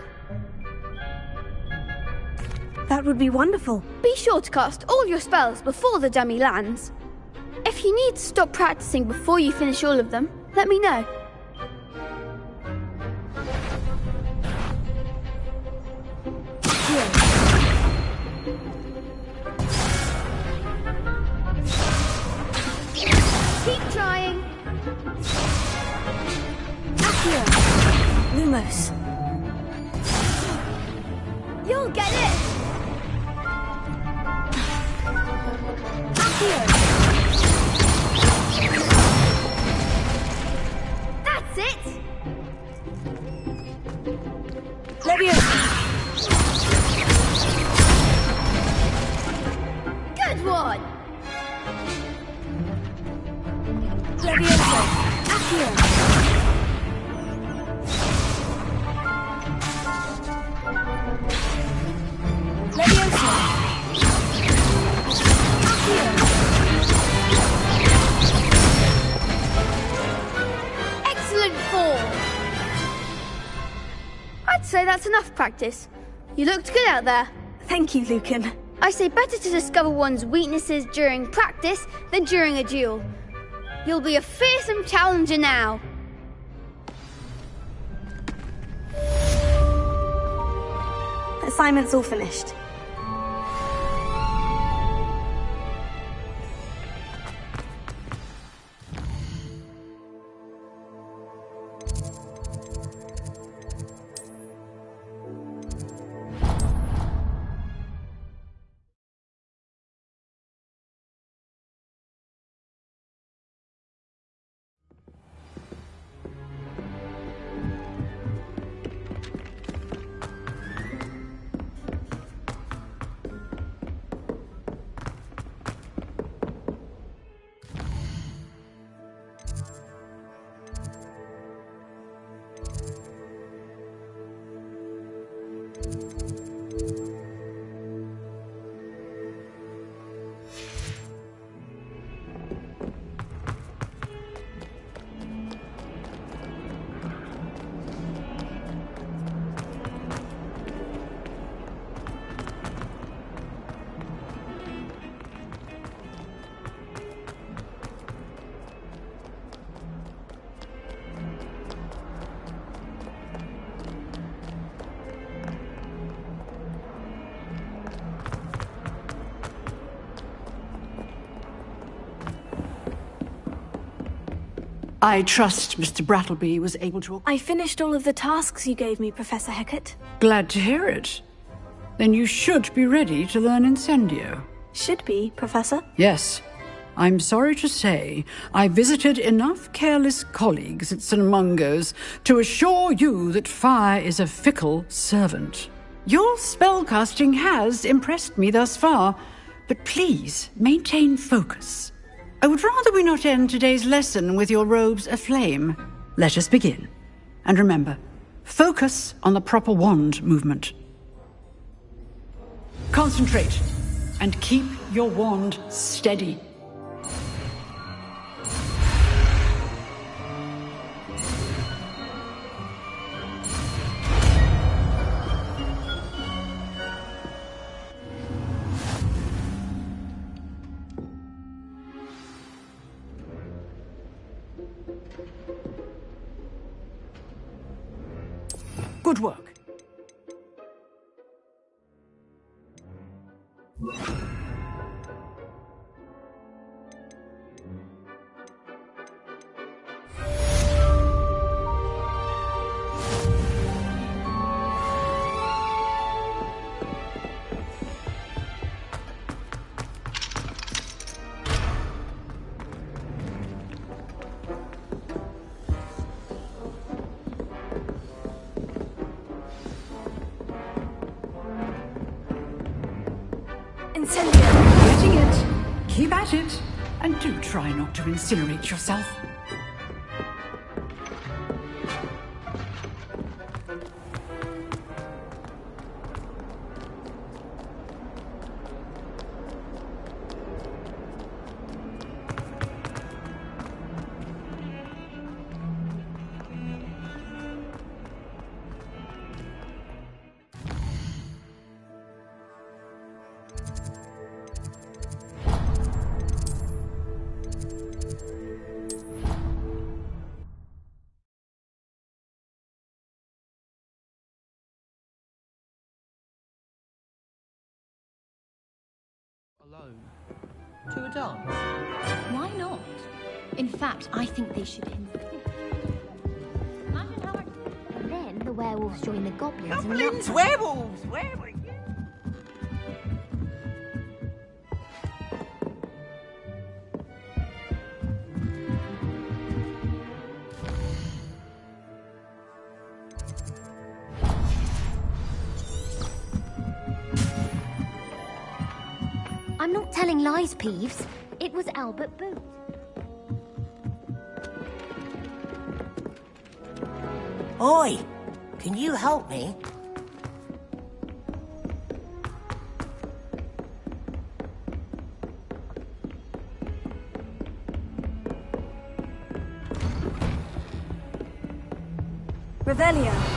That would be wonderful. Be sure to cast all your spells before the dummy lands. If you need to stop practicing before you finish all of them, let me know. Keep trying. Accio. Lumos. You'll get it. Accio. That's it. Leviosa. Good one. Leviosa. Accio. Leviosa. Excellent form. I'd say that's enough practice. You looked good out there. Thank you, Lucan. I say better to discover one's weaknesses during practice than during a duel. You'll be a fearsome challenger now. Assignment's all finished. I trust Mr. Brattleby was able to... I finished all of the tasks you gave me, Professor Hecat. Glad to hear it. Then you should be ready to learn Incendio. Should be, Professor? Yes. I'm sorry to say, I visited enough careless colleagues at St. Mungo's to assure you that fire is a fickle servant. Your spellcasting has impressed me thus far, but please maintain focus. I would rather we not end today's lesson with your robes aflame. Let us begin. And remember, focus on the proper wand movement. Concentrate, and keep your wand steady. Good work. Getting it. Keep at it. And do try not to incinerate yourself. Alone. To a dance? Why not? In fact, I think they should insist. Imagine how much... And then the werewolves join the goblins. Goblins, werewolves, werewolves. I'm not telling lies, Peeves. It was Albert Boot. Oi! Can you help me? Revelio.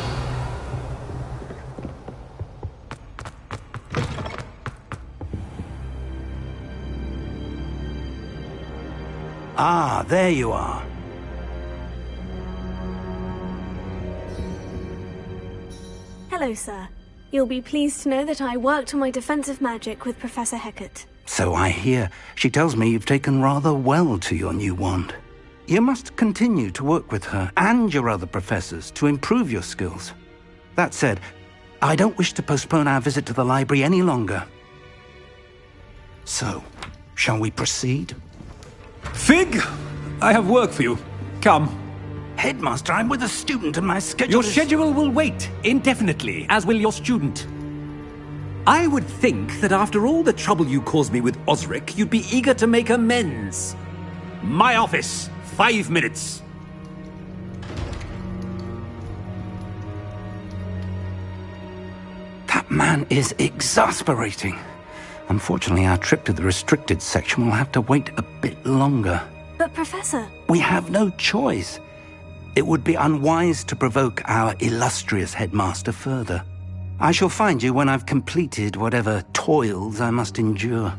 Ah, there you are. Hello, sir. You'll be pleased to know that I worked on my defensive magic with Professor Hecat. So I hear. She tells me you've taken rather well to your new wand. You must continue to work with her and your other professors to improve your skills. That said, I don't wish to postpone our visit to the library any longer. So, shall we proceed? Fig! I have work for you. Come. Headmaster, I'm with a student and my schedule Your schedule will wait indefinitely, as will your student. I would think that after all the trouble you caused me with Osric, you'd be eager to make amends. My office, 5 minutes. That man is exasperating. Unfortunately, our trip to the restricted section will have to wait a bit longer. But, Professor... We have no choice. It would be unwise to provoke our illustrious headmaster further. I shall find you when I've completed whatever toils I must endure.